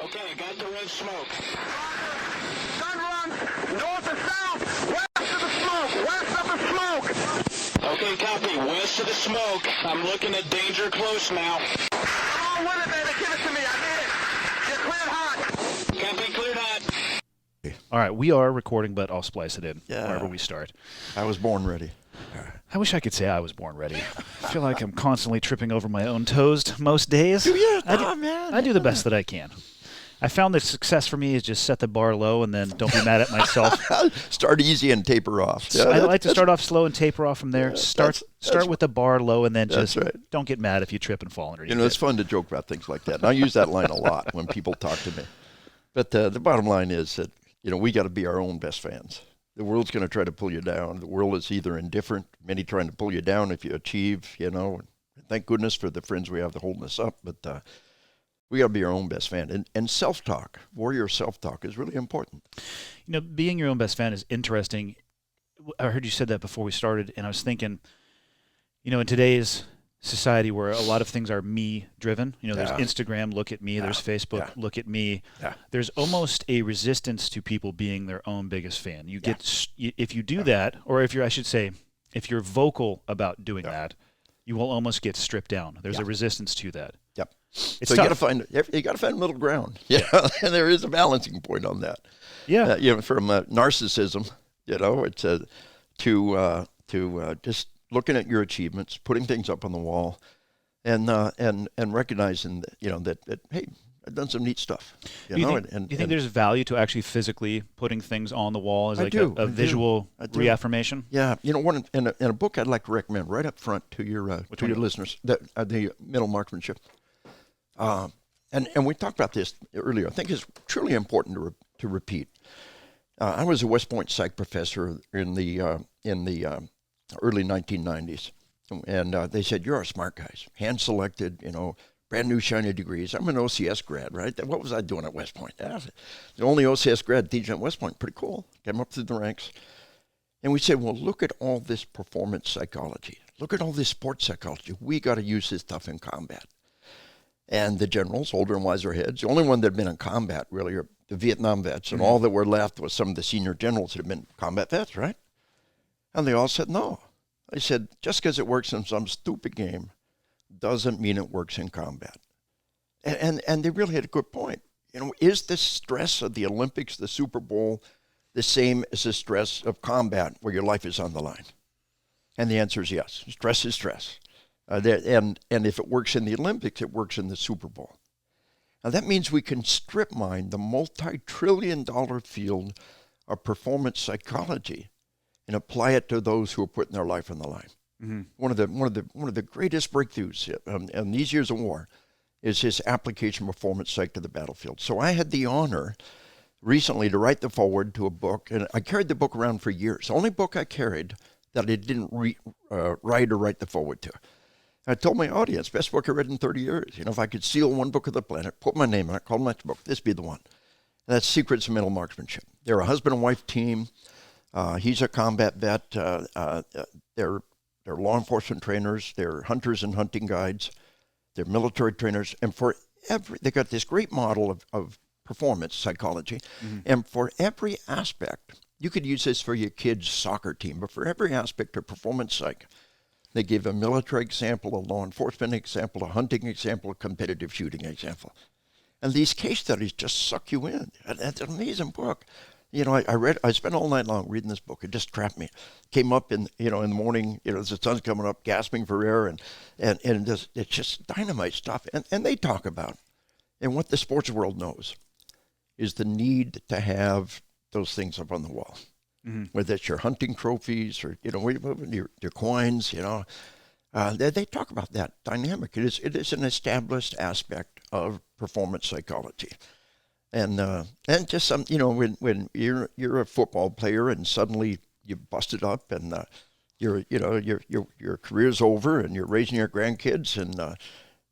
Okay, I got the red smoke. Gun runs north to south, west of the smoke, west of the smoke. Okay, copy. West of the smoke. I'm looking at danger close now. Come on with it, baby. Give it to me. I need it. You're cleared hot. Copy, cleared hot. All right, we are recording, but I'll splice it in Yeah. wherever we start. I was born ready. I wish I could say I was born ready. I feel like I'm constantly tripping over my own toes most days. Yeah, man. I do the best that I can. I found that success for me is just set the bar low and then don't be mad at myself. Start easy and taper off. Yeah, I like to start off slow and taper off from there. Yeah, start with the bar low and then just don't get mad if you trip and fall underneath. You know, it's fun to joke about things like that. And I use that line a lot when people talk to me. But the bottom line is that, you know, we got to be our own best fans. The world's going to try to pull you down. The world is either indifferent, many trying to pull you down if you achieve, you know. Thank goodness for the friends we have to holding us up. But we got to be our own best fan. And self-talk, warrior self-talk is really important. You know, being your own best fan is interesting. I heard you said that before we started, and I was thinking, you know, in today's society where a lot of things are me-driven, you know, there's Instagram, look at me, there's Facebook, look at me. Yeah. There's almost a resistance to people being their own biggest fan. You get, if you do that, or if if you're vocal about doing that, you will almost get stripped down. There's a resistance to that. Yep. It's so tough. you got to find middle ground. Yeah, and there is a balancing point on that. Yeah. You know, from narcissism, you know, it's to just looking at your achievements, putting things up on the wall, and recognizing that, you know, that hey, I've done some neat stuff. Do you think there's value to actually physically putting things on the wall as like a visual reaffirmation? Yeah, you know, in a book I'd like to recommend right up front to your listeners, the Mental Marksmanship. And we talked about this earlier. I think it's truly important to repeat. I was a West Point psych professor in the early 1990s, and they said, "You're our smart guys, hand-selected, you know, brand new shiny degrees." I'm an OCS grad, right? What was I doing at West Point? The only OCS grad teaching at West Point. Pretty cool. Came up through the ranks, and we said, "Well, look at all this performance psychology. Look at all this sports psychology. We got to use this stuff in combat." And the generals, older and wiser heads, the only one that had been in combat really are the Vietnam vets, and all that were left was some of the senior generals that had been combat vets, right? And they all said no. They said, just because it works in some stupid game doesn't mean it works in combat. And they really had a good point. You know, is the stress of the Olympics, the Super Bowl, the same as the stress of combat where your life is on the line? And the answer is yes. Stress is stress. And if it works in the Olympics, it works in the Super Bowl. Now that means we can strip mine the multi-trillion-dollar field of performance psychology and apply it to those who are putting their life on the line. Mm-hmm. One of the greatest breakthroughs in these years of war is this application of performance psych to the battlefield. So I had the honor recently to write the foreword to a book, and I carried the book around for years. The only book I carried that I didn't write or write the foreword to. I told my audience, best book I read in 30 years. You know, if I could seal one book of the planet, put my name on it, call my book, this be the one. And that's Secrets of Mental Marksmanship. They're a husband and wife team. He's a combat vet. They're law enforcement trainers. They're hunters and hunting guides. They're military trainers. And they got this great model of performance psychology. Mm-hmm. And for every aspect, you could use this for your kid's soccer team, but for every aspect of performance psych, they give a military example, a law enforcement example, a hunting example, a competitive shooting example. And these case studies just suck you in. It's an amazing book. You know, I spent all night long reading this book. It just trapped me. Came up in the morning, you know, as the sun's coming up, gasping for air, and it's just dynamite stuff. And they talk about, and what the sports world knows, is the need to have those things up on the wall. Mm-hmm. Whether it's your hunting trophies or, you know, your coins, you know, they talk about that dynamic. It is an established aspect of performance psychology. And just some, you know, when you're a football player and suddenly you busted up and your career's over and you're raising your grandkids and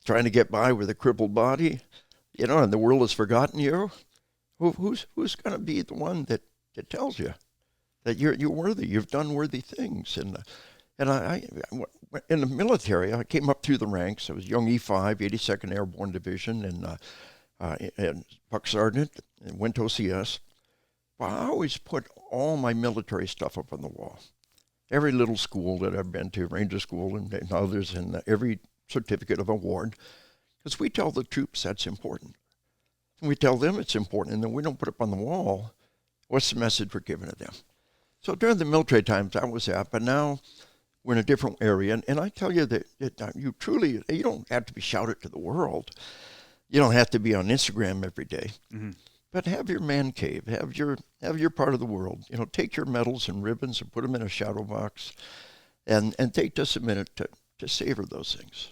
trying to get by with a crippled body, you know, and the world has forgotten you, who's going to be the one that tells you that you're worthy, you've done worthy things? And I in the military, I came up through the ranks. I was young E5, 82nd Airborne Division, and and Buck Sergeant, and went to OCS. Well, I always put all my military stuff up on the wall. Every little school that I've been to, Ranger School and others, and every certificate of award, because we tell the troops that's important. And we tell them it's important, and then we don't put it up on the wall. What's the message we're giving to them? So during the military times, I was that, but now we're in a different area, and I tell you that you don't have to be shouted to the world. You don't have to be on Instagram every day. Mm-hmm. But have your man cave, have your part of the world. Take your medals and ribbons and put them in a shadow box, and take just a minute to savor those things,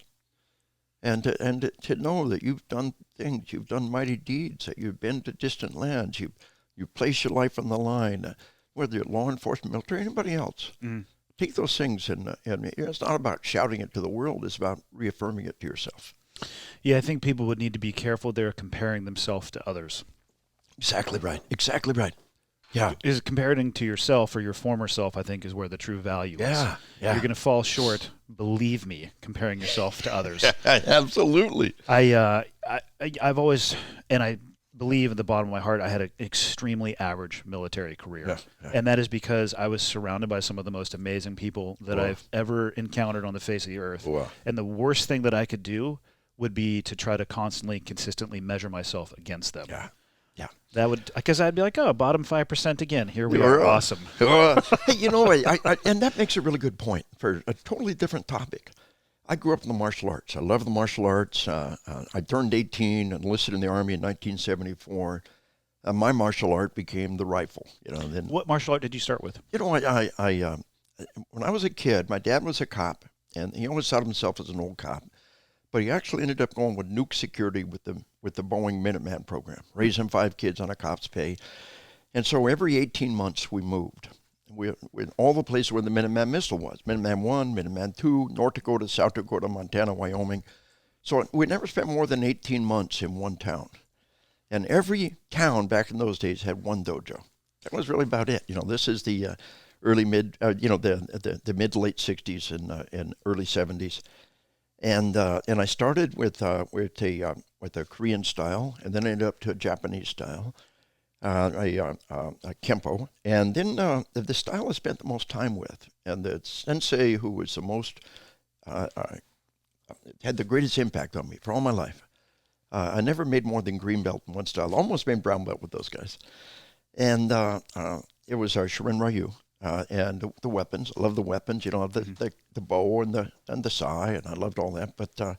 and to know that you've done things, you've done mighty deeds, that you've been to distant lands, you place your life on the line, whether you're law enforcement, military, anybody else. Mm. Take those things, and it's not about shouting it to the world. It's about reaffirming it to yourself. Yeah, I think people would need to be careful they're comparing themselves to others. Exactly right. Exactly right. Yeah. Is comparing to yourself or your former self, I think, is where the true value is. Yeah. You're going to fall short, believe me, comparing yourself to others. Absolutely. I've always, and I believe at the bottom of my heart, I had an extremely average military career. Yeah. And that is because I was surrounded by some of the most amazing people that I've ever encountered on the face of the earth. Wow. And the worst thing that I could do would be to try to consistently measure myself against them. Yeah. Yeah, that would, because I'd be like, oh, bottom 5% again. Here we are, awesome. Hey, and that makes a really good point for a totally different topic. I grew up in the martial arts. I love the martial arts. I turned 18 and enlisted in the Army in 1974. My martial art became the rifle. Then what martial art did you start with? I when I was a kid, my dad was a cop, and he always thought of himself as an old cop. But he actually ended up going with nuke security with the Boeing Minuteman program, raising 5 kids on a cop's pay. And so every 18 months we moved. We all the places where the Minuteman missile was, Minuteman 1, Minuteman 2, North Dakota, South Dakota, Montana, Wyoming. So we never spent more than 18 months in one town. And every town back in those days had one dojo. That was really about it. This is the the mid to late 60s and early 70s. And I started with a Korean style, and then I ended up to a Japanese style, a Kempo, and then the style I spent the most time with, and the sensei who was the most had the greatest impact on me for all my life. I never made more than green belt in one style. Almost made brown belt with those guys, and it was Shirin Ryu. And the weapons, I love the weapons, the bow and the sai, and I loved all that. But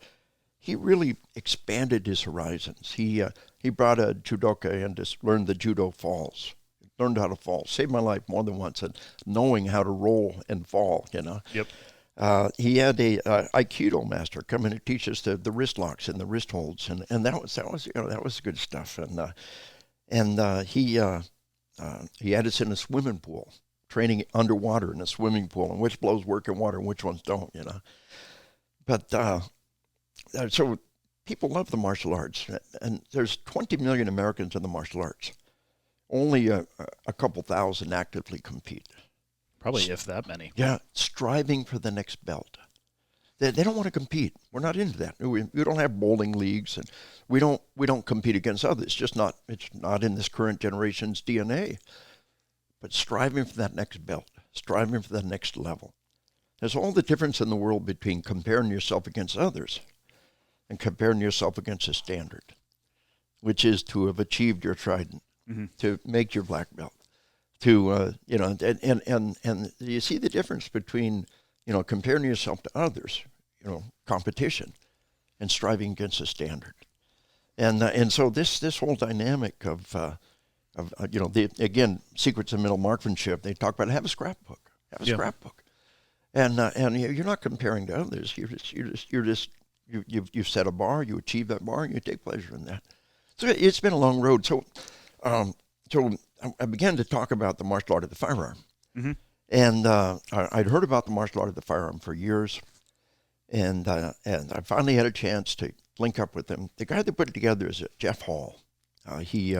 he really expanded his horizons. He brought a judoka in to learn the judo falls, learned how to fall, saved my life more than once, and knowing how to roll and fall. Yep. He had a Aikido master come in and teach us the wrist locks and the wrist holds, and that was good stuff. And he had us in a swimming pool, training underwater in a swimming pool, and which blows work in water and which ones don't, But so people love the martial arts, and there's 20 million Americans in the martial arts. Only a couple thousand actively compete. Probably if that many. Yeah, striving for the next belt. They don't want to compete. We're not into that. We don't have bowling leagues, and we don't compete against others. It's not in this current generation's DNA. But striving for that next belt, striving for that next level. There's all the difference in the world between comparing yourself against others and comparing yourself against a standard, which is to have achieved your trident, to make your black belt, to and you see the difference between comparing yourself to others, competition, and striving against a standard, and so this whole dynamic of secrets of middle marksmanship. They talk about have a scrapbook, and you're not comparing to others. You've set a bar, you achieve that bar, and you take pleasure in that. So it's been a long road. So I began to talk about the martial art of the firearm, and I'd heard about the martial art of the firearm for years, and I finally had a chance to link up with him. The guy that put it together is Jeff Hall. He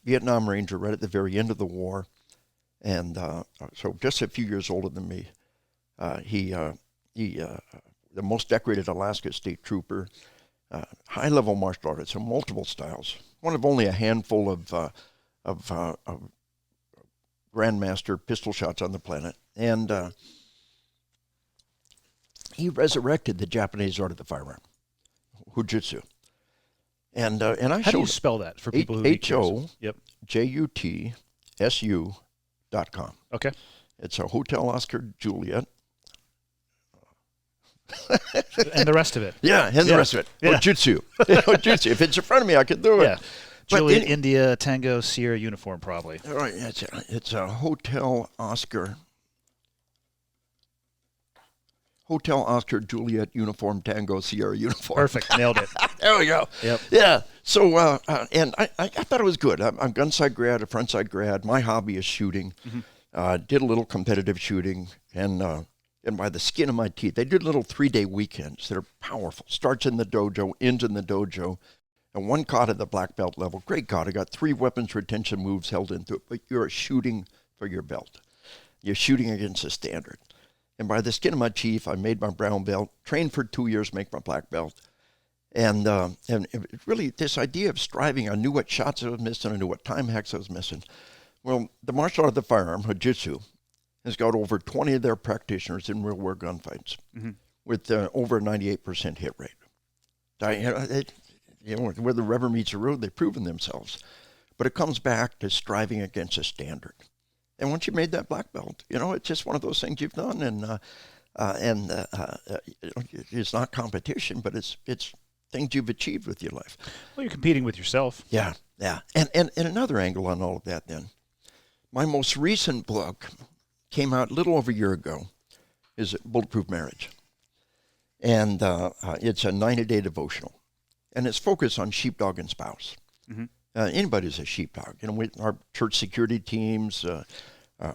Vietnam Ranger right at the very end of the war, and so just a few years older than me. He the most decorated Alaska State Trooper, high-level martial artists in multiple styles. One of only a handful of grandmaster pistol shots on the planet, and he resurrected the Japanese art of the firearm, Hujutsu. And I How do showed you spell that for people who Yep. HOJUTSU.com. Okay. It's a Hotel Oscar Juliet. And the rest of it. Yeah, and the rest of it. Yeah. Hojutsu. Hojutsu. If it's in front of me, I could do it. Yeah. Juliet, India, Tango, Sierra uniform, probably. All right, it's a Hotel Oscar Juliet uniform, Tango Sierra uniform. Perfect, nailed it. There we go. Yep. Yeah. So, and I thought it was good. I'm gun side grad, a front side grad. My hobby is shooting. Did a little competitive shooting, and by the skin of my teeth, they did little 3-day weekends that are powerful. Starts in the dojo, ends in the dojo. And one caught at the black belt level. Great caught. I got 3 weapons retention moves held into it, but you're shooting for your belt. You're shooting against a standard. And by the skin of my teeth, I made my brown belt, trained for 2 years, make my black belt. And it really, this idea of striving, I knew what shots I was missing, I knew what time hacks I was missing. Well, the martial art of the firearm, Hujutsu, has got over 20 of their practitioners in real war gunfights with over a 98% hit rate. Where the rubber meets the road, they've proven themselves. But it comes back to striving against a standard. And once you've made that black belt, it's just one of those things you've done. And it's not competition, but it's things you've achieved with your life. Well, you're competing with yourself. Yeah. And another angle on all of that then. My most recent book came out a little over a year ago, is Bulletproof Marriage. And it's a 90-day devotional. And it's focused on sheepdog and spouse. Anybody's a sheepdog. Our church security teams,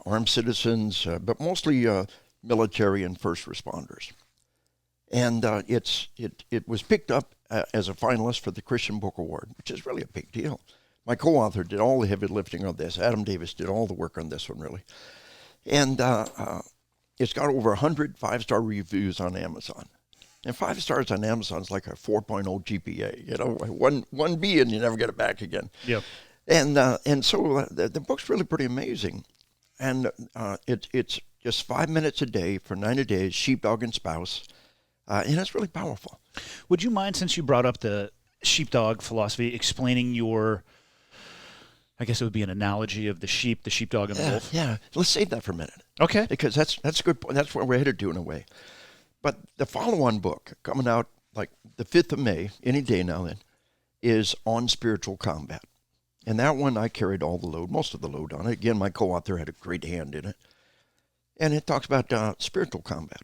armed citizens, but mostly military and first responders. And it was picked up as a finalist for the Christian Book Award, which is really a big deal. My co-author did all the heavy lifting on this. Adam Davis did all the work on this one, really. And it's got over 100 5-star reviews on Amazon. And 5 stars on Amazon is like a 4.0 GPA, one B and you never get it back again. Yep. And so the book's really pretty amazing. And it's just 5 minutes a day for 90 days, sheepdog and spouse. And it's really powerful. Would you mind, since you brought up the sheepdog philosophy, explaining your, I guess it would be an analogy of the sheep, the sheepdog, and the wolf? Yeah, let's save that for a minute. Okay. Because that's a good point. That's where we're headed to in a way. But the follow-on book, coming out like the 5th of May, any day now then, is on spiritual combat. And that one I carried all the load, most of the load on it. Again, my co-author had a great hand in it. And it talks about spiritual combat.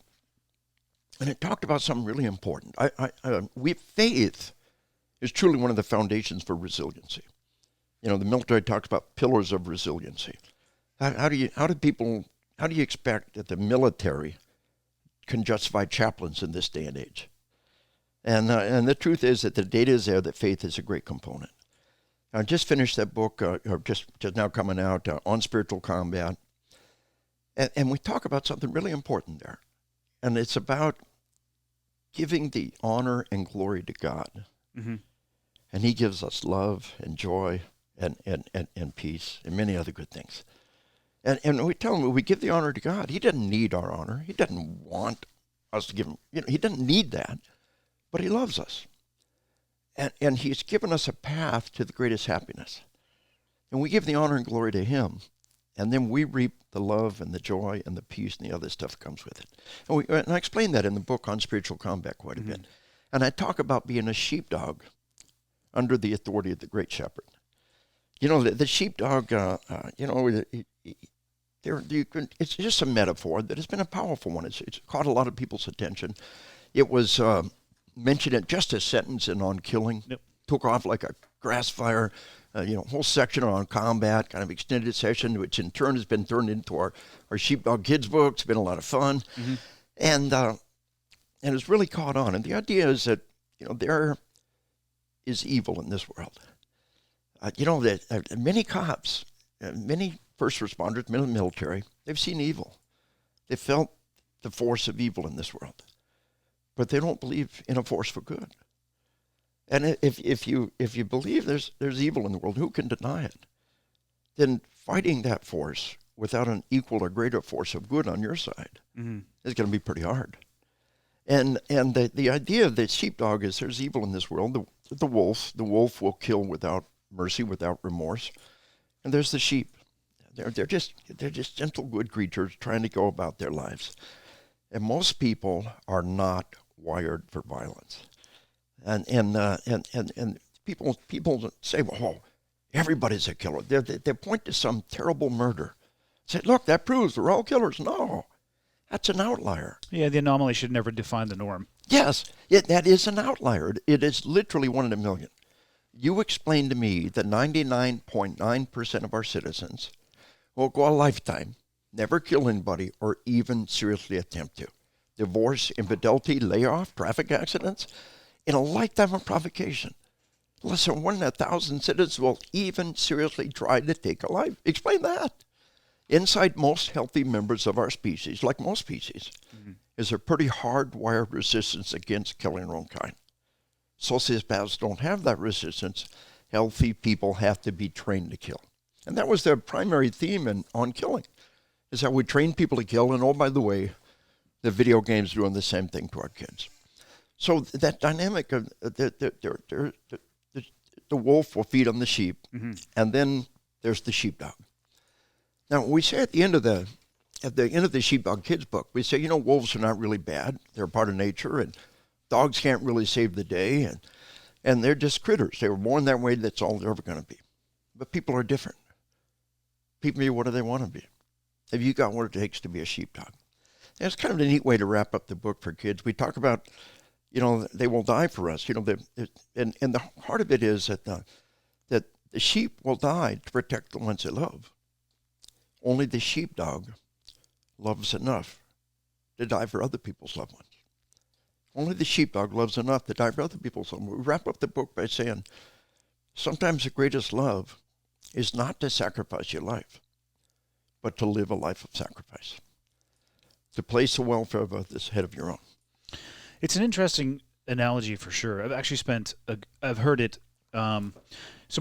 And it talked about something really important. Faith is truly one of the foundations for resiliency. The military talks about pillars of resiliency. How do you expect that the military can justify chaplains in this day and age? And the truth is that the data is there that faith is a great component. I just finished that book, just now coming out, on spiritual combat. And we talk about something really important there. And it's about giving the honor and glory to God. And he gives us love and joy and peace and many other good things. And we tell him, we give the honor to God. He doesn't need our honor. He doesn't want us to give him, he doesn't need that, but he loves us. And he's given us a path to the greatest happiness. And we give the honor and glory to him. And then we reap the love and the joy and the peace and the other stuff that comes with it. And I explain that in the book on spiritual combat quite a bit. And I talk about being a sheepdog under the authority of the great shepherd. The sheepdog, it's just a metaphor that has been a powerful one. It's caught a lot of people's attention. It was mentioned in just a sentence in On Killing. Yep. Took off like a grass fire. Whole section on combat, kind of extended session, which in turn has been turned into our Sheepdog Kids book. It's been a lot of fun. And it's really caught on. And the idea is that, there is evil in this world. That many cops, many first responders, many military, they've seen evil. They felt the force of evil in this world. But they don't believe in a force for good. And if you believe there's evil in the world, who can deny it? Then fighting that force without an equal or greater force of good on your side is going to be pretty hard. And the idea of the sheepdog is there's evil in this world. The wolf will kill without mercy, without remorse. And there's the sheep. They're just gentle, good creatures trying to go about their lives. And most people are not wired for violence. And people say, "Oh, everybody's a killer." They point to some terrible murder. Say, "Look, that proves they're all killers." No, that's an outlier. Yeah, the anomaly should never define the norm. Yes, that is an outlier. It is literally one in a million. You explain to me that 99.9% of our citizens will go a lifetime, never kill anybody, or even seriously attempt to. Divorce, infidelity, layoff, traffic accidents, in a lifetime of provocation. Less than 1 in 1,000 citizens will even seriously try to take a life. Explain that. Inside most healthy members of our species, like most species, is a pretty hardwired resistance against killing their own kind. Sociopaths don't have that resistance. Healthy people have to be trained to kill. And that was the primary theme on killing, is that we train people to kill, and oh, by the way, the video games doing the same thing to our kids. So that dynamic of the wolf will feed on the sheep, and then there's the sheepdog. Now, we say at the end of the Sheepdog Kids book, we say, wolves are not really bad. They're part of nature, and dogs can't really save the day, and they're just critters. They were born that way. That's all they're ever going to be. But people are different. People, what do they want to be? Have you got what it takes to be a sheepdog? And it's kind of a neat way to wrap up the book for kids. We talk about, they will die for us. And the heart of it is that the sheep will die to protect the ones they love. Only the sheepdog loves enough to die for other people's loved ones. Only the sheepdog loves enough to die for other people's loved ones. We wrap up the book by saying, sometimes the greatest love is not to sacrifice your life, but to live a life of sacrifice. To place the welfare of others ahead of your own. It's an interesting analogy for sure. I've actually I've heard it. So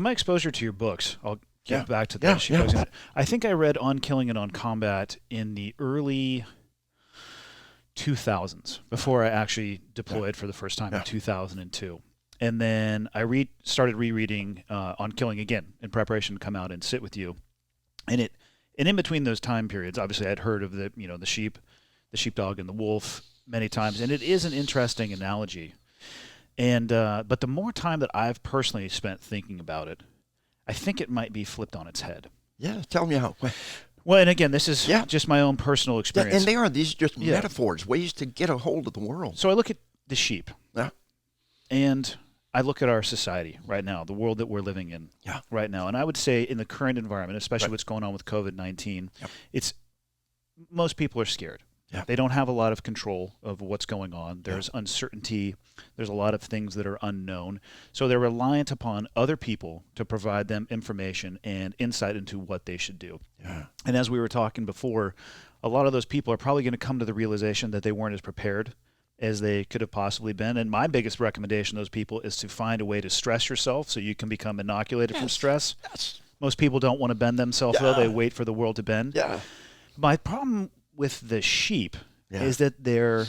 my exposure to your books, I'll get back to that. Yeah. I think I read On Killing and On Combat in the early 2000s, before I actually deployed for the first time in 2002. And then I started rereading On Killing again in preparation to come out and sit with you. And in between those time periods, obviously I'd heard of the sheepdog and the wolf many times, and it is an interesting analogy. And but the more time that I've personally spent thinking about it, I think it might be flipped on its head. Yeah, tell me how. Well, and again, this is just my own personal experience. And these are just metaphors, ways to get a hold of the world. So I look at the sheep, and I look at our society right now, the world that we're living in right now. And I would say in the current environment, especially what's going on with COVID-19, most people are scared. Yeah. They don't have a lot of control of what's going on. There's uncertainty. There's a lot of things that are unknown. So they're reliant upon other people to provide them information and insight into what they should do. Yeah. And as we were talking before, a lot of those people are probably going to come to the realization that they weren't as prepared as they could have possibly been. And my biggest recommendation to those people is to find a way to stress yourself so you can become inoculated from stress. Yes. Most people don't want to bend themselves, though. They wait for the world to bend. Yeah. My problem with the sheep is that they're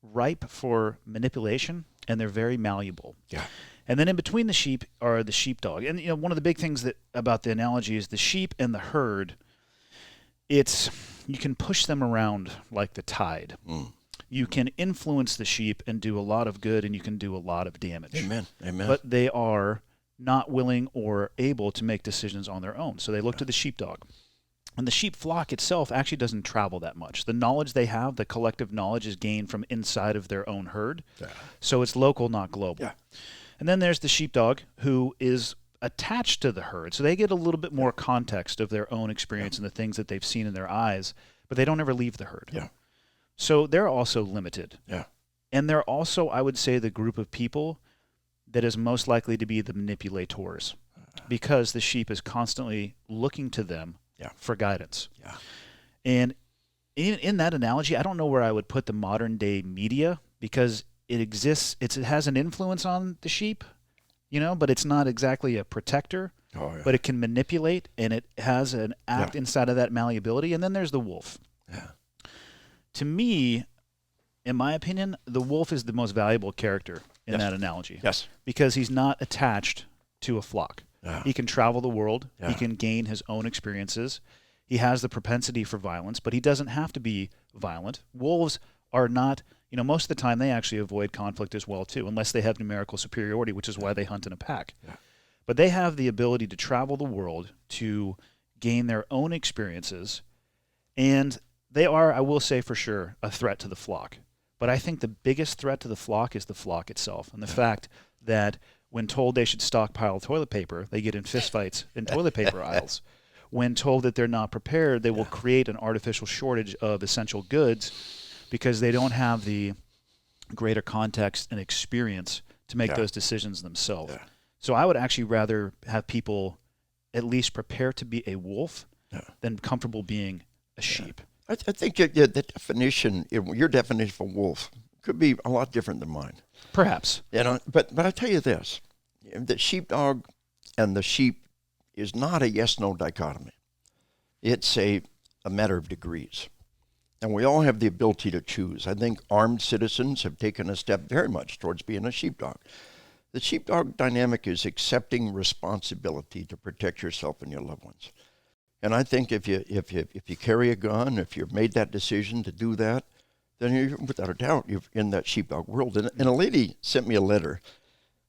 ripe for manipulation and they're very malleable. Yeah. And then in between the sheep are the sheepdog. And one of the big things about the analogy is the sheep and the herd, you can push them around like the tide. Mm. You can influence the sheep and do a lot of good, and you can do a lot of damage. Amen. Amen. But they are not willing or able to make decisions on their own. So they look to the sheepdog. And the sheep flock itself actually doesn't travel that much. The knowledge they have, the collective knowledge, is gained from inside of their own herd. Yeah. So it's local, not global. Yeah. And then there's the sheepdog, who is attached to the herd. So they get a little bit more context of their own experience and the things that they've seen in their eyes, but they don't ever leave the herd. Yeah. So they're also limited. Yeah. And they're also, I would say, the group of people that is most likely to be the manipulators, because the sheep is constantly looking to them for guidance. Yeah. And in that analogy, I don't know where I would put the modern day media, because it exists. It has an influence on the sheep, but it's not exactly a protector. Oh, yeah. But it can manipulate, and it has an act inside of that malleability. And then there's the wolf. Yeah. To me, in my opinion, the wolf is the most valuable character in that analogy. Yes. Because he's not attached to a flock. Yeah. He can travel the world. Yeah. He can gain his own experiences. He has the propensity for violence, but he doesn't have to be violent. Wolves are not, most of the time they actually avoid conflict as well, too, unless they have numerical superiority, which is why they hunt in a pack. Yeah. But they have the ability to travel the world, to gain their own experiences, and they are, I will say for sure, a threat to the flock. But I think the biggest threat to the flock is the flock itself, and the fact that when told they should stockpile toilet paper, they get in fistfights in toilet paper aisles. When told that they're not prepared, they will create an artificial shortage of essential goods because they don't have the greater context and experience to make those decisions themselves. Yeah. So I would actually rather have people at least prepare to be a wolf than comfortable being a sheep. I think the definition, your definition for wolf, could be a lot different than mine. Perhaps. But I tell you this, the sheepdog and the sheep is not a yes-no dichotomy. It's a matter of degrees. And we all have the ability to choose. I think armed citizens have taken a step very much towards being a sheepdog. The sheepdog dynamic is accepting responsibility to protect yourself and your loved ones. And I think if you carry a gun, if you've made that decision to do that, then you're, without a doubt, you're in that sheepdog world. And a lady sent me a letter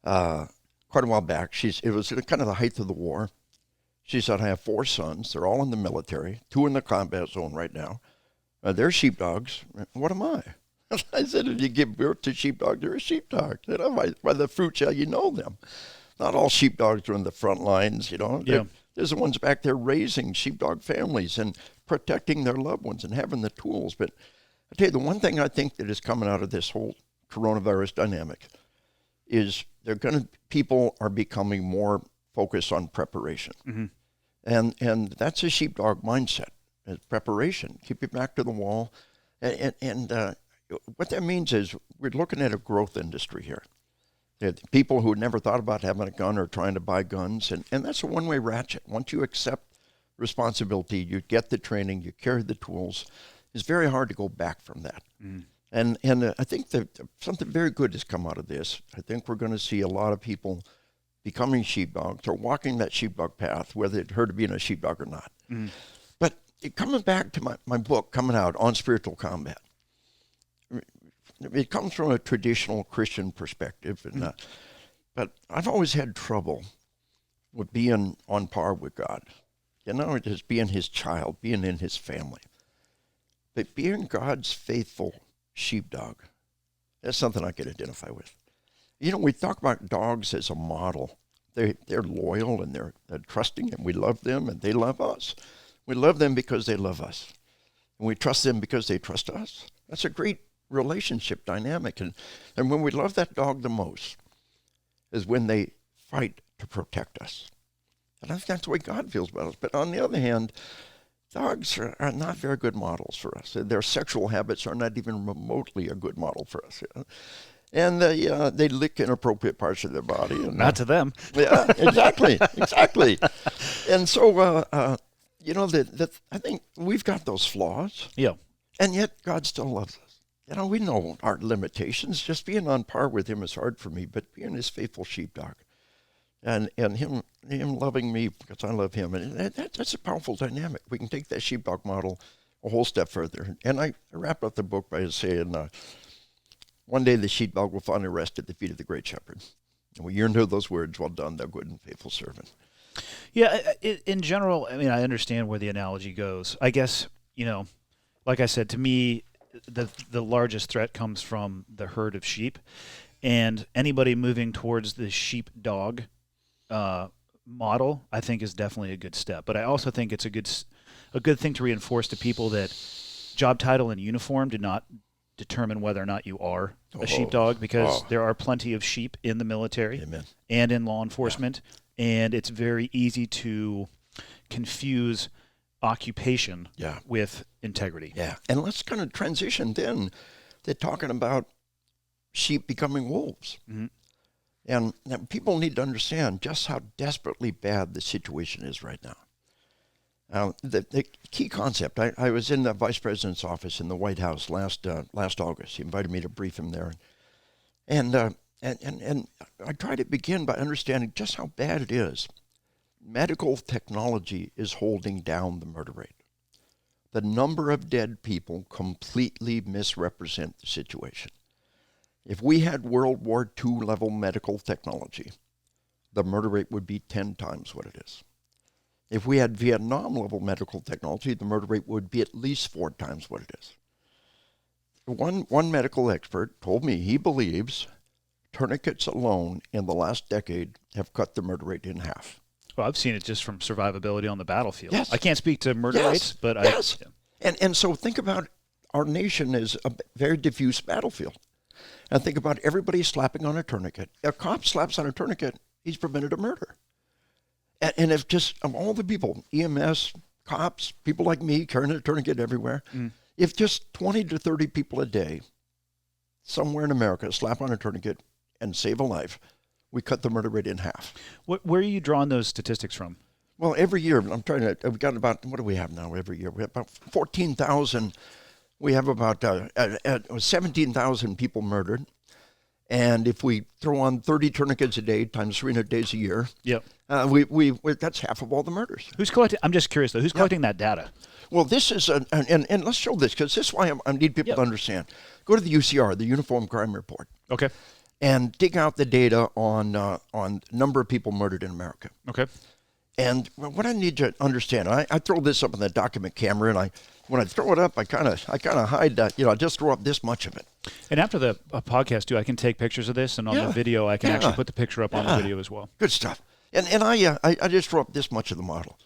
quite a while back. It was kind of the height of the war. She said, I have 4 sons. They're all in the military, 2 in the combat zone right now. They're sheepdogs. What am I? I said, if you give birth to sheepdog, you're a sheepdog. By the fruit shall you know them. Not all sheepdogs are in the front lines, Yeah. There's the ones back there raising sheepdog families and protecting their loved ones and having the tools. But I tell you, the one thing I think that is coming out of this whole coronavirus dynamic is people are becoming more focused on preparation. Mm-hmm. And that's a sheepdog mindset, preparation. Keep your back to the wall. And what that means is we're looking at a growth industry here. People who never thought about having a gun are trying to buy guns, and that's a one-way ratchet. Once you accept responsibility, you get the training, you carry the tools, it's very hard to go back from that. Mm. And I think that something very good has come out of this. I think we're going to see a lot of people becoming sheepdogs or walking that sheepdog path, whether it hurt being a sheepdog or not. Mm. But coming back to my book coming out on spiritual combat, it comes from a traditional Christian perspective, and but I've always had trouble with being on par with God. Just being his child, being in his family. But being God's faithful sheepdog, that's something I can identify with. We talk about dogs as a model. They're loyal and they're trusting, and we love them and they love us. We love them because they love us. And we trust them because they trust us. That's a great relationship dynamic. And when we love that dog the most is when they fight to protect us. And I think that's the way God feels about us. But on the other hand, dogs are not very good models for us. Their sexual habits are not even remotely a good model for us. And they lick inappropriate parts of their body. And, not to them. Yeah, exactly. And so, I think we've got those flaws. Yeah. And yet God still loves us. We know our limitations. Just being on par with him is hard for me, but being his faithful sheepdog and him loving me because I love him, and that's a powerful dynamic. We can take that sheepdog model a whole step further. And I wrap up the book by saying, one day the sheepdog will finally rest at the feet of the great shepherd. And we yearn to those words, well done, thou good and faithful servant. Yeah, in general, I mean, I understand where the analogy goes. I guess, like I said, to me, the largest threat comes from the herd of sheep, and anybody moving towards the sheepdog model, I think, is definitely a good step. But I also think it's a good thing to reinforce to people that job title and uniform do not determine whether or not you are a sheepdog, because there are plenty of sheep in the military Amen. And in law enforcement, and it's very easy to confuse occupation with integrity. Yeah, and let's kind of transition then to talking about sheep becoming wolves. Mm-hmm. And people need to understand just how desperately bad the situation is right now. The key concept, I was in the Vice President's office in the White House last August. He invited me to brief him there. And I try to begin by understanding just how bad it is. Medical technology is holding down the murder rate. The number of dead people completely misrepresent the situation. If we had World War II level medical technology, the murder rate would be 10 times what it is. If we had Vietnam level medical technology, the murder rate would be at least 4 times what it is. One medical expert told me he believes tourniquets alone in the last decade have cut the murder rate in half. Well, I've seen it just from survivability on the battlefield. Yes. I can't speak to murder rates, but yes. Yeah. And so think about our nation as a very diffuse battlefield. And think about everybody slapping on a tourniquet. If a cop slaps on a tourniquet, he's prevented a murder. And if just of all the people, EMS, cops, people like me carrying a tourniquet everywhere, if just 20 to 30 people a day somewhere in America slap on a tourniquet and save a life, we cut the murder rate in half. Where are you drawing those statistics from? Well, every year, we've got about, what do we have now every year? We have about 14,000, we have about 17,000 people murdered. And if we throw on 30 tourniquets a day times 300 days a year, Yep. That's half of all the murders. Who's collecting? I'm just curious though. Who's collecting that data? Well, this is and let's show this because this is why I need people to understand. Go to the UCR, the Uniform Crime Report, Okay. and dig out the data on number of people murdered in America. Okay. And what I need you to understand, I throw this up in the document camera, and when I throw it up, I kind of hide, I just throw up this much of it. And after the podcast too, I can take pictures of this, and on the video, I can actually put the picture up on the video as well. Good stuff. And I just throw up this much of the model.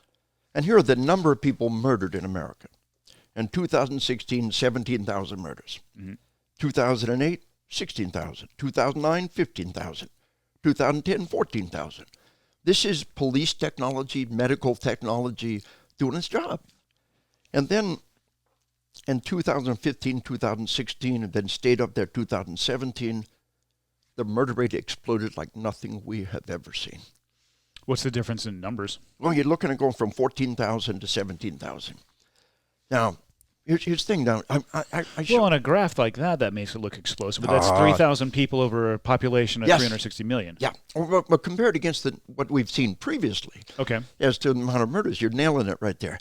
And here are the number of people murdered in America. In 2016, 17,000 murders. 2008, 16,000. 2009, 15,000. 2010, 14,000. This is police technology, medical technology doing its job. And then in 2015, 2016, and then stayed up there 2017, the murder rate exploded like nothing we have ever seen. What's the difference in numbers? Well, you're looking at going from 14,000 to 17,000. Now, here's the thing. Now, Well, on a graph like that, that makes it look explosive. But that's 3,000 people over a population of 360 million. Yeah, but compared against what we've seen previously, Okay. as to the amount of murders, you're nailing it right there.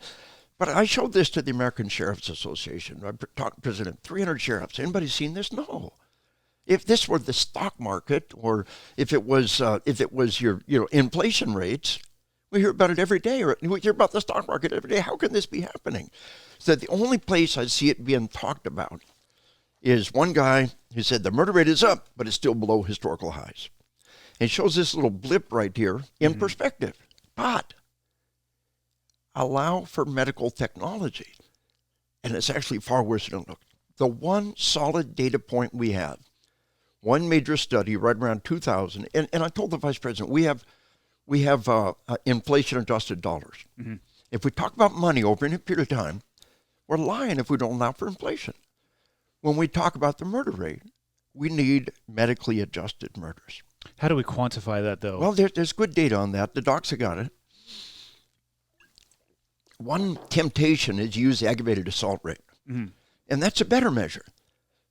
But I showed this to the American Sheriff's Association. I talked to President 300 sheriffs. Anybody seen this? No. If this were the stock market, or if it was your inflation rates, we hear about it every day, or we hear about the stock market every day. How can this be happening? So the only place I see it being talked about is one guy who said the murder rate is up, but it's still below historical highs. And it shows this little blip right here in perspective. But allow for medical technology, and it's actually far worse than it looked. The one solid data point we have, one major study right around 2000, and I told the Vice President, we have inflation-adjusted dollars. If we talk about money over a period of time, we're lying if we don't allow for inflation. When we talk about the murder rate, we need medically adjusted murders. How do we quantify that, though? Well, there's good data on that. The docs have got it. One temptation is to use the aggravated assault rate. And that's a better measure.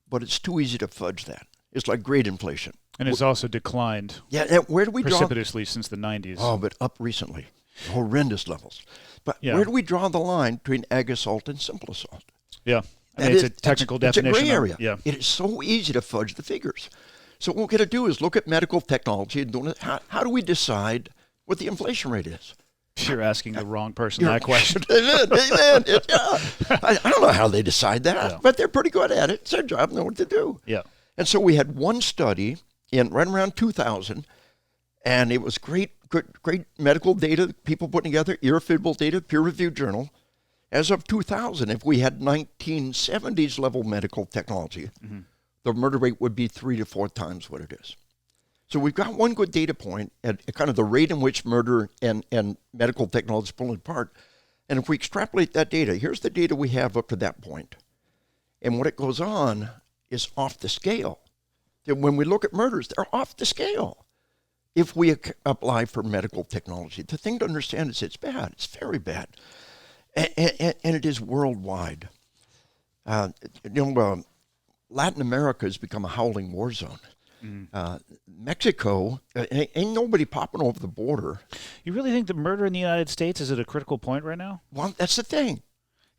But it's too easy to fudge that. It's like grade inflation. And it's also declined where do we precipitously since the 90s. Oh, but up recently. Horrendous levels. But Yeah. where do we draw the line between ag assault and simple assault? Yeah. I mean, it's a technical definition. It's a gray area. Yeah. It is so easy to fudge the figures. So what we're going to do is look at medical technology and doing how do we decide what the inflation rate is? You're asking the wrong person that question. Amen. I don't know how they decide that, but they're pretty good at it. It's their job to know what to do. Yeah. And so we had one study right around 2000, and it was great medical data, people putting together, irrefutable data, peer-reviewed journal. As of 2000, if we had 1970s level medical technology, the murder rate would be 3 to 4 times what it is. So we've got one good data point at kind of the rate in which murder and medical technology is pulling apart. And if we extrapolate that data, here's the data we have up to that point. And what it goes on is off the scale. And when we look at murders, they're off the scale. if we apply for medical technology. The thing to understand is it's bad. It's very bad. And it is worldwide. Latin America has become a howling war zone. Mexico, ain't nobody popping over the border. You really think the murder in the United States is at a critical point right now? Well, that's the thing.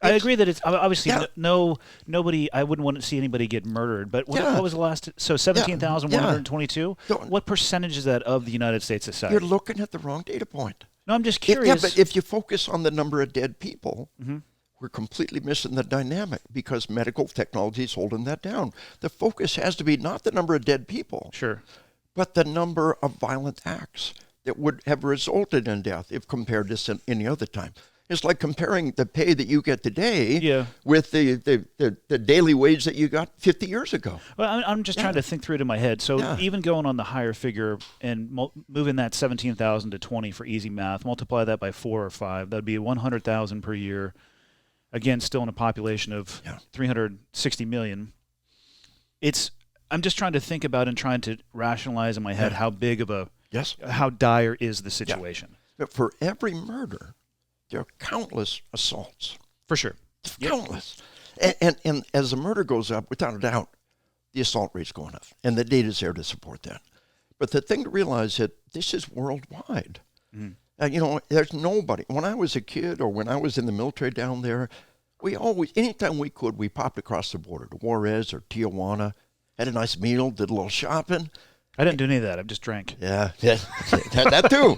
I agree that it's obviously nobody. I wouldn't want to see anybody get murdered. But what was the last? So 17,122. What percentage is that of the United States society? You're looking at the wrong data point. No, I'm just curious. But if you focus on the number of dead people, we're completely missing the dynamic because medical technology is holding that down. The focus has to be not the number of dead people, but the number of violent acts that would have resulted in death if compared to any other time. It's like comparing the pay that you get today with the daily wage that you got 50 years ago. Well, I'm just trying to think through it in my head. So even going on the higher figure and moving that 17,000 to 20 for easy math, multiply that by 4 or 5, that'd be 100,000 per year. Again, still in a population of 360 million. I'm just trying to think about and trying to rationalize in my head how big of how dire is the situation. But for every murder, there are countless assaults. For sure. Countless. And as the murder goes up, without a doubt, the assault rate's going up. And the data's there to support that. But the thing to realize that this is worldwide. There's nobody. When I was a kid or when I was in the military down there, we always, anytime we could, we popped across the border to Juarez or Tijuana, had a nice meal, did a little shopping. I didn't do any of that. I just drank. Yeah. That too.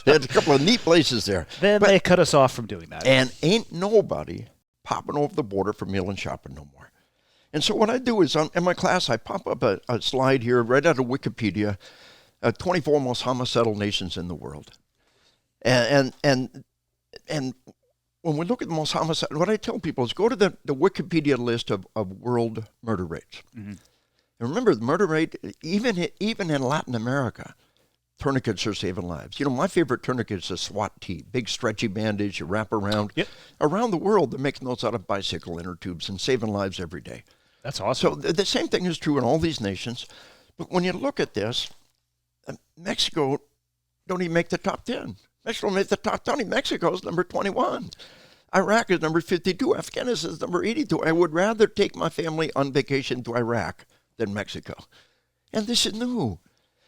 There's a couple of neat places there. Then they cut us off from doing that. And ain't nobody popping over the border for meal and shopping no more. And so what I do is in my class, I pop up a slide here right out of Wikipedia, 24 most homicidal nations in the world. And when we look at the most homicidal, what I tell people is go to the Wikipedia list of world murder rates. And remember, the murder rate, even in Latin America, tourniquets are saving lives. My favorite tourniquet is a SWAT tee, big stretchy bandage you wrap around. Around the world, they're making those out of bicycle inner tubes and saving lives every day. That's awesome. So the same thing is true in all these nations. But when you look at this, Mexico don't even make the top 10. Mexico don't make the top 20. Mexico is number 21. Iraq is number 52. Afghanistan is number 82. I would rather take my family on vacation to Iraq than Mexico. And this is new.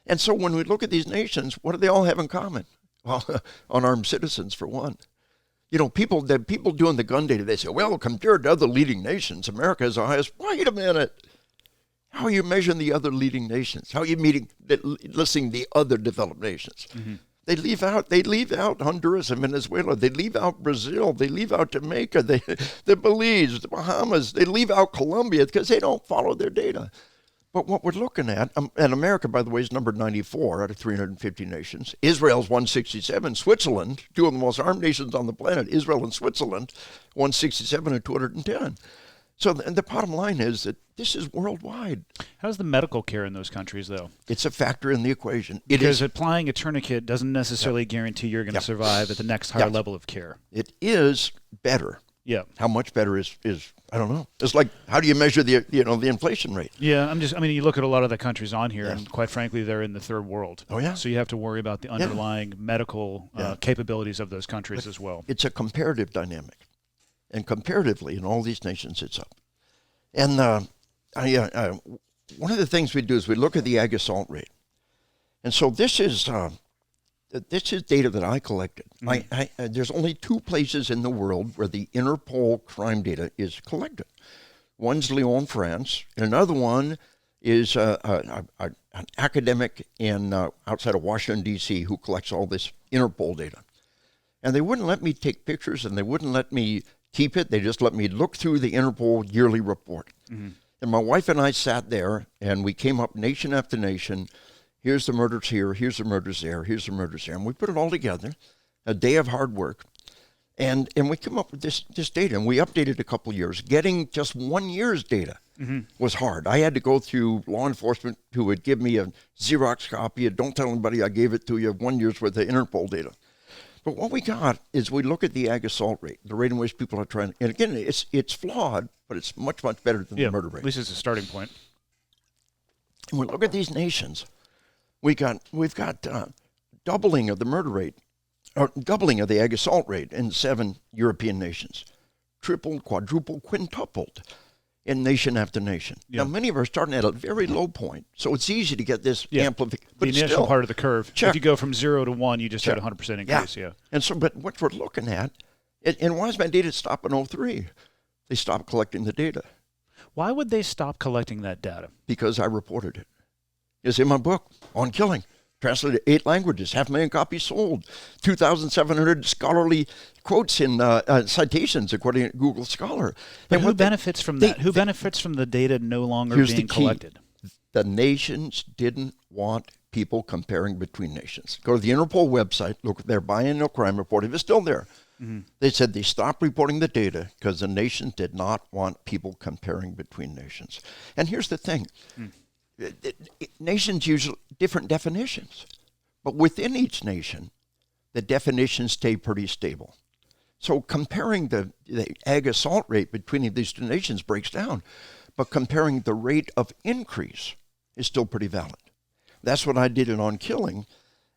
And so when we look at these nations, what do they all have in common? Well, unarmed citizens, for one. People doing the gun data, they say, well, compared to other leading nations, America is the highest. Wait a minute. How are you measuring the other leading nations? How are you listing the other developed nations? They leave out Honduras and Venezuela. They leave out Brazil. They leave out Jamaica. The Belize, the Bahamas. They leave out Colombia because they don't follow their data. But what we're looking at, and America, by the way, is number 94 out of 350 nations. Israel's 167. Switzerland, two of the most armed nations on the planet, Israel and Switzerland, 167 and 210. So the bottom line is that this is worldwide. How's the medical care in those countries, though? It's a factor in the equation. Because applying a tourniquet doesn't necessarily guarantee you're going to survive at the next higher level of care. It is better. Yeah. How much better is I don't know. It's like, how do you measure the inflation rate? Yeah, you look at a lot of the countries on here, and quite frankly, they're in the third world. Oh, yeah. So you have to worry about the underlying medical capabilities of those countries as well. It's a comparative dynamic. And comparatively, in all these nations, it's up. And one of the things we do is we look at the ag assault rate. And so this is data that I collected. There's only 2 places in the world where the Interpol crime data is collected. One's Lyon, France, and another one is an academic outside of Washington, D.C., who collects all this Interpol data. And they wouldn't let me take pictures, and they wouldn't let me keep it. They just let me look through the Interpol yearly report. And my wife and I sat there, and we came up nation after nation. Here's the murders here, here's the murders there, here's the murders there. And we put it all together, a day of hard work. And we came up with this data, and we updated a couple years. Getting just 1 year's data was hard. I had to go through law enforcement who would give me a Xerox copy, and don't tell anybody I gave it to you, 1 year's worth of Interpol data. But what we got is we look at the ag assault rate, the rate in which people are trying, and again, it's flawed, but it's much, much better than the murder rate. At least it's a starting point. And we look at these nations. we've got doubling of the murder rate, or doubling of the ag assault rate in 7 European nations, tripled, quadrupled, quintupled in nation after nation. Yeah. Now, many of us are starting at a very low point, so it's easy to get this amplification. The initial part of the curve. Check. If you go from 0 to 1, you just had a 100% increase. Yeah. And so, but what we're looking at, and why does my data stop in 2003? They stopped collecting the data. Why would they stop collecting that data? Because I reported it. It's in my book on killing. Translated 8 languages, 500,000 copies sold, 2,700 scholarly quotes in citations, according to Google Scholar. But who benefits from that? Who benefits from the data no longer being collected? The nations didn't want people comparing between nations. Go to the Interpol website, look at their biennial crime report. If it's still there, they said they stopped reporting the data because the nations did not want people comparing between nations. And here's the thing. Nations use different definitions, but within each nation, the definitions stay pretty stable. So comparing the ag assault rate between these two nations breaks down, but comparing the rate of increase is still pretty valid. That's what I did in On Killing.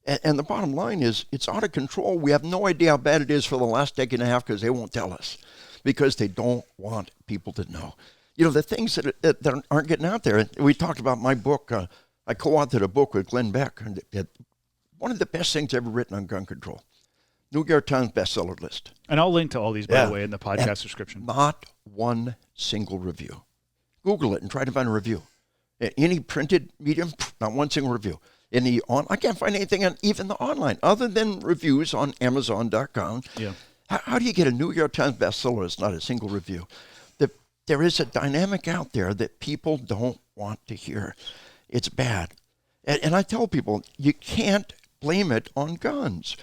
And the bottom line is it's out of control. We have no idea how bad it is for the last decade and a half because they won't tell us, because they don't want people to know. You know, the things that aren't getting out there. We talked about my book. I co-authored a book with Glenn Beck. One of the best things ever written on gun control. New York Times bestseller list. And I'll link to all these, by the way, in the podcast description. Not one single review. Google it and try to find a review. Any printed medium, not one single review. I can't find anything on even the online, other than reviews on Amazon.com. Yeah. How do you get a New York Times bestseller? It's not a single review. There is a dynamic out there that people don't want to hear. It's bad. And I tell people, you can't blame it on guns.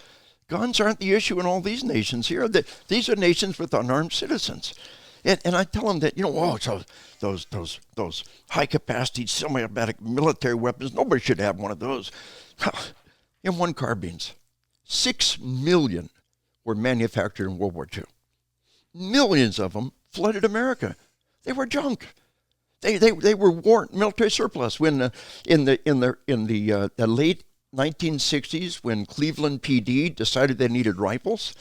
Guns aren't the issue in all these nations here. These are nations with unarmed citizens. And I tell them that, so those high-capacity semi-automatic military weapons, nobody should have one of those. M1 carbines, 6 million were manufactured in World War II. Millions of them flooded America. They were junk. They were military surplus when in the late 1960s, when Cleveland PD decided they needed rifles,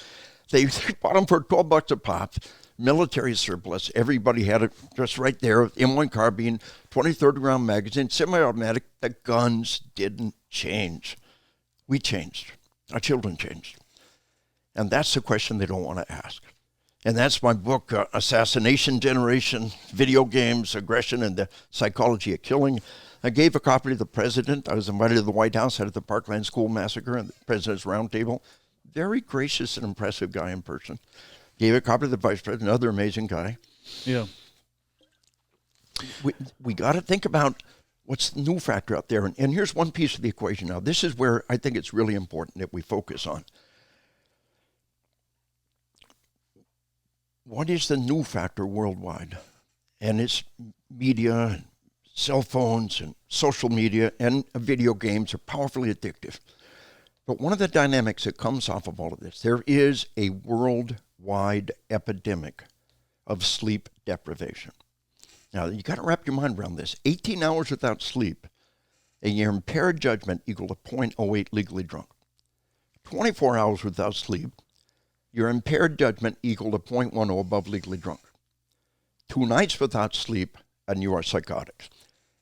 they bought them for $12 a pop. Military surplus. Everybody had it just right there. M1 carbine, 20-30 round magazine, semi-automatic. The guns didn't change. We changed. Our children changed. And that's the question they don't want to ask. And that's my book, Assassination Generation, Video Games, Aggression, and the Psychology of Killing. I gave a copy to the president. I was invited to the White House at the Parkland School Massacre and the President's Roundtable. Very gracious and impressive guy in person. Gave a copy to the vice president, another amazing guy. Yeah. We got to think about what's the new factor out there. And here's one piece of the equation now. This is where I think it's really important that we focus on. What is the new factor worldwide? And it's media, and cell phones, and social media, and video games are powerfully addictive. But one of the dynamics that comes off of all of this, there is a worldwide epidemic of sleep deprivation. Now, you got to wrap your mind around this. 18 hours without sleep, and your impaired judgment equal to 0.08 legally drunk. 24 hours without sleep, your impaired judgment equal to 0.10 above legally drunk. 2 nights without sleep, and you are psychotic.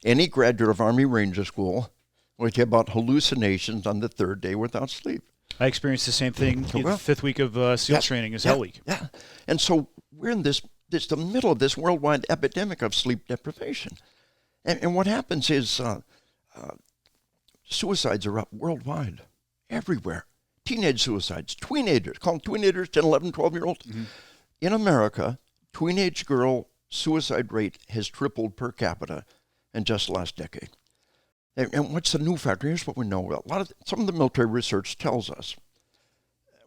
Any graduate of Army Ranger School will tell you about hallucinations on the 3rd day without sleep. I experienced the same thing in the 5th week of SEAL training is Hell Week. Yeah, and so we're in the middle of this worldwide epidemic of sleep deprivation. And what happens is suicides are up worldwide, everywhere. Teenage suicides, tweenagers, call them tweenagers, 10, 11, 12-year-olds. Mm-hmm. In America, teenage girl suicide rate has tripled per capita in just the last decade. And what's the new factor? Here's what we know. Some of the military research tells us.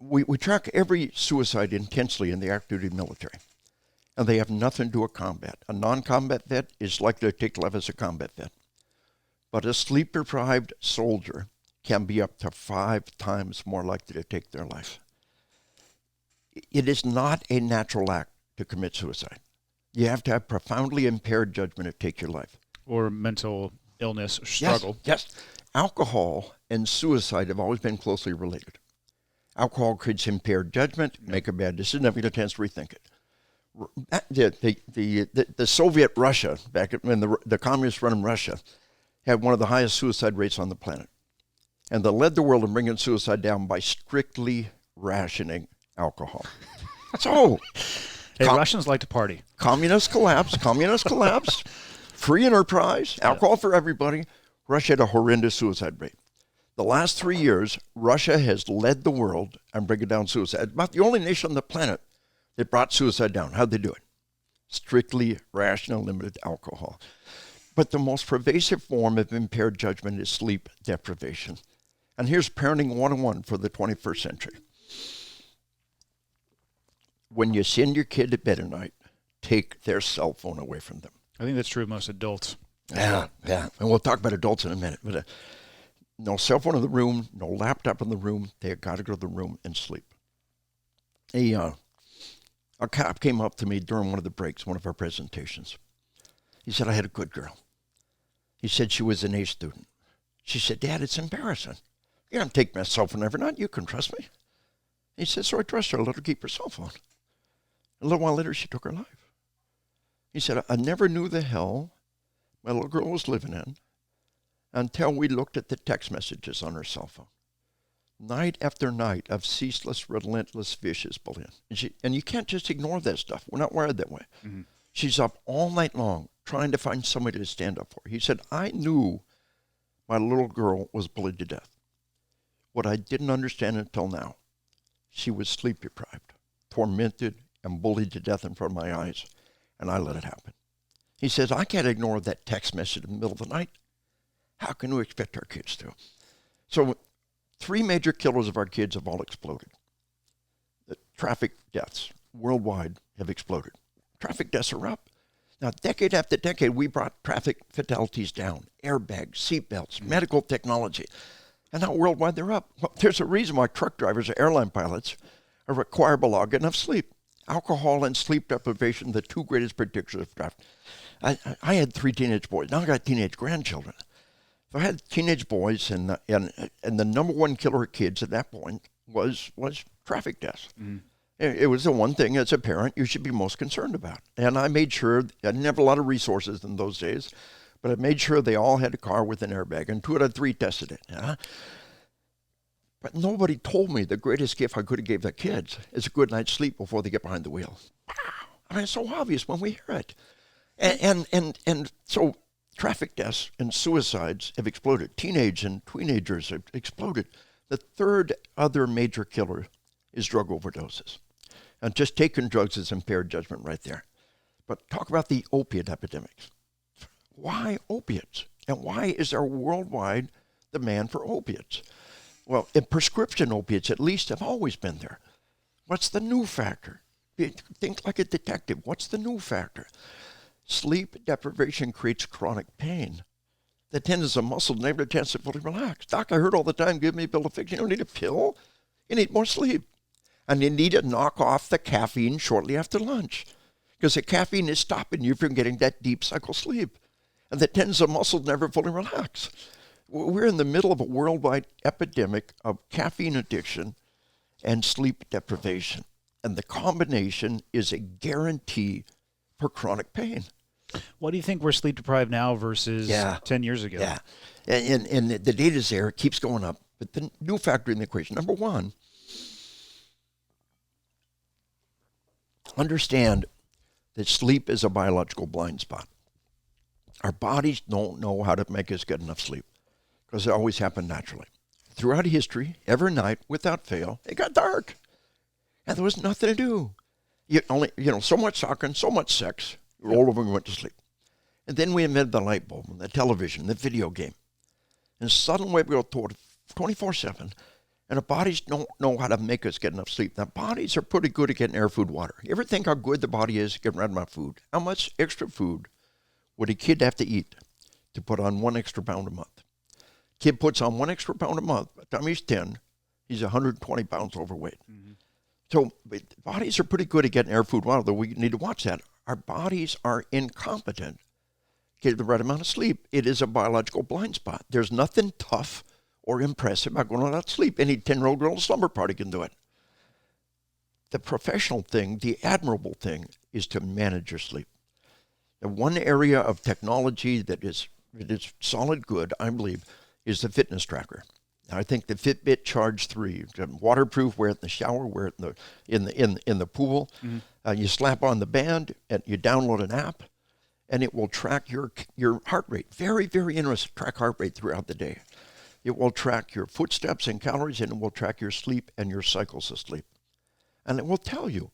We track every suicide intensely in the active duty military, and they have nothing to do with combat. A non-combat vet is likely to take life as a combat vet. But a sleep-deprived soldier can be up to 5 times more likely to take their life. It is not a natural act to commit suicide. You have to have profoundly impaired judgment to take your life. Or mental illness or struggle. Yes. alcohol and suicide have always been closely related. Alcohol creates impaired judgment, make a bad decision, never get a chance to rethink it. The Soviet Russia, back when the communists running Russia, had one of the highest suicide rates on the planet. And they led the world in bringing suicide down by strictly rationing alcohol. So, hey, Russians like to party. Communists collapse. Free enterprise, alcohol for everybody. Russia had a horrendous suicide rate. The last 3 years, Russia has led the world in bringing down suicide. About the only nation on the planet that brought suicide down. How'd they do it? Strictly rational, limited alcohol. But the most pervasive form of impaired judgment is sleep deprivation. And here's parenting 101 for the 21st century. When you send your kid to bed at night, take their cell phone away from them. I think that's true of most adults. Yeah. And we'll talk about adults in a minute. But no cell phone in the room, no laptop in the room. They've got to go to the room and sleep. A cop came up to me during one of the breaks, one of our presentations. He said, I had a good girl. He said she was an A student. She said, Dad, it's embarrassing. You don't take my cell phone every night. You can trust me. He said, so I trust her. I let her keep her cell phone. A little while later, she took her life. He said, I never knew the hell my little girl was living in until we looked at the text messages on her cell phone. Night after night of ceaseless, relentless, vicious bullying. And you can't just ignore that stuff. We're not wired that way. Mm-hmm. She's up all night long trying to find somebody to stand up for her. He said, I knew my little girl was bullied to death. What I didn't understand until now, she was sleep deprived, tormented, and bullied to death in front of my eyes, and I let it happen. He says, I can't ignore that text message in the middle of the night. How can we expect our kids to? So 3 major killers of our kids have all exploded. The traffic deaths worldwide have exploded. Traffic deaths are up. Now, decade after decade, we brought traffic fatalities down. Airbags, seatbelts, medical technology. And now worldwide they're up. Well, there's a reason why truck drivers or airline pilots are required to log enough sleep. Alcohol and sleep deprivation, the 2 greatest predictors of traffic. I had 3 teenage boys. Now I got teenage grandchildren. So I had teenage boys, and the number one killer of kids at that point was traffic deaths. Mm. It was the one thing as a parent you should be most concerned about. And I made sure, I didn't have a lot of resources in those days, but I made sure they all had a car with an airbag, and 2 out of 3 tested it. But nobody told me the greatest gift I could have gave the kids is a good night's sleep before they get behind the wheel. I mean, it's so obvious when we hear it. And so traffic deaths and suicides have exploded. Teenage and teenagers have exploded. The 3rd other major killer is drug overdoses. And just taking drugs is impaired judgment right there. But talk about the opiate epidemics. Why opiates? And why is there worldwide demand for opiates? Well, in prescription opiates, at least, have always been there. What's the new factor? Think like a detective. What's the new factor? Sleep deprivation creates chronic pain. The tendons of muscle never have a chance to fully relax. Doc, I heard all the time, give me a pill to fix. You don't need a pill. You need more sleep. And you need to knock off the caffeine shortly after lunch, because the caffeine is stopping you from getting that deep cycle sleep. And the tendons of muscle never fully relax. We're in the middle of a worldwide epidemic of caffeine addiction and sleep deprivation. And the combination is a guarantee for chronic pain. What do you think we're sleep deprived now versus 10 years ago? Yeah, and the data's there. It keeps going up. But the new factor in the equation, number one, understand that sleep is a biological blind spot. Our bodies don't know how to make us get enough sleep because it always happened naturally. Throughout history, every night, without fail, it got dark. And there was nothing to do. So much talking, so much sex, you rolled over and went to sleep. And then we invented the light bulb, and the television, the video game. And suddenly we go 24/7, and our bodies don't know how to make us get enough sleep. Now, bodies are pretty good at getting air, food, water. You ever think how good the body is getting rid of my food? How much extra food would a kid have to eat to put on 1 extra pound a month? Kid puts on 1 extra pound a month. By the time he's 10, he's 120 pounds overweight. Mm-hmm. So bodies are pretty good at getting air, food, water, though we need to watch that. Our bodies are incompetent get the right amount of sleep. It is a biological blind spot. There's nothing tough or impressive about going without sleep. Any 10-year-old girl at a slumber party can do it. The professional thing, the admirable thing, is to manage your sleep. The one area of technology that is solid good, I believe, is the fitness tracker. Now, I think the Fitbit Charge 3, waterproof, wear it in the shower, wear it in the pool. Mm-hmm. You slap on the band, and you download an app, and it will track your heart rate. Very, very interesting. Track heart rate throughout the day. It will track your footsteps and calories, and it will track your sleep and your cycles of sleep. And it will tell you,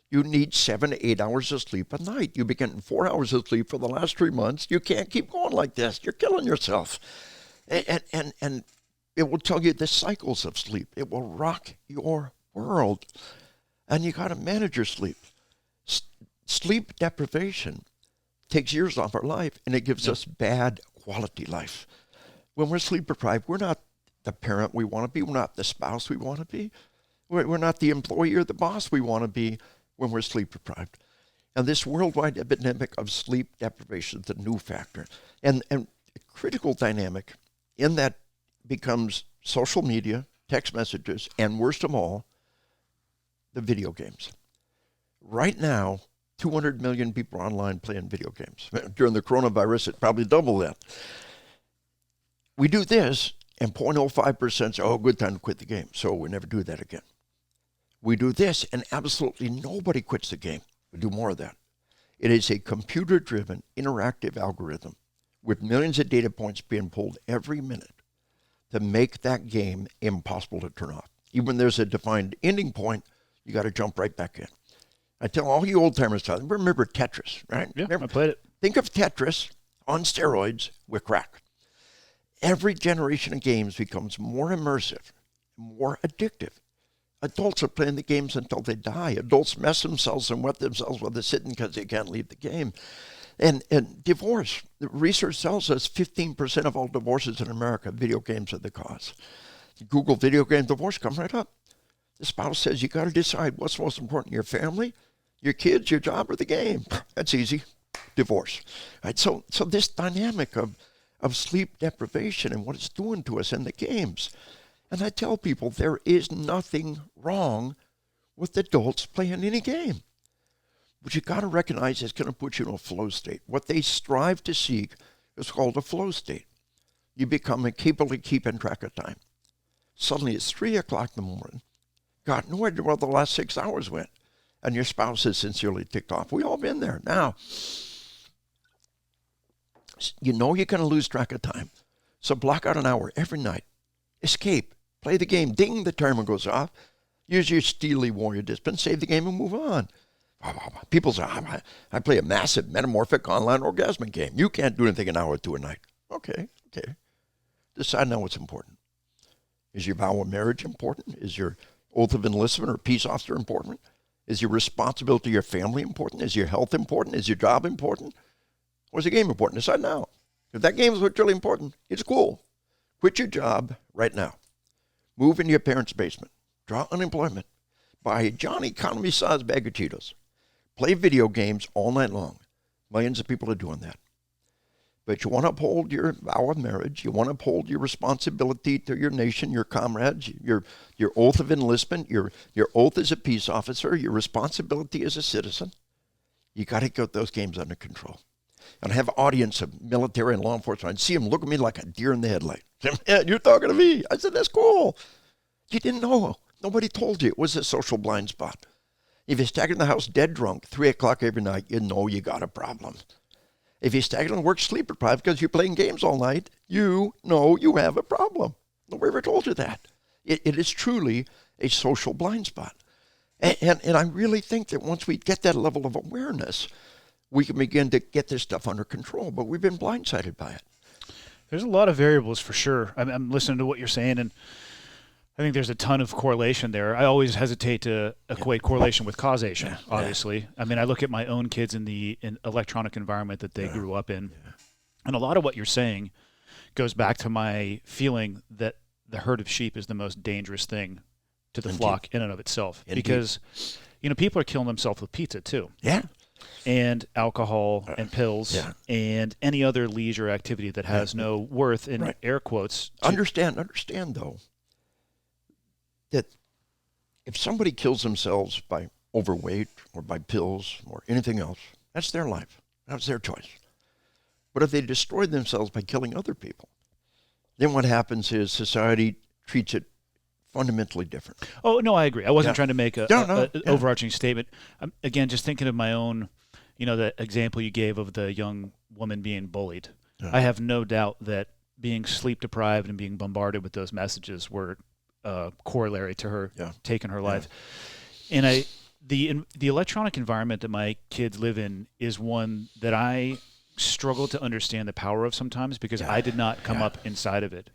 you need 7 to 8 hours of sleep a night. You've been getting 4 hours of sleep for the last 3 months. You can't keep going like this. You're killing yourself. And it will tell you the cycles of sleep. It will rock your world. And you got to manage your sleep. Sleep deprivation takes years off our life, and it gives us bad quality life. When we're sleep deprived, we're not the parent we want to be. We're not the spouse we want to be. We're not the employee or the boss we want to be when we're sleep deprived. And this worldwide epidemic of sleep deprivation is a new factor. And a critical dynamic in that becomes social media, text messages, and worst of all, the video games. Right now, 200 million people are online playing video games. During the coronavirus, it probably doubled that. We do this, and 0.05% say, oh, good time to quit the game, so we never do that again. We do this, and absolutely nobody quits the game. We do more of that. It is a computer-driven, interactive algorithm with millions of data points being pulled every minute to make that game impossible to turn off. Even when there's a defined ending point, you got to jump right back in. I tell all you old-timers, remember Tetris, right? Yeah, I played it. Think of Tetris on steroids with crack. Every generation of games becomes more immersive, more addictive. Adults are playing the games until they die. Adults mess themselves and wet themselves while they're sitting because they can't leave the game. And divorce, the research tells us 15% of all divorces in America, video games are the cause. Google video game divorce, come right up. The spouse says you got to decide what's most important, your family, your kids, your job, or the game. That's easy. Divorce. Right? So this dynamic of sleep deprivation and what it's doing to us in the games. And I tell people there is nothing wrong with adults playing any game. But you got to recognize it's going to put you in a flow state. What they strive to seek is called a flow state. You become capable of keeping track of time. Suddenly it's 3 o'clock in the morning. Got no idea where the last 6 hours went. And your spouse is sincerely ticked off. We all been there. Now, you know you're going to lose track of time. So block out an hour every night. Escape. Play the game. Ding, the timer goes off. Use your steely warrior discipline. Save the game and move on. People say, I play a massive metamorphic online orgasmic game. You can't do anything an hour or two a night. Okay. Decide now what's important. Is your vow of marriage important? Is your oath of enlistment or peace officer important? Is your responsibility to your family important? Is your health important? Is your job important? Or is the game important? Decide now. If that game is what's really important, it's cool. Quit your job right now. Move into your parents' basement. Draw unemployment. Buy a Johnny economy-sized bag of Cheetos. Play video games all night long. Millions of people are doing that. But you want to uphold your vow of marriage. You want to uphold your responsibility to your nation, your comrades, your oath of enlistment, your oath as a peace officer, your responsibility as a citizen. You got to get those games under control. And I have an audience of military and law enforcement. I'd see them look at me like a deer in the headlight. Man, you're talking to me. I said, that's cool. You didn't know. Nobody told you. It was a social blind spot. If you're staggered in the house dead drunk, 3 o'clock every night, you know you got a problem. If you're staggered in work sleep deprived because you're playing games all night, you know you have a problem. Nobody ever told you that. It is truly a social blind spot. And I really think that once we get that level of awareness, we can begin to get this stuff under control, but we've been blindsided by it. There's a lot of variables for sure. I'm listening to what you're saying, and I think there's a ton of correlation there. I always hesitate to equate correlation with causation, obviously. Yeah. I mean, I look at my own kids in the electronic environment that they grew up in, and a lot of what you're saying goes back to my feeling that the herd of sheep is the most dangerous thing to the flock in and of itself. Because, people are killing themselves with pizza too. Yeah. and alcohol and pills and any other leisure activity that has no worth in air quotes. Understand though, that if somebody kills themselves by overweight or by pills or anything else, that's their life. That's their choice. But if they destroy themselves by killing other people, then what happens is society treats it fundamentally different. Oh, no, I agree. I wasn't trying to make an overarching statement. Again, just thinking of my own, the example you gave of the young woman being bullied. I have no doubt that being sleep deprived and being bombarded with those messages were corollary to her taking her life. And the electronic environment that my kids live in is one that I struggle to understand the power of sometimes because I did not come up inside of it.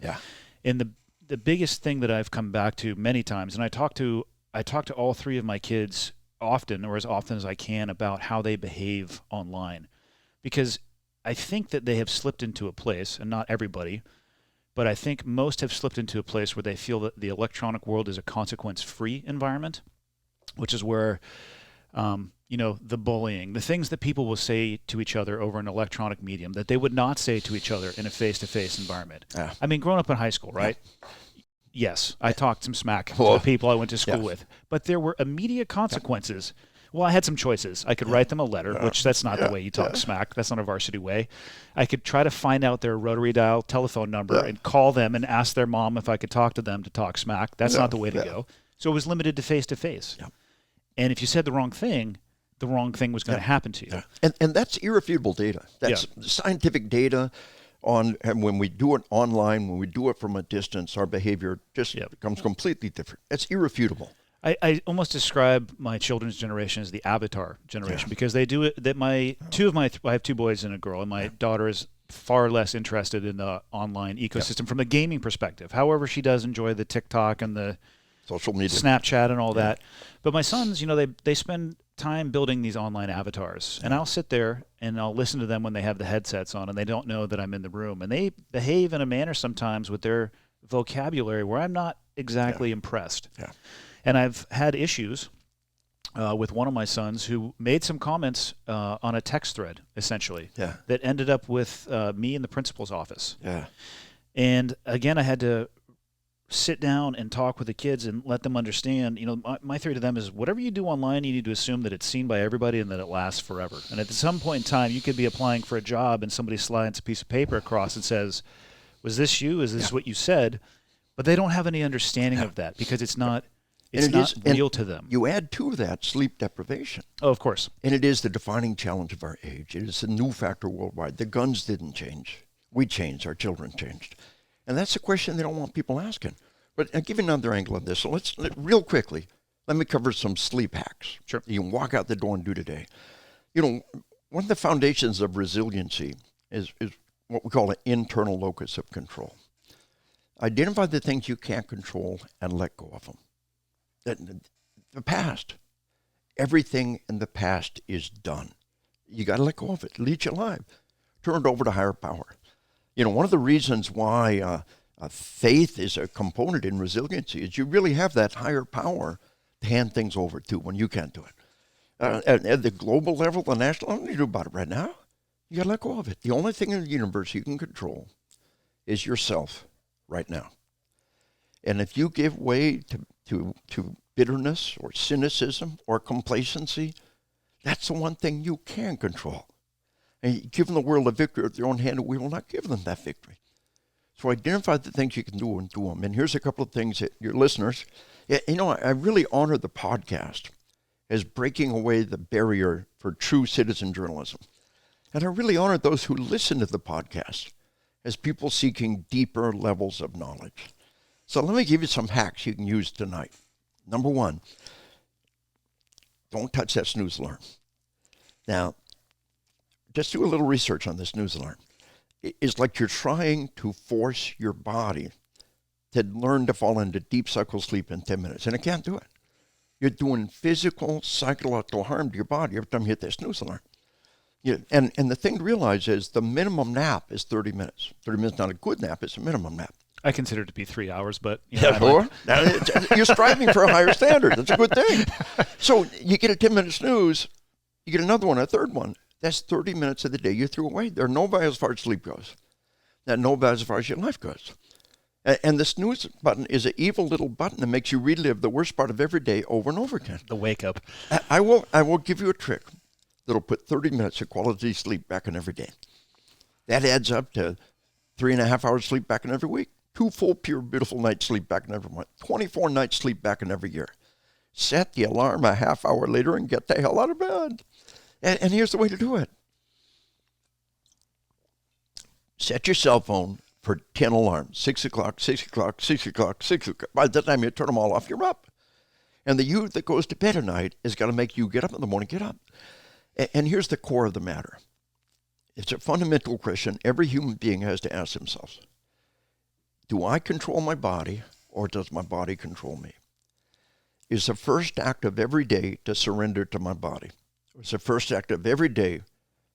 And the biggest thing that I've come back to many times, and I talk to all three of my kids often, or as often as I can, about how they behave online, because I think that they have slipped into a place, and not everybody, but I think most have slipped into a place where they feel that the electronic world is a consequence-free environment, which is where the bullying, the things that people will say to each other over an electronic medium that they would not say to each other in a face-to-face environment. I mean, growing up in high school, right? Yes, I talked some smack to the people I went to school with, but there were immediate consequences. Well, I had some choices. I could write them a letter, which that's not the way you talk smack. That's not a varsity way. I could try to find out their rotary dial telephone number and call them and ask their mom if I could talk to them to talk smack. That's not the way to go. So it was limited to face-to-face. And if you said the wrong thing was going to happen to you. And that's irrefutable data. That's scientific data on, and when we do it online, when we do it from a distance, our behavior just becomes completely different. It's irrefutable. I almost describe my children's generation as the avatar generation because they do it. That I have two boys and a girl, and my daughter is far less interested in the online ecosystem from a gaming perspective. However, she does enjoy the TikTok and the social media, Snapchat and all that. But my sons, they spend time building these online avatars, and I'll sit there and I'll listen to them when they have the headsets on and they don't know that I'm in the room, and they behave in a manner sometimes with their vocabulary where I'm not exactly impressed. And I've had issues with one of my sons who made some comments on a text thread, essentially, that ended up with me in the principal's office. And again, I had to sit down and talk with the kids and let them understand, my theory to them is whatever you do online, you need to assume that it's seen by everybody and that it lasts forever. And at some point in time, you could be applying for a job and somebody slides a piece of paper across and says, was this you? Is this what you said? But they don't have any understanding of that because it's not real to them. You add to that sleep deprivation. Oh, of course. And it is the defining challenge of our age. It is a new factor worldwide. The guns didn't change. We changed. Our children changed. And that's the question they don't want people asking. But I'll give you another angle of this. So real quickly, let me cover some sleep hacks. Sure. You can walk out the door and do today. One of the foundations of resiliency is what we call an internal locus of control. Identify the things you can't control and let go of them. The past, everything in the past is done. You got to let go of it. Lead you alive. Turn it over to higher power. One of the reasons why faith is a component in resiliency is you really have that higher power to hand things over to when you can't do it. At the global level, the national, what do you do about it right now? You got to let go of it. The only thing in the universe you can control is yourself right now. And if you give way to bitterness or cynicism or complacency, that's the one thing you can control. And give the world a victory at their own hand, and we will not give them that victory. So identify the things you can do and do them. And here's a couple of things that your listeners, I really honor the podcast as breaking away the barrier for true citizen journalism. And I really honor those who listen to the podcast as people seeking deeper levels of knowledge. So let me give you some hacks you can use tonight. Number one, don't touch that snooze alarm. Now, just do a little research on this snooze alarm. It's like you're trying to force your body to learn to fall into deep cycle sleep in 10 minutes, and it can't do it. You're doing physical, psychological harm to your body every time you hit that snooze alarm. And the thing to realize is the minimum nap is 30 minutes. 30 minutes is not a good nap, it's a minimum nap. I consider it to be 3 hours, but you're striving for a higher standard. That's a good thing. So you get a 10-minute snooze, You get another one, a third one. That's 30 minutes of the day you threw away. They're no value as far as sleep goes. That no value as far as your life goes. And the snooze button is an evil little button that makes you relive the worst part of every day over and over again. The wake up. I will give you a trick that'll put 30 minutes of quality sleep back in every day. That adds up to 3.5 hours sleep back in every week. 2 full, pure, beautiful nights sleep back in every month. 24 nights sleep back in every year. Set the alarm a half hour later and get the hell out of bed. And here's the way to do it. Set your cell phone for 10 alarms. 6 o'clock, 6 o'clock, 6 o'clock, 6 o'clock. By the time you turn them all off, you're up. And the you that goes to bed at night is going to make you get up in the morning, get up. And here's the core of the matter. It's a fundamental question every human being has to ask themselves. Do I control my body, or does my body control me? Is the first act of every day to surrender to my body? It's the first act of every day,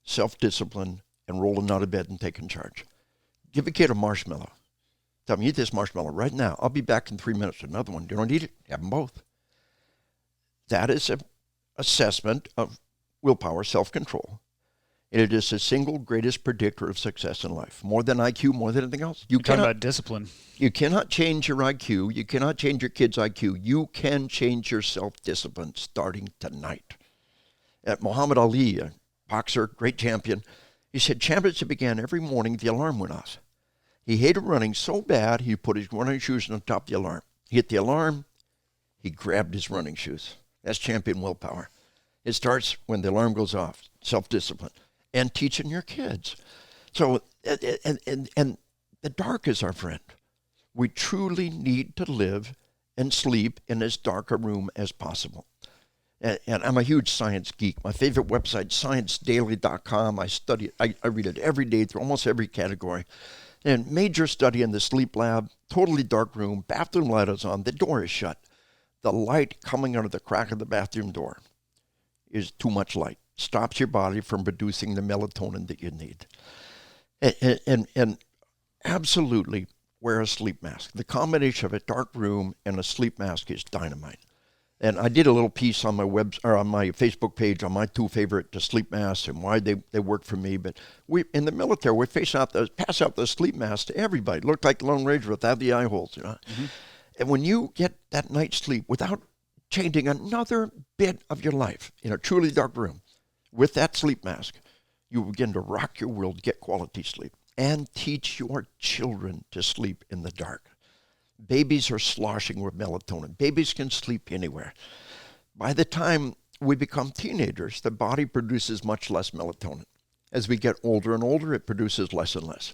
self-discipline, and rolling out of bed and taking charge. Give a kid a marshmallow. Tell him, eat this marshmallow right now. I'll be back in 3 minutes with another one. You don't eat it, have them both. That is an assessment of willpower, self-control. And it is the single greatest predictor of success in life. More than IQ, more than anything else. You're talking about discipline. You cannot change your IQ. You cannot change your kid's IQ. You can change your self-discipline starting tonight. Muhammad Ali, a boxer, great champion, he said championship began every morning, the alarm went off. He hated running so bad, he put his running shoes on top of the alarm. He hit the alarm, he grabbed his running shoes. That's champion willpower. It starts when the alarm goes off, self-discipline, and teaching your kids. So, and the dark is our friend. We truly need to live and sleep in as dark a room as possible. And I'm a huge science geek. My favorite website, ScienceDaily.com. I study it. I read it every day through almost every category. And major study in the sleep lab, totally dark room, bathroom light is on, the door is shut. The light coming out of the crack of the bathroom door is too much light. Stops your body from producing the melatonin that you need. And absolutely wear a sleep mask. The combination of a dark room and a sleep mask is dynamite. And I did a little piece on my on my Facebook page on my 2 favorite sleep masks and why they work for me. But we in the military we pass out the sleep masks to everybody. It looked like the Lone Ranger without the eye holes, you know. Mm-hmm. And when you get that night's sleep without changing another bit of your life in a truly dark room, with that sleep mask, you begin to rock your world, get quality sleep, and teach your children to sleep in the dark. Babies are sloshing with melatonin. Babies can sleep anywhere. By the time we become teenagers, the body produces much less melatonin. As we get older and older, it produces less and less.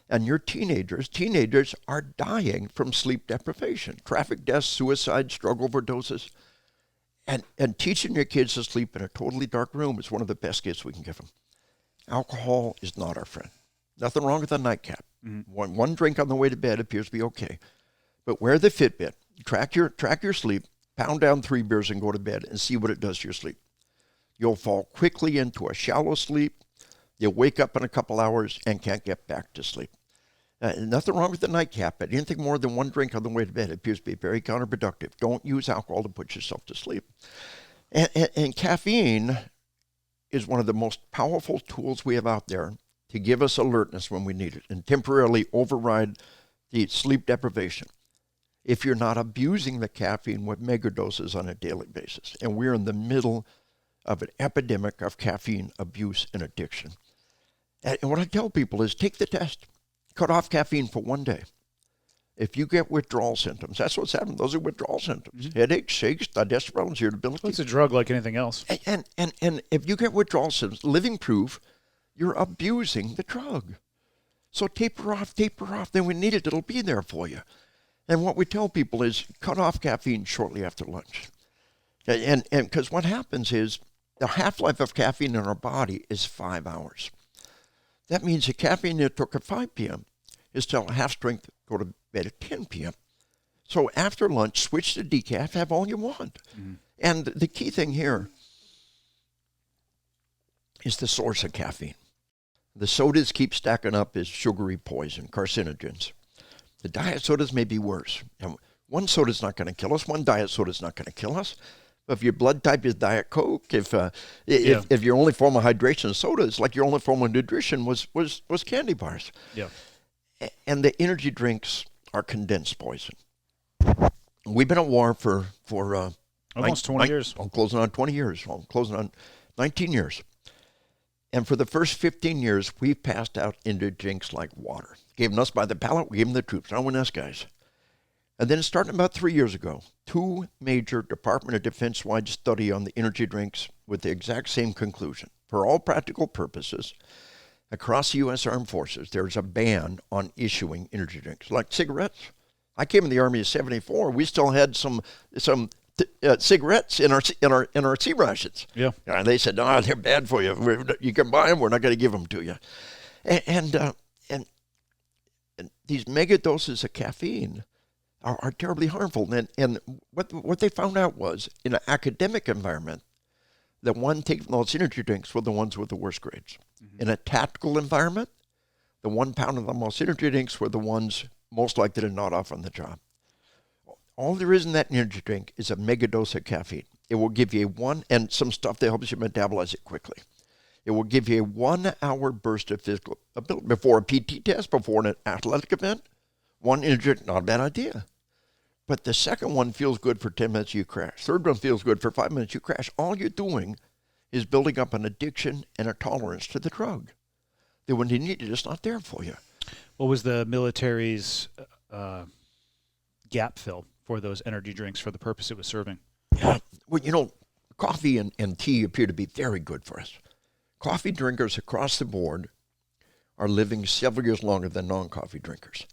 And your teenagers are dying from sleep deprivation. Traffic deaths, suicides, drug overdoses. And teaching your kids to sleep in a totally dark room is one of the best gifts we can give them. Alcohol is not our friend. Nothing wrong with a nightcap. Mm-hmm. One drink on the way to bed appears to be okay. But wear the Fitbit, track your sleep, pound down 3 beers and go to bed and see what it does to your sleep. You'll fall quickly into a shallow sleep. You'll wake up in a couple hours and can't get back to sleep. Nothing wrong with the nightcap, but anything more than 1 drink on the way to bed appears to be very counterproductive. Don't use alcohol to put yourself to sleep. And caffeine is one of the most powerful tools we have out there to give us alertness when we need it and temporarily override the sleep deprivation if you're not abusing the caffeine with megadoses on a daily basis. And we're in the middle of an epidemic of caffeine abuse and addiction. And what I tell people is take the test. Cut off caffeine for 1 day. If you get withdrawal symptoms, that's what's happening. Those are withdrawal symptoms. Mm-hmm. Headaches, shakes, digestive problems, irritability. Well, it's a drug like anything else. And if you get withdrawal symptoms, living proof, you're abusing the drug. So taper off. Then when need it, it'll be there for you. And what we tell people is cut off caffeine shortly after lunch. And because what happens is the half-life of caffeine in our body is 5 hours. That means the caffeine that took at 5 p.m. is still half strength, go to bed at 10 p.m. So after lunch, switch to decaf, have all you want. Mm-hmm. And the key thing here is the source of caffeine. The sodas keep stacking up as sugary poison, carcinogens. The diet sodas may be worse. And one soda's not going to kill us. One diet soda's not going to kill us. If your blood type is Diet Coke, if your only form of hydration is soda, it's like your only form of nutrition was candy bars. Yeah. And the energy drinks are condensed poison. We've been at war for almost 20 years. I'm closing on 20 years. I'm closing on 19 years. And for the first 15 years, we passed out energy drinks like water. Gave them us by the pallet, we gave them the troops. Now we're nice guys. And then starting about 3 years ago, 2 major Department of Defense-wide study on the energy drinks with the exact same conclusion. For all practical purposes, across the U.S. Armed Forces, there's a ban on issuing energy drinks, like cigarettes. I came in the Army in '74. We still had some cigarettes in our C rations. Yeah. And they said, "No, they're bad for you. You can buy them. We're not going to give them to you." And these mega doses of caffeine are terribly harmful. And what they found out was, in an academic environment, the one taking those energy drinks were the ones with the worst grades. Mm-hmm. In a tactical environment, the 1 pound of the most energy drinks were the ones most likely to nod off on the job. All there is in that energy drink is a mega dose of caffeine. It will give you and some stuff that helps you metabolize it quickly. It will give you a 1 hour burst of physical ability before a PT test, before an athletic event. One energy drink, not a bad idea. But the second one feels good for 10 minutes, you crash. Third one feels good for 5 minutes, you crash. All you're doing is building up an addiction and a tolerance to the drug. That when you need it, it's not there for you. What was the military's gap fill for those energy drinks for the purpose it was serving? Yeah. Well, coffee and tea appear to be very good for us. Coffee drinkers across the board are living several years longer than non-coffee drinkers.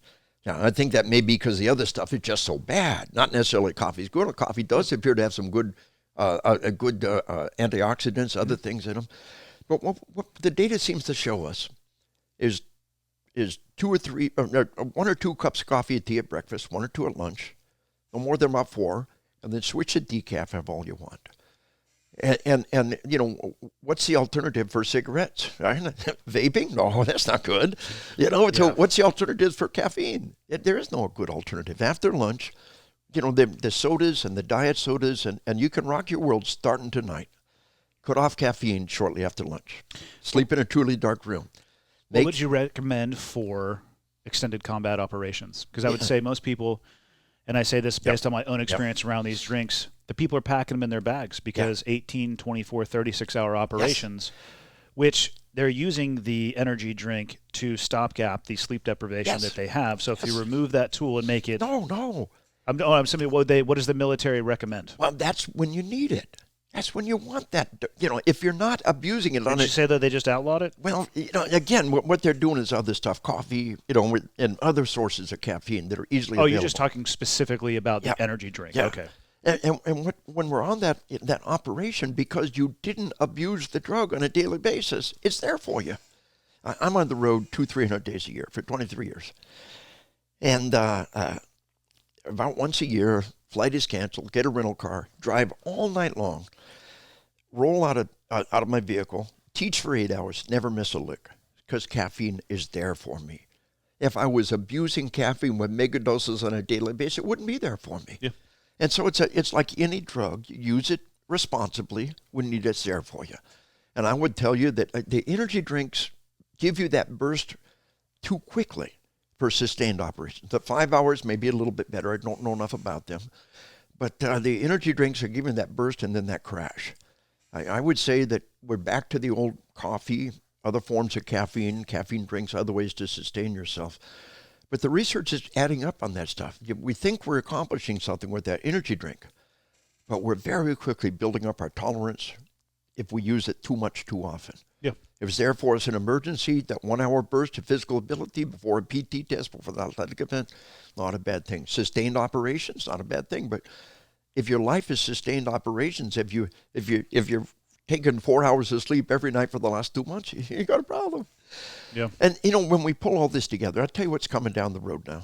Now, I think that may be because the other stuff is just so bad. Not necessarily coffee's good. Coffee does appear to have some good antioxidants, other things in them. But what the data seems to show us is 1 or 2 cups of coffee or tea at breakfast, 1 or 2 at lunch, no more than about 4, and then switch to decaf, have all you want. And what's the alternative for cigarettes? Right? Vaping? No, that's not good. So what's the alternative for caffeine? There is no good alternative. After lunch, the sodas and the diet sodas, and you can rock your world starting tonight. Cut off caffeine shortly after lunch. Sleep in a truly dark room. What would you recommend for extended combat operations? Because I would say most people, and I say this based on my own experience around these drinks, the people are packing them in their bags because 18, 24, 36-hour operations, which they're using the energy drink to stopgap the sleep deprivation that they have. So if you remove that tool and make it... No. I'm saying, what does the military recommend? Well, that's when you need it. That's when you want that. If you're not abusing it Did you say that they just outlawed it? Well, again, what they're doing is other stuff, coffee, and other sources of caffeine that are easily available. You're just talking specifically about the energy drink. Yeah. Okay. And when we're on that operation, because you didn't abuse the drug on a daily basis, it's there for you. I'm on the road 200-300 days a year for 23 years. And about once a year, flight is canceled, get a rental car, drive all night long, roll out of my vehicle, teach for 8 hours, never miss a lick, because caffeine is there for me. If I was abusing caffeine with mega doses on a daily basis, it wouldn't be there for me. Yeah. And so it's like any drug. You use it responsibly when it's there for you. And I would tell you that the energy drinks give you that burst too quickly for sustained operations. The 5 hours may be a little bit better. I don't know enough about them. But the energy drinks are giving that burst and then that crash. I would say that we're back to the old coffee, other forms of caffeine drinks, other ways to sustain yourself. But the research is adding up on that stuff. We think we're accomplishing something with that energy drink, but we're very quickly building up our tolerance if we use it too much too often. Yeah. If it's there for us an emergency, that 1 hour burst of physical ability before a PT test, before the athletic event, not a bad thing. Sustained operations, not a bad thing. But if your life is sustained operations, if you're taking 4 hours of sleep every night for the last 2 months, you got a problem. Yeah. And when we pull all this together, I'll tell you what's coming down the road now.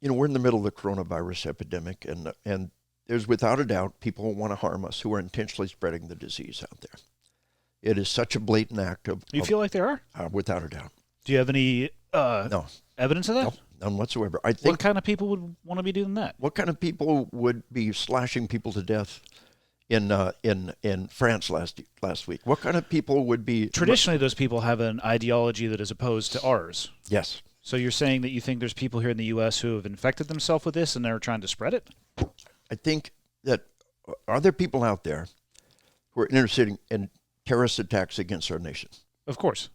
We're in the middle of the coronavirus epidemic, and there's without a doubt people who want to harm us who are intentionally spreading the disease out there. It is such a blatant act of... You feel like there are? Without a doubt. Do you have any No. evidence of that? none whatsoever. I think. What kind of people would want to be doing that? What kind of people would be slashing people to death in France last week? What kind of people would be? Traditionally, those people have an ideology that is opposed to ours. Yes. So you're saying that you think there's people here in the U.S. who have infected themselves with this and they're trying to spread it? I think that are there people out there who are interested in terrorist attacks against our nation? Of course.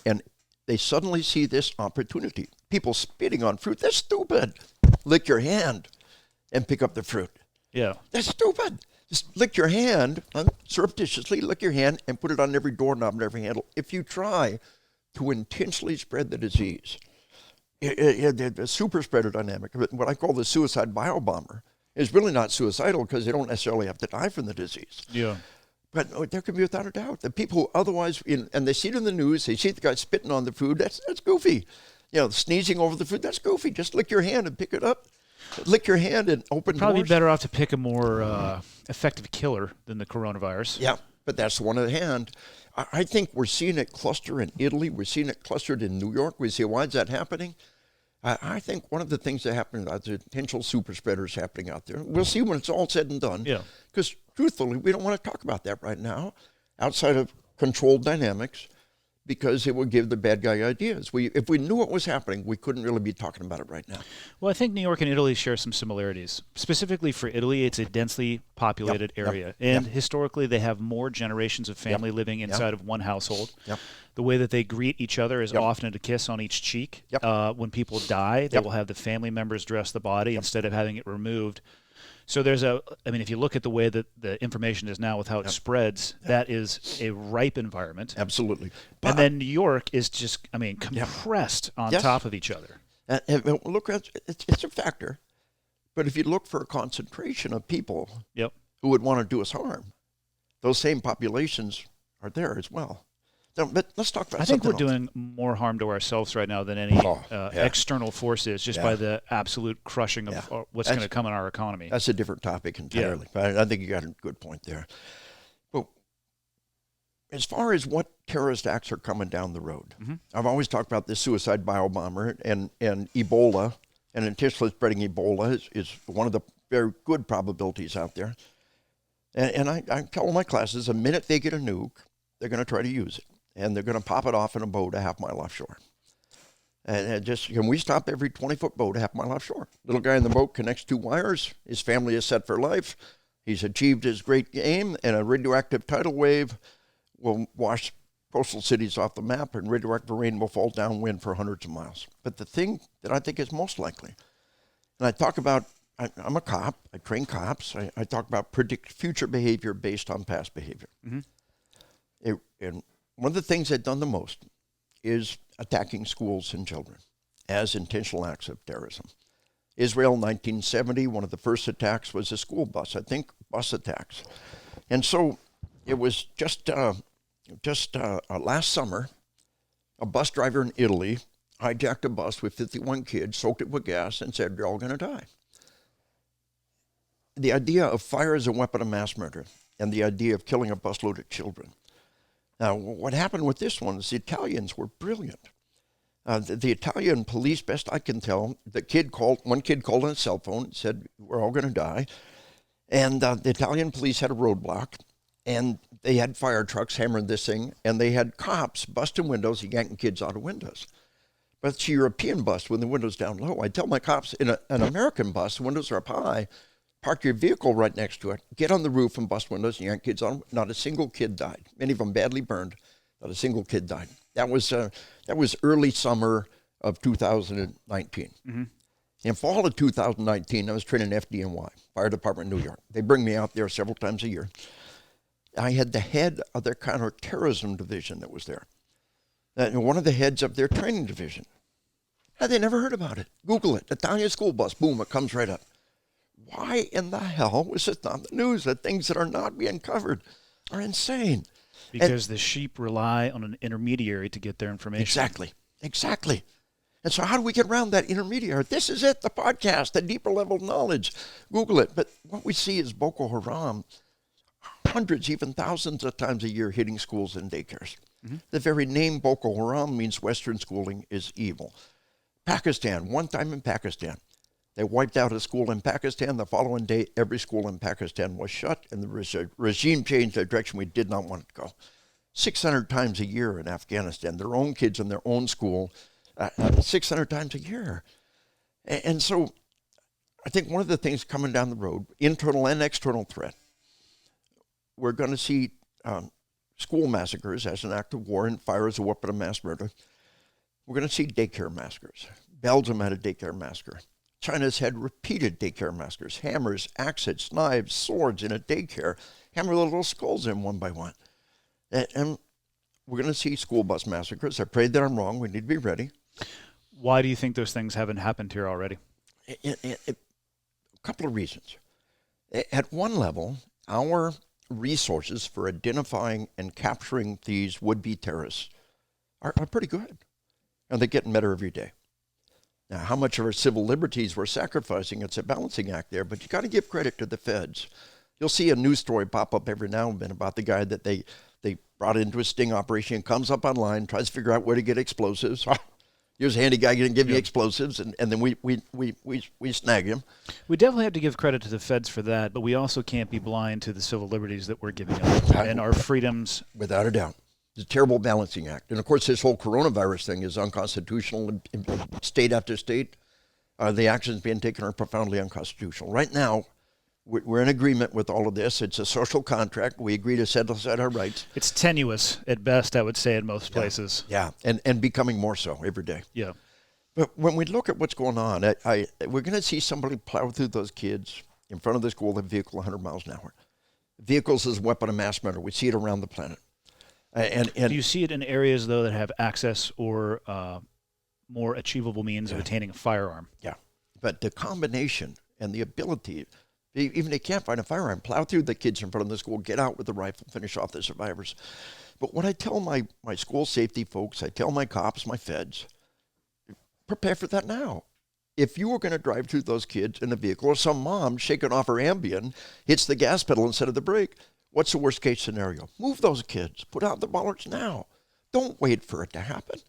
And they suddenly see this opportunity. People spitting on fruit. That's stupid. Lick your hand and pick up the fruit. Yeah. That's stupid. Just lick your hand, surreptitiously lick your hand and put it on every doorknob and every handle. If you try to intentionally spread the disease, the super spreader dynamic, what I call the suicide biobomber, is really not suicidal because they don't necessarily have to die from the disease. Yeah. But there could be without a doubt the people who otherwise, and they see it in the news, they see the guy spitting on the food, that's goofy. Sneezing over the food, that's goofy. Just lick your hand and pick it up. Lick your hand and open doors. Probably better off to pick a more effective killer than the coronavirus. Yeah, but that's the one at hand. I think we're seeing it cluster in Italy. We're seeing it clustered in New York. We see why is that happening? I think one of the things that happened are the potential super spreaders happening out there. We'll see when it's all said and done. Yeah. Because truthfully, we don't want to talk about that right now outside of controlled dynamics because it would give the bad guy ideas. If we knew what was happening, we couldn't really be talking about it right now. Well, I think New York and Italy share some similarities. Specifically for Italy, it's a densely populated area. And historically, they have more generations of family living inside of one household. The way that they greet each other is often a kiss on each cheek. When people die, they will have the family members dress the body instead of having it removed. So if you look at the way that the information is now with how it spreads, that is a ripe environment. Absolutely. And then New York is just, compressed on top of each other. Look, it's a factor. But if you look for a concentration of people who would want to do us harm, those same populations are there as well. But let's talk about I think we're doing more harm to ourselves right now than any external forces just by the absolute crushing of what's going to come in our economy. That's a different topic entirely. But I think you got a good point there. But as far as what terrorist acts are coming down the road, I've always talked about this suicide biobomber and Ebola, and intentionally spreading Ebola is one of the very good probabilities out there. And I tell all my classes, the minute they get a nuke, they're going to try to use it. And they're going to pop it off in a boat a half mile offshore. And can we stop every 20-foot boat a half mile offshore? Little guy in the boat connects 2 wires. His family is set for life. He's achieved his great aim, and a radioactive tidal wave will wash coastal cities off the map, and radioactive rain will fall downwind for hundreds of miles. But the thing that I think is most likely, and I talk about, I'm a cop. I train cops. I talk about predict future behavior based on past behavior. And one of the things they've done the most is attacking schools and children as intentional acts of terrorism. Israel, 1970, one of the first attacks was a school bus, I think bus attacks. And so it was just last summer, a bus driver in Italy hijacked a bus with 51 kids, soaked it with gas, and said, "You're all going to die." The idea of fire as a weapon of mass murder and the idea of killing a busload of children. Now, what happened with this one is the Italians were brilliant. The Italian police, best I can tell, one kid called on his cell phone and said, "We're all going to die." And the Italian police had a roadblock, and they had fire trucks hammering this thing, and they had cops busting windows and yanking kids out of windows. But it's a European bus with the windows down low. I tell my cops, in an American bus, the windows are up high, park your vehicle right next to it, get on the roof and bust windows and yank kids on them. Not a single kid died. Many of them badly burned. Not a single kid died. That was early summer of 2019. In fall of 2019, I was training FDNY, Fire Department, New York. They bring me out there several times a year. I had the head of their counterterrorism division that was there. And one of the heads of their training division. Had they never heard about it? Google it. Italian school bus. Boom, it comes right up. Why in the hell was it on the news that things that are not being covered are insane? Because the sheep rely on an intermediary to get their information. Exactly. And so how do we get around that intermediary? This is it, the podcast, the deeper level of knowledge. Google it. But what we see is Boko Haram, hundreds, even thousands of times a year hitting schools and daycares. The very name Boko Haram means Western schooling is evil. Pakistan, one time in Pakistan, they wiped out a school in Pakistan. The following day, every school in Pakistan was shut, and the regime changed the direction we did not want it to go. 600 times a year in Afghanistan, their own kids in their own school, 600 times a year. And so I think one of the things coming down the road, internal and external threat, we're going to see school massacres as an act of war and fire as a weapon of mass murder. We're going to see daycare massacres. Belgium had a daycare massacre. China's had repeated daycare massacres. Hammers, axes, knives, swords in a daycare. Hammer the little skulls in one by one. And we're going to see school bus massacres. I pray that I'm wrong. We need to be ready. Why do you think those things haven't happened here already? A couple of reasons. At one level, our resources for identifying and capturing these would-be terrorists are pretty good. And they're getting better every day. Now, how much of our civil liberties we're sacrificing, it's a balancing act there, but you got to give credit to the feds. You'll see a news story pop up every now and then about the guy that they brought into a sting operation, comes up online, tries to figure out where to get explosives. Here's a handy guy going to give you explosives, and then we snag him. We definitely have to give credit to the feds for that, but we also can't be blind to the civil liberties that we're giving up and our freedoms. Without a doubt. It's a terrible balancing act. And, of course, this whole coronavirus thing is unconstitutional in state after state. The actions being taken are profoundly unconstitutional. Right now, we're in agreement with all of this. It's a social contract. We agree to set aside our rights. It's tenuous at best, I would say, in most places. Yeah, and becoming more so every day. Yeah. But when we look at what's going on, we're going to see somebody plow through those kids in front of the school in a vehicle 100 miles an hour. Vehicles is a weapon of mass murder. We see it around the planet. And do you see it in areas, though, that have access or more achievable means of attaining a firearm? Yeah. But the combination and the ability, even if they can't find a firearm, plow through the kids in front of the school, get out with the rifle, finish off the survivors. But what I tell my school safety folks, I tell my cops, my feds, prepare for that now. If you were going to drive through those kids in a vehicle, or some mom shaking off her Ambien hits the gas pedal instead of the brake, what's the worst case scenario? Move those kids. Put out the bollards now. Don't wait for it to happen.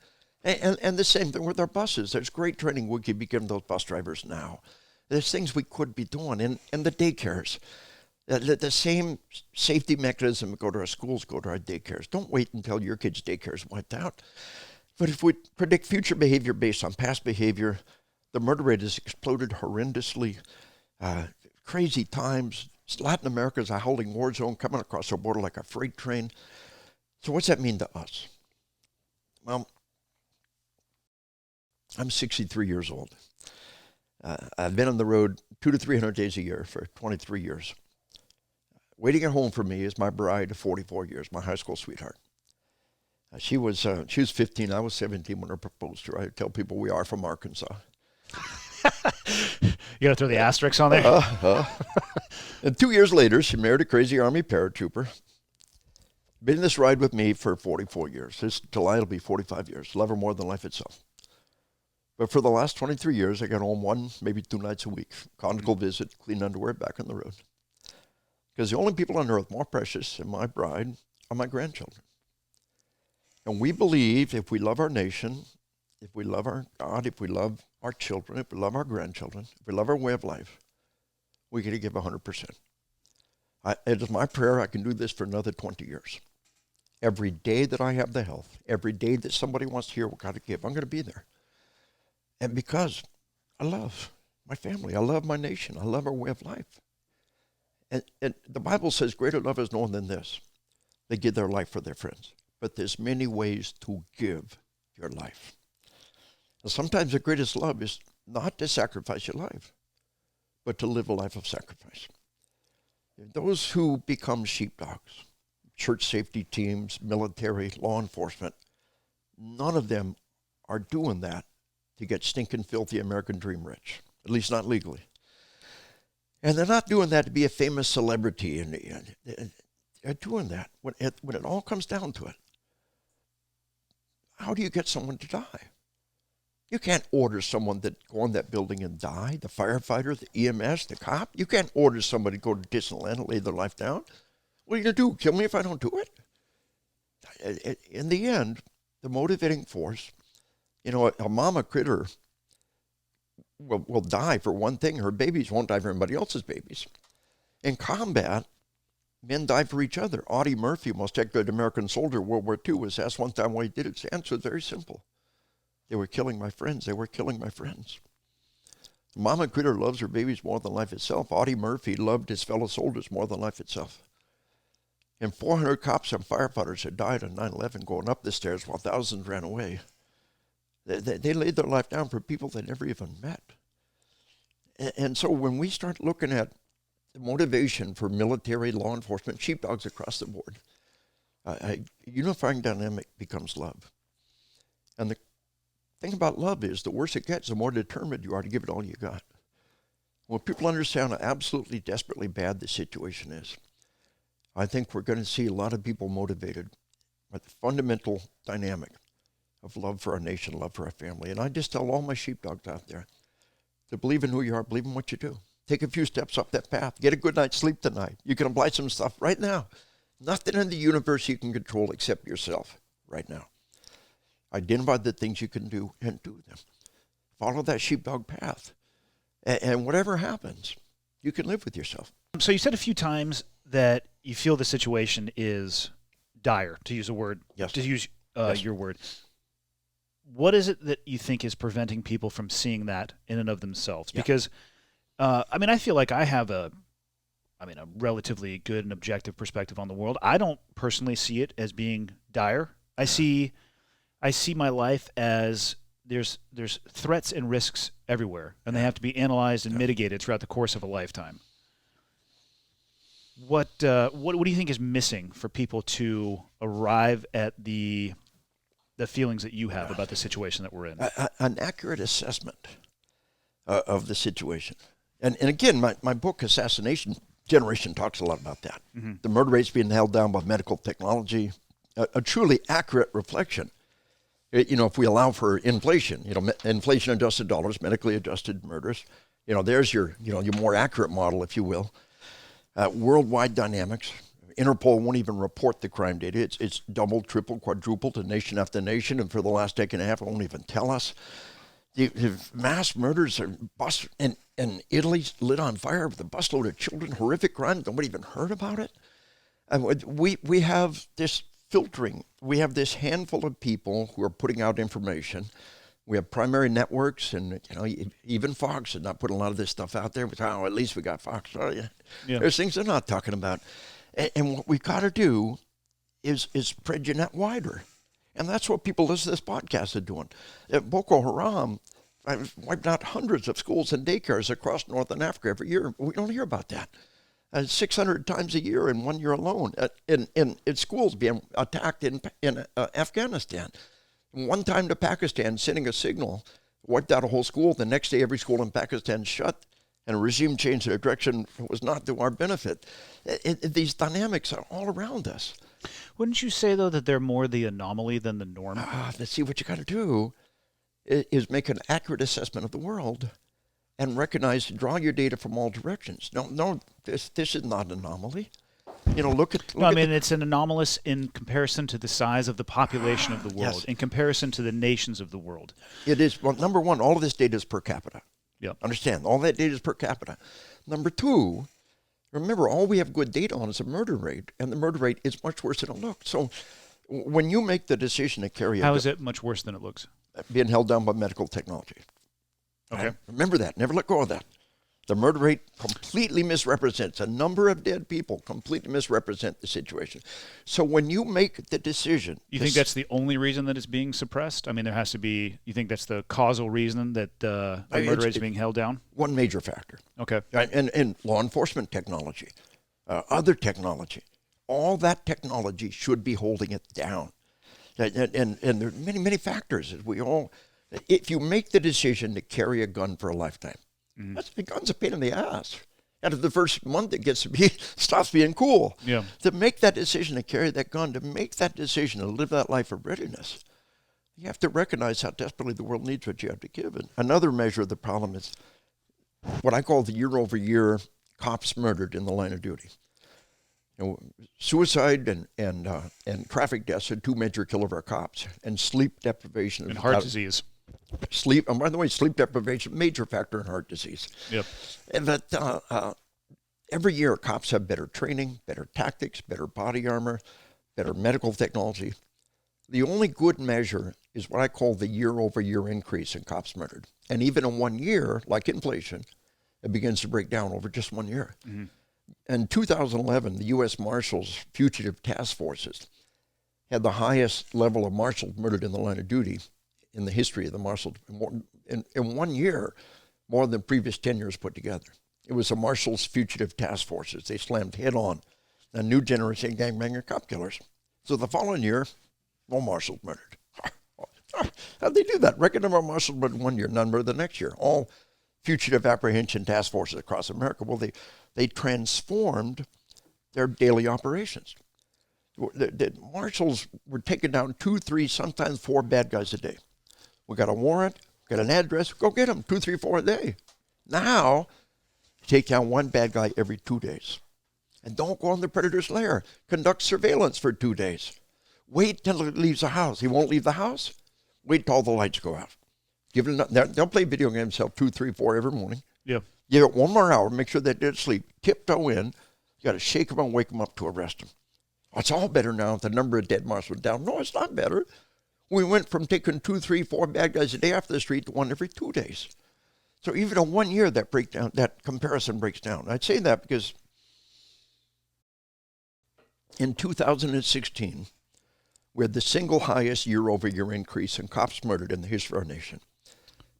And the same thing with our buses. There's great training we could be giving those bus drivers now. There's things we could be doing. And the daycares. The same safety mechanism go to our schools, go to our daycares. Don't wait until your kid's daycare is wiped out. But if we predict future behavior based on past behavior, the murder rate has exploded horrendously. Crazy times. Latin America is a howling war zone coming across our border like a freight train. So what's that mean to us? Well, I'm 63 years old. I've been on the road 200 to 300 days a year for 23 years. Waiting at home for me is my bride of 44 years, my high school sweetheart. She was 15, I was 17 when I proposed to her. I tell people we are from Arkansas. You got to throw the asterisks on there? And 2 years later, she married a crazy Army paratrooper. Been in this ride with me for 44 years. This July will be 45 years. Love her more than life itself. But for the last 23 years, I got home one, maybe 2 nights a week. Conical visit, clean underwear, back on the road. Because the only people on earth more precious than my bride are my grandchildren. And we believe if we love our nation, if we love our God, if we love our children, if we love our grandchildren, if we love our way of life, we got to give 100%. It is my prayer I can do this for another 20 years. Every day that I have the health, every day that somebody wants to hear what God to give, I'm going to be there. And because I love my family, I love my nation, I love our way of life. And the Bible says greater love is known than this. They give their life for their friends. But there's many ways to give your life. And sometimes the greatest love is not to sacrifice your life, but to live a life of sacrifice. Those who become sheepdogs, church safety teams, military, law enforcement, none of them are doing that to get stinking, filthy American dream rich, at least not legally. And they're not doing that to be a famous celebrity. And they're doing that when it all comes down to it. How do you get someone to die? You can't order someone to go in that building and die, the firefighter, the EMS, the cop. You can't order somebody to go to Disneyland and lay their life down. What are you going to do, kill me if I don't do it? In the end, the motivating force, a mama critter will die for one thing. Her babies won't die for anybody else's babies. In combat, men die for each other. Audie Murphy, most active American soldier, World War II, was asked one time why he did it. His answer was very simple. They were killing my friends. They were killing my friends. Mama Critter loves her babies more than life itself. Audie Murphy loved his fellow soldiers more than life itself. And 400 cops and firefighters had died on 9/11 going up the stairs while thousands ran away. They laid their life down for people they never even met. And so when we start looking at the motivation for military, law enforcement, sheepdogs across the board, a unifying dynamic becomes love. And the thing about love is the worse it gets, the more determined you are to give it all you got. When people understand how absolutely desperately bad the situation is, I think we're going to see a lot of people motivated by the fundamental dynamic of love for our nation, love for our family. And I just tell all my sheepdogs out there to believe in who you are, believe in what you do. Take a few steps up that path. Get a good night's sleep tonight. You can apply some stuff right now. Nothing in the universe you can control except yourself right now. Identify the things you can do and do them. Follow that sheepdog path. And whatever happens, you can live with yourself. So you said a few times that you feel the situation is dire, to use a word. Yes. To use Yes. your word. What is it that you think is preventing people from seeing that in and of themselves? Yeah. Because, I feel like I have a relatively good and objective perspective on the world. I don't personally see it as being dire. I see my life as there's threats and risks everywhere, and they have to be analyzed and mitigated throughout the course of a lifetime. What do you think is missing for people to arrive at the feelings that you have about the situation that we're in? An accurate assessment of the situation. And again, my book, Assassination Generation, talks a lot about that. Mm-hmm. The murder rates being held down by medical technology, a truly accurate reflection. If we allow for inflation, inflation-adjusted dollars, medically adjusted murders, there's your more accurate model, if you will. Worldwide dynamics. Interpol won't even report the crime data. It's doubled, tripled, quadrupled to nation after nation, and for the last decade and a half, it won't even tell us. The mass murders are and Italy's lit on fire with a busload of children, horrific crime. Nobody even heard about it. And we have this filtering. We have this handful of people who are putting out information. We have primary networks, and even Fox is not putting a lot of this stuff out there. But at least we got Fox. Yeah. There's things they're not talking about. And what we've got to do is spread your net wider. And that's what people listening to this podcast are doing. Boko Haram wiped out hundreds of schools and daycares across northern Africa every year. We don't hear about that. 600 times a year in 1 year alone. In schools being attacked in Afghanistan. One time to Pakistan, sending a signal, wiped out a whole school. The next day, every school in Pakistan shut. And a regime change their direction was not to our benefit. These dynamics are all around us. Wouldn't you say, though, that they're more the anomaly than the norm? Let's see, what you got to do is make an accurate assessment of the world and recognize, draw your data from all directions. No, this is not an anomaly. It's an anomalous in comparison to the size of the population of the world, yes. in comparison to the nations of the world. It is. Well, number one, all of this data is per capita. Yep. Understand, all that data is per capita. Number two, remember, all we have good data on is the murder rate, and the murder rate is much worse than it looks. So when you make the decision to carry How is it much worse than it looks? Being held down by medical technology. Okay. Right? Remember that. Never let go of that. The murder rate completely misrepresents. A number of dead people completely misrepresent the situation. So when you make the decision... You think that's the only reason that it's being suppressed? There has to be... You think that's the causal reason that the murder rate is being held down? One major factor. Okay. And law enforcement technology, other technology. All that technology should be holding it down. And there are many, many factors. If you make the decision to carry a gun for a lifetime, the gun's a pain in the ass. After the first month, it stops being cool. Yeah. To make that decision to carry that gun, to make that decision to live that life of readiness, you have to recognize how desperately the world needs what you have to give. And another measure of the problem is what I call the year-over-year cops murdered in the line of duty. Suicide and traffic deaths are two major killers of our cops, and sleep deprivation and heart disease. Sleep, and by the way, sleep deprivation, major factor in heart disease. Yep. And that every year cops have better training, better tactics, better body armor, better medical technology. The only good measure is what I call the year-over-year increase in cops murdered. And even in 1 year, like inflation, it begins to break down over just 1 year. Mm-hmm. In 2011, the U.S. Marshals Fugitive Task Forces had the highest level of marshals murdered in the line of duty in the history of the marshals. In 1 year, more than previous 10 years put together. It was the Marshals Fugitive Task Forces. They slammed head-on a new generation of gangbanger cop killers. So the following year, no marshals murdered. How'd they do that? Record number of marshals murdered 1 year, none murdered the next year. All fugitive apprehension task forces across America. Well, they transformed their daily operations. The marshals were taking down 2, 3, sometimes 4 bad guys a day. We got a warrant, got an address, go get them, 2, 3, 4 a day. Now, take down 1 bad guy every 2 days. And don't go on the predator's lair. Conduct surveillance for 2 days. Wait till he leaves the house. He won't leave the house. Wait till all the lights go out. Give it they'll play video games themselves 2, 3, 4 every morning. Yeah. Give it 1 more hour. Make sure they did sleep. Tiptoe in. You got to shake them and wake them up to arrest them. It's all better now. The number of dead marshals went down. No, it's not better. We went from taking 2, 3, 4 bad guys a day off the street to 1 every 2 days. So even in 1 year, that comparison breaks down. I'd say that because in 2016, we had the single highest year-over-year increase in cops murdered in the history of our nation.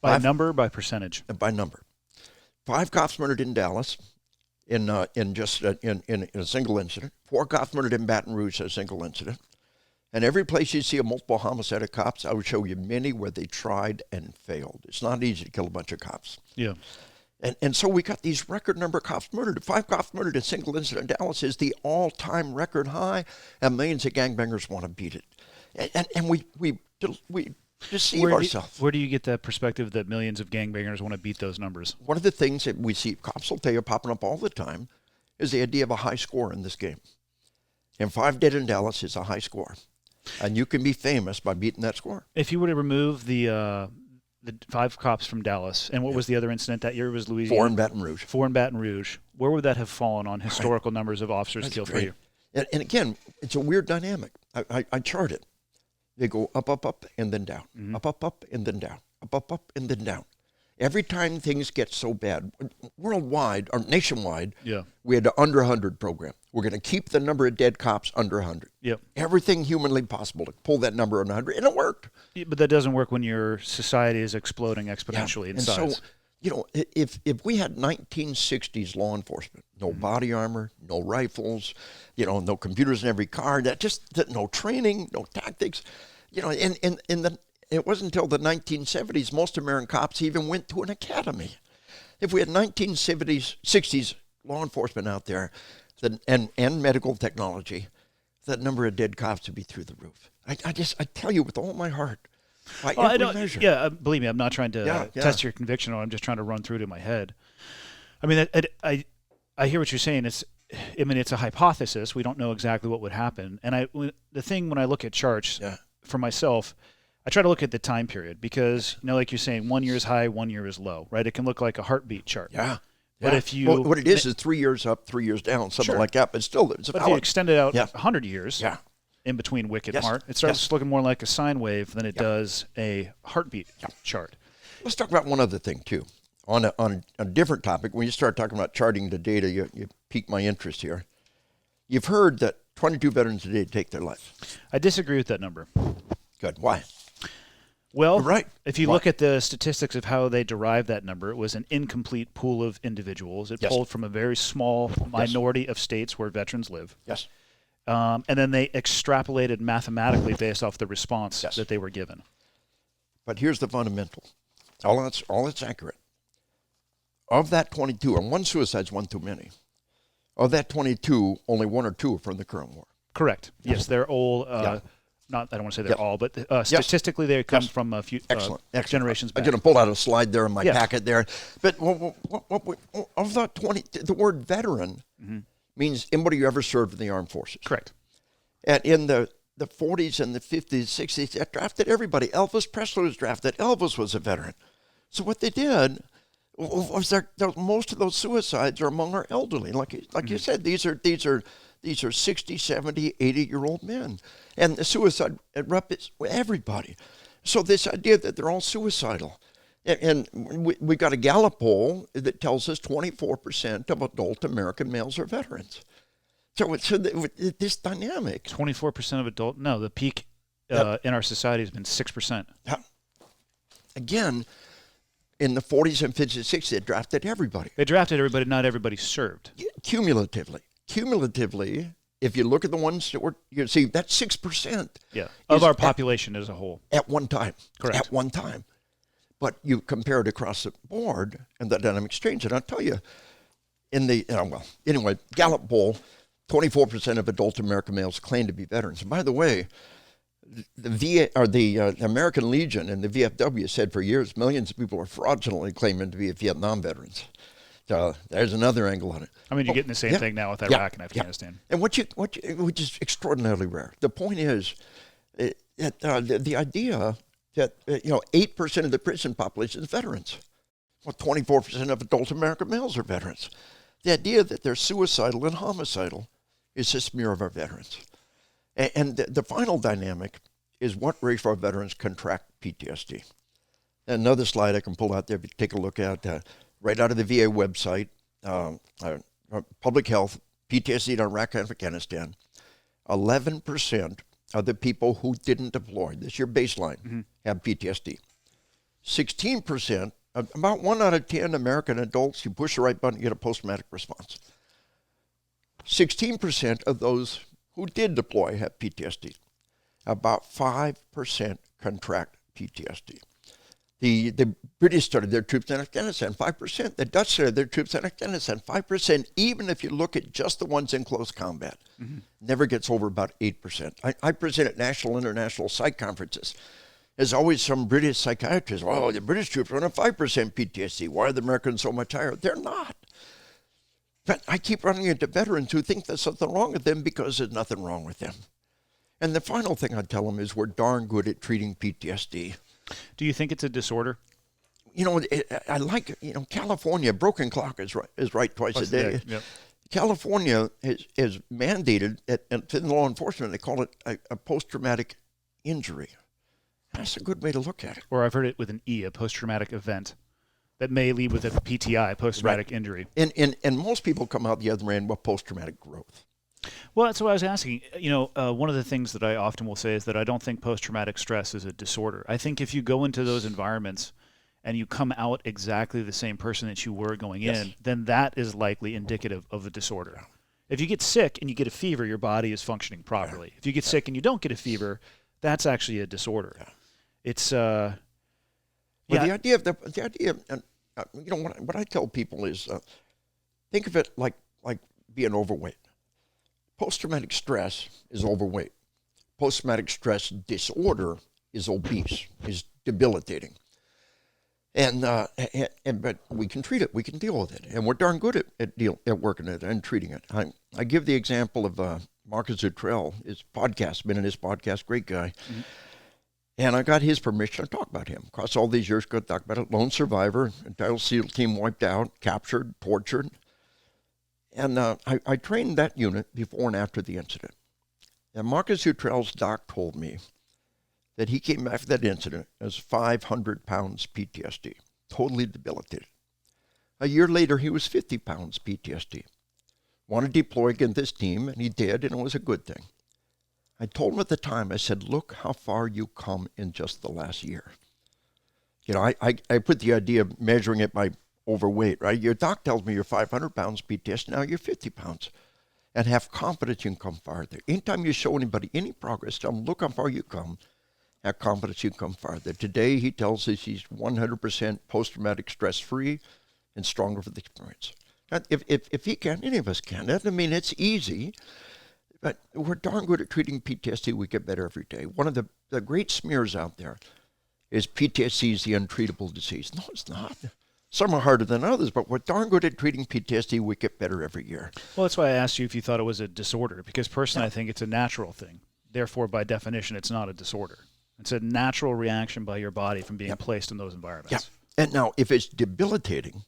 By number, by percentage? By number. 5 cops murdered in Dallas in a single incident. 4 cops murdered in Baton Rouge in a single incident. And every place you see a multiple homicide of cops, I would show you many where they tried and failed. It's not easy to kill a bunch of cops. Yeah. And so we got these record number of cops murdered. 5 cops murdered in a single incident in Dallas is the all-time record high, and millions of gangbangers want to beat it. And we deceive ourselves. Where do you get that perspective that millions of gangbangers want to beat those numbers? One of the things that we see, cops will tell you popping up all the time, is the idea of a high score in this game. And 5 dead in Dallas is a high score. And you can be famous by beating that score. If you were to remove the 5 cops from Dallas, and what was the other incident that year? It was Louisiana? 4 in Baton Rouge. 4 in Baton Rouge. Where would that have fallen on historical numbers of officers killed for you? And again, it's a weird dynamic. I chart it. They go up, up, up, and then down. Mm-hmm. Up, up, up, and then down. Up, up, up, and then down. Every time things get so bad, worldwide or nationwide, we had an under 100 program. We're going to keep the number of dead cops under 100. Yep. Everything humanly possible to pull that number under 100, and it worked. Yeah, but that doesn't work when your society is exploding exponentially in size. So, if we had 1960s law enforcement, no body armor, no rifles, no computers in every car, no training, no tactics, it wasn't until the 1970s most American cops even went to an academy. If we had 1970s, 60s law enforcement out there, and medical technology, that number of dead cops would be through the roof. I tell you with all my heart. By every measure. Yeah, believe me, I'm not trying to test your conviction, or I'm just trying to run through it in my head. I mean, I hear what you're saying. It's a hypothesis. We don't know exactly what would happen. And the thing when I look at charts for myself, I try to look at the time period because, like you're saying, 1 year is high, 1 year is low, right? It can look like a heartbeat chart. Yeah. But if you... what it is 3 years up, 3 years down, something like that. But still, it's But if you extend it out 100 years in between wicked heart, it starts looking more like a sine wave than it does a heartbeat chart. Let's talk about one other thing, too. On a different topic, when you start talking about charting the data, you pique my interest here. You've heard that 22 veterans a day take their life. I disagree with that number. Good. Why? Well, if you look at the statistics of how they derived that number, it was an incomplete pool of individuals. It pulled from a very small minority of states where veterans live. Yes. And then they extrapolated mathematically based off the response that they were given. But here's the fundamental. All that's accurate. Of that 22, and one suicide's one too many. Of that 22, only 1 or 2 are from the current war. Correct. Yes, they're all... I don't want to say they're all, but statistically they come from a few generations back. I'm going to pull out a slide there in my packet there. But of that 20, the word veteran means anybody who ever served in the armed forces. Correct. And in the the 40s and the 50s, 60s, that drafted everybody. Elvis Presley was drafted. Elvis was a veteran. So what they did was most of those suicides are among our elderly. Like you said, these are 60, 70, 80-year-old men. And the suicide rep is everybody. So this idea that they're all suicidal. And we got a Gallup poll that tells us 24% of adult American males are veterans. So this dynamic. 24% of adult. No, the peak in our society has been 6%. Again, in the 40s and 50s and 60s, they drafted everybody. They drafted everybody. Not everybody served. Cumulatively, if you look at the ones that were, you see, that's 6%. Yeah, of our population as a whole. At one time. Correct. At one time. But you compare it across the board, and the dynamics change. And I'll tell you, in the, anyway, Gallup poll, 24% of adult American males claim to be veterans. And by the way, the American Legion and the VFW said for years millions of people are fraudulently claiming to be Vietnam veterans. So there's another angle on it. I mean, you're getting the same thing now with Iraq and Afghanistan. And which is extraordinarily rare. The point is the idea that 8% of the prison population is veterans. Well, 24% of adult American males are veterans. The idea that they're suicidal and homicidal is a smear of our veterans. And the final dynamic is what rates of our veterans contract PTSD. Another slide I can pull out there if you take a look at, right out of the VA website, public health, PTSD in Iraq and Afghanistan. 11% of the people who didn't deploy, this is your baseline, have PTSD. 16%, about 1 out of 10 American adults, you push the right button, you get a post-traumatic response. 16% of those who did deploy have PTSD. About 5% contract PTSD. The British started their troops in Afghanistan, 5%. The Dutch started their troops in Afghanistan, 5%, even if you look at just the ones in close combat. Never gets over about 8%. I present at national, international psych conferences. There's always some British psychiatrist, the British troops run a 5% PTSD. Why are the Americans so much higher? They're not. But I keep running into veterans who think there's something wrong with them because there's nothing wrong with them. And the final thing I tell them is we're darn good at treating PTSD. Do you think it's a disorder? I like, California, broken clock is right twice a day. Yep. California is mandated, and in law enforcement, they call it a post-traumatic injury. That's a good way to look at it. Or I've heard it with an E, a post-traumatic event that may lead with a PTI, post-traumatic injury. And most people come out the other end with post-traumatic growth. Well, that's what I was asking. One of the things that I often will say is that I don't think post-traumatic stress is a disorder. I think if you go into those environments and you come out exactly the same person that you were going in, then that is likely indicative of a disorder. If you get sick and you get a fever, your body is functioning properly. If you get sick and you don't get a fever, that's actually a disorder. It's the idea of what I tell people is think of it like being overweight. Post-traumatic stress is overweight. Post-traumatic stress disorder is obese, is debilitating. But we can treat it, we can deal with it, and we're darn good at working it and treating it. I give the example of Marcus Luttrell, his podcast, been in his podcast, great guy. And I got his permission to talk about him. Across all these years, go talk about it. Lone survivor, entire SEAL team wiped out, captured, tortured. And I trained that unit before and after the incident. And Marcus Luttrell's doc told me that he came after that incident as 500 pounds PTSD, totally debilitated. A year later, he was 50 pounds PTSD. Wanted to deploy against this team, and he did, and it was a good thing. I told him at the time, I said, look how far you come in just the last year. I put the idea of measuring it by overweight, right? Your doc tells me you're 500 pounds PTSD, now you're 50 pounds. And have confidence you can come farther. Anytime you show anybody any progress, tell them, look how far you come. Have confidence you can come farther. Today, he tells us he's 100% post-traumatic stress-free and stronger for the experience. If he can, any of us can. That doesn't mean it's easy, but we're darn good at treating PTSD. We get better every day. One of the great smears out there is PTSD is the untreatable disease. No, it's not. Some are harder than others, but we're darn good at treating PTSD. We get better every year. Well, that's why I asked you if you thought it was a disorder, because personally I think it's a natural thing. therefore, by definition, it's not a disorder. It's a natural reaction by your body from being placed in those environments. Yeah. And now, if it's debilitating,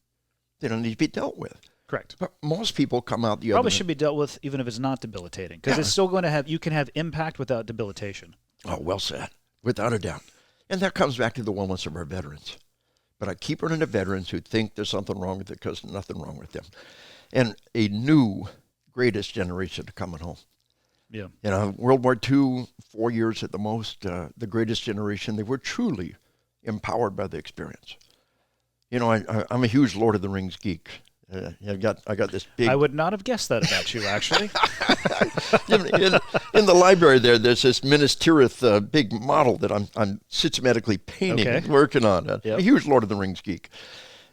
they don't need to be dealt with. Correct. But most people come out the Probably other should be dealt with even if it's not debilitating, because it's still going to have, you can have impact without debilitation. Oh, well said, without a doubt. And that comes back to the wellness of our veterans. But I keep running to veterans who think there's something wrong with it because there's nothing wrong with them. And a new greatest generation coming home. Yeah. You know, World War II, 4 years at the most, the greatest generation, they were truly empowered by the experience. You know, I'm a huge Lord of the Rings geek. I got this big... I would not have guessed that about you, actually. in the library there's this Minas Tirith big model that I'm systematically painting and working on. A huge Lord of the Rings geek.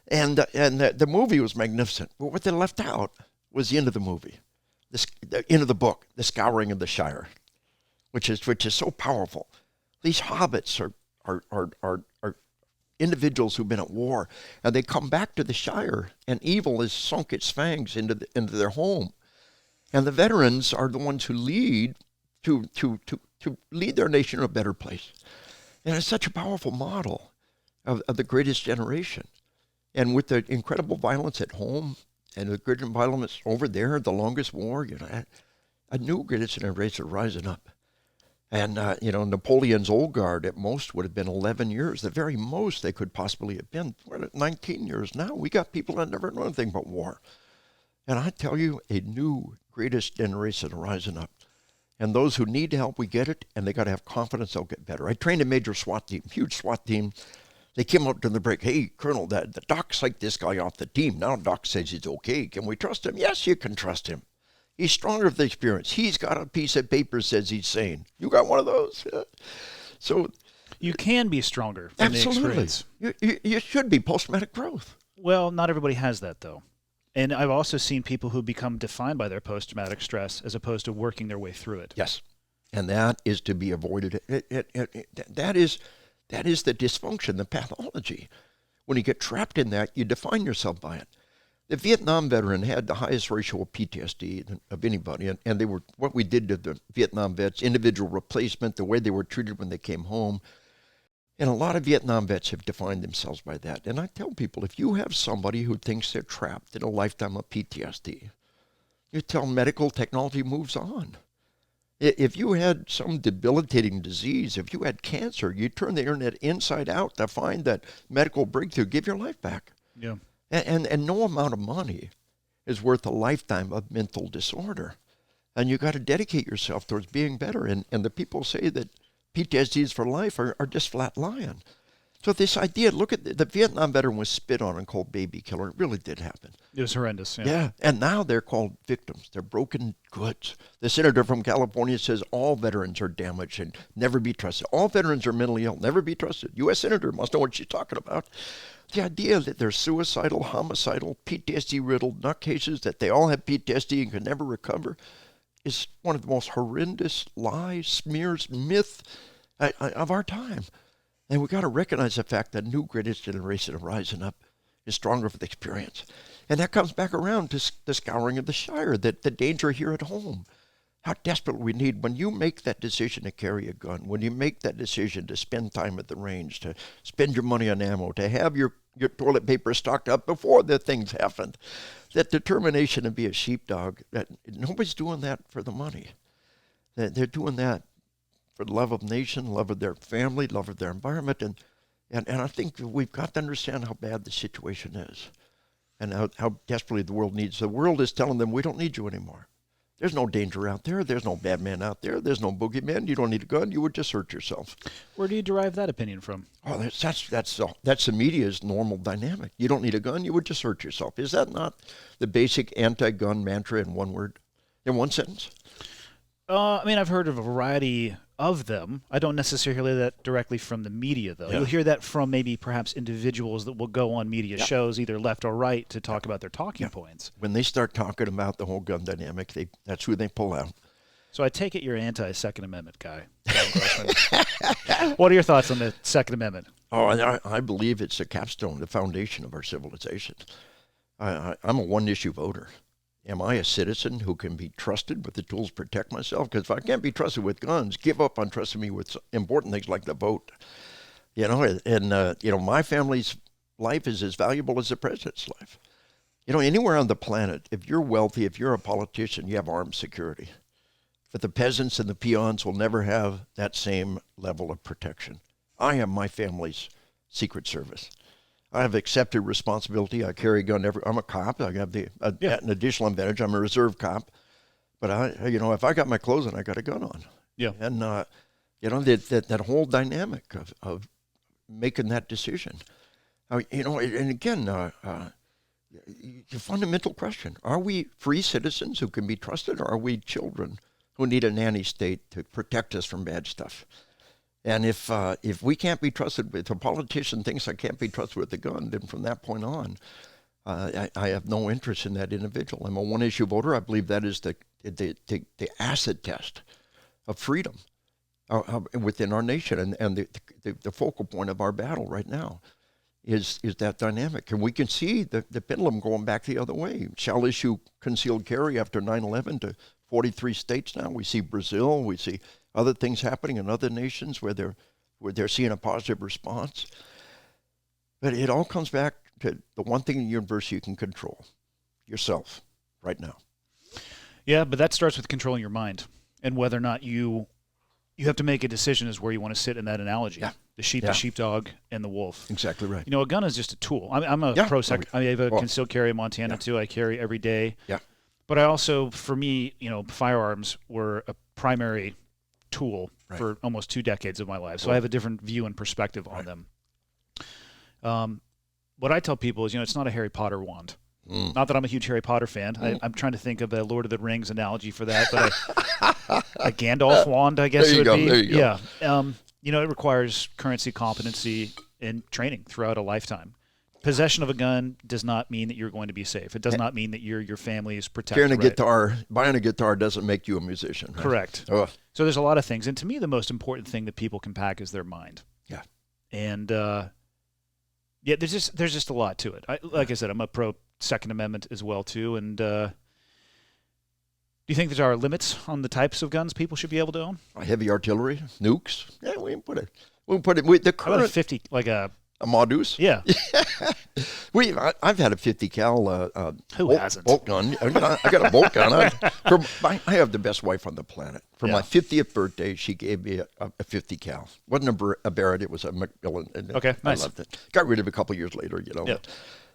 And the movie was magnificent. But what they left out was the end of the movie. The end of the book, The Scouring of the Shire, which is so powerful. These hobbits are individuals who've been at war, and they come back to the Shire, and evil has sunk its fangs into their home. And the veterans are the ones who lead to lead their nation to a better place. And it's such a powerful model of the greatest generation. And with the incredible violence at home and the great violence over there, the longest war, you know, a new greatest generation rising up. And, you know, Napoleon's old guard at most would have been 11 years. The very most they could possibly have been. We're at 19 years now. We got people that never know anything but war. And I tell you, a new greatest generation rising up. And those who need help, we get it, and they got to have confidence they'll get better. I trained a major SWAT team, huge SWAT team. They came up to the break. Hey, Colonel, the doc's like this guy off the team. Now doc says he's okay. Can we trust him? Yes, you can trust him. He's stronger with the experience. He's got a piece of paper that says he's sane. You got one of those? So you can be stronger from the experience. You should be post-traumatic growth. Well, not everybody has that, though. And I've also seen people who become defined by their post-traumatic stress as opposed to working their way through it. Yes, and that is to be avoided. That is the dysfunction, the pathology. When you get trapped in that, you define yourself by it. The Vietnam veteran had the highest ratio of PTSD of anybody, and they were what we did to the Vietnam vets, individual replacement, the way they were treated when they came home. And a lot of Vietnam vets have defined themselves by that. And I tell people, if you have somebody who thinks they're trapped in a lifetime of PTSD, you tell them medical technology moves on. If you had some debilitating disease, if you had cancer, you turn the internet inside out to find that medical breakthrough, give your life back. Yeah. And no amount of money is worth a lifetime of mental disorder. And you got to dedicate yourself towards being better. And the people say that PTSD is for life are just flat lying. So this idea, look at the Vietnam veteran was spit on and called baby killer. It really did happen. It was horrendous. Yeah. And now they're called victims. They're broken goods. The senator from California says all veterans are damaged and never be trusted. All veterans are mentally ill, never be trusted. U.S. senator must know what she's talking about. The idea that they're suicidal, homicidal, PTSD-riddled nutcases, that they all have PTSD and can never recover, is one of the most horrendous lies, smears, myth of our time. And we've got to recognize the fact that new greatest generation of rising up is stronger for the experience. And that comes back around to the scouring of the Shire, that the danger here at home. How desperate we need when you make that decision to carry a gun, when you make that decision to spend time at the range, to spend your money on ammo, to have your toilet paper stocked up before the things happened. That determination to be a sheepdog, that nobody's doing that for the money. They're doing that for the love of nation, love of their family, love of their environment. And I think we've got to understand how bad the situation is and how desperately the world needs. The world is telling them, we don't need you anymore. There's no danger out there. There's no bad man out there. There's no boogeyman. You don't need a gun. You would just hurt yourself. Where do you derive that opinion from? Oh, that's the media's normal dynamic. You don't need a gun. You would just hurt yourself. Is that not the basic anti-gun mantra in one word, in one sentence? I mean, I've heard of a variety of them. I don't necessarily hear that directly from the media, though. Yeah. You'll hear that from maybe perhaps individuals that will go on media shows, either left or right, to talk about their talking points. When they start talking about the whole gun dynamic, that's who they pull out. So I take it you're anti-Second Amendment guy, Col Grossman. What are your thoughts on the Second Amendment? Oh, and I believe it's a capstone, the foundation of our civilization. I'm a one-issue voter. am I a citizen who can be trusted with the tools to protect myself? Because if I can't be trusted with guns, give up on trusting me with important things like the vote. My family's life is as valuable as the president's life. Anywhere on the planet, if you're wealthy, if you're a politician, you have armed security. But the peasants and the peons will never have that same level of protection. I am my family's Secret Service. I have accepted responsibility. I carry a gun I'm a cop. I have an additional advantage. I'm a reserve cop. But if I got my clothes on, I got a gun on. Yeah. And that whole dynamic of making that decision. And again, the fundamental question: are we free citizens who can be trusted, or are we children who need a nanny state to protect us from bad stuff? And if we can't be trusted, if a politician thinks I can't be trusted with a gun, then from that point on, I have no interest in that individual. I'm a one-issue voter. I believe that is the acid test of freedom within our nation, and the focal point of our battle right now is that dynamic. And we can see the pendulum going back the other way. Shall issue concealed carry after 9/11 to 43 states now. We see Brazil. We see other things happening in other nations where they're seeing a positive response. But it all comes back to the one thing in the universe you can control: yourself right now. Yeah, but that starts with controlling your mind and whether or not you have to make a decision as where you want to sit in that analogy. Yeah. The sheep, the sheepdog, and the wolf. Exactly right. A gun is just a tool. I'm a I have a concealed carry in Montana too. I carry every day. Yeah. But I also, for me, firearms were a primary tool for almost 2 decades of my life. So I have a different view and perspective on them. What I tell people is, it's not a Harry Potter wand. Not that I'm a huge Harry Potter fan. I'm trying to think of a Lord of the Rings analogy for that, but a Gandalf wand, I guess it would be. There you go. Yeah. It requires currency, competency, and training throughout a lifetime. Possession of a gun does not mean that you're going to be safe. It does not mean that your family is protected. Buying a guitar doesn't make you a musician. Right? Correct. Oh. So there's a lot of things. And to me, the most important thing that people can pack is their mind. Yeah. And, there's just a lot to it. Like I said, I'm a pro Second Amendment as well, too. And do you think there are limits on the types of guns people should be able to own? Heavy artillery, nukes. Yeah, we can put it. With the current. How about a 50, like a Modus? Yeah. I've had a 50 cal Who hasn't? bolt gun. I got a bolt gun. I have the best wife on the planet. For my 50th birthday, she gave me a 50 cal. Wasn't a Barrett, it was a Macmillan. Okay, nice. I loved it. Got rid of it a couple years later, Yeah.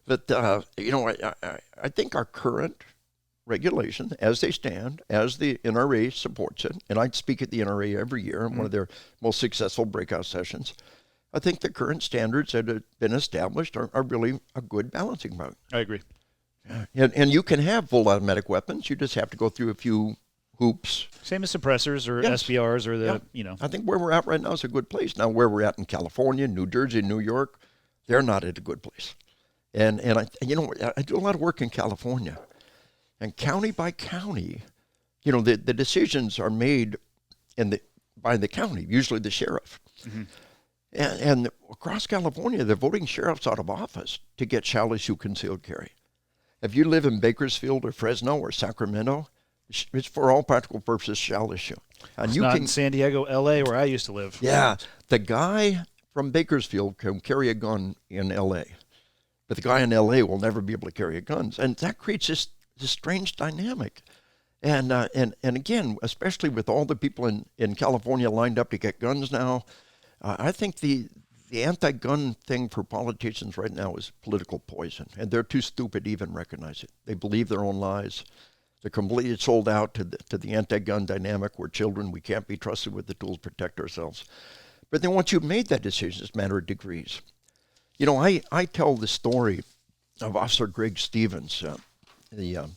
But, I think our current regulation, as they stand, as the NRA supports it, and I speak at the NRA every year in one of their most successful breakout sessions, I think the current standards that have been established are really a good balancing point. I agree. Yeah. And you can have full automatic weapons. You just have to go through a few hoops. Same as suppressors or SBRs or I think where we're at right now is a good place. Now, where we're at in California, New Jersey, New York, they're not at a good place. And I do a lot of work in California. And county by county, the decisions are made by the county, usually the sheriff. Mm-hmm. And across California, they're voting sheriffs out of office to get shall issue concealed carry. If you live in Bakersfield or Fresno or Sacramento, it's for all practical purposes shall issue. And it's not in San Diego, L.A., where I used to live. Yeah. The guy from Bakersfield can carry a gun in L.A., but the guy in L.A. will never be able to carry guns. And that creates this strange dynamic. And again, especially with all the people in California lined up to get guns now, I think the anti-gun thing for politicians right now is political poison, and they're too stupid to even recognize it. They believe their own lies. They're completely sold out to the anti-gun dynamic. We're children. We can't be trusted with the tools to protect ourselves. But then once you've made that decision, it's a matter of degrees. I tell the story of Officer Greg Stevens. It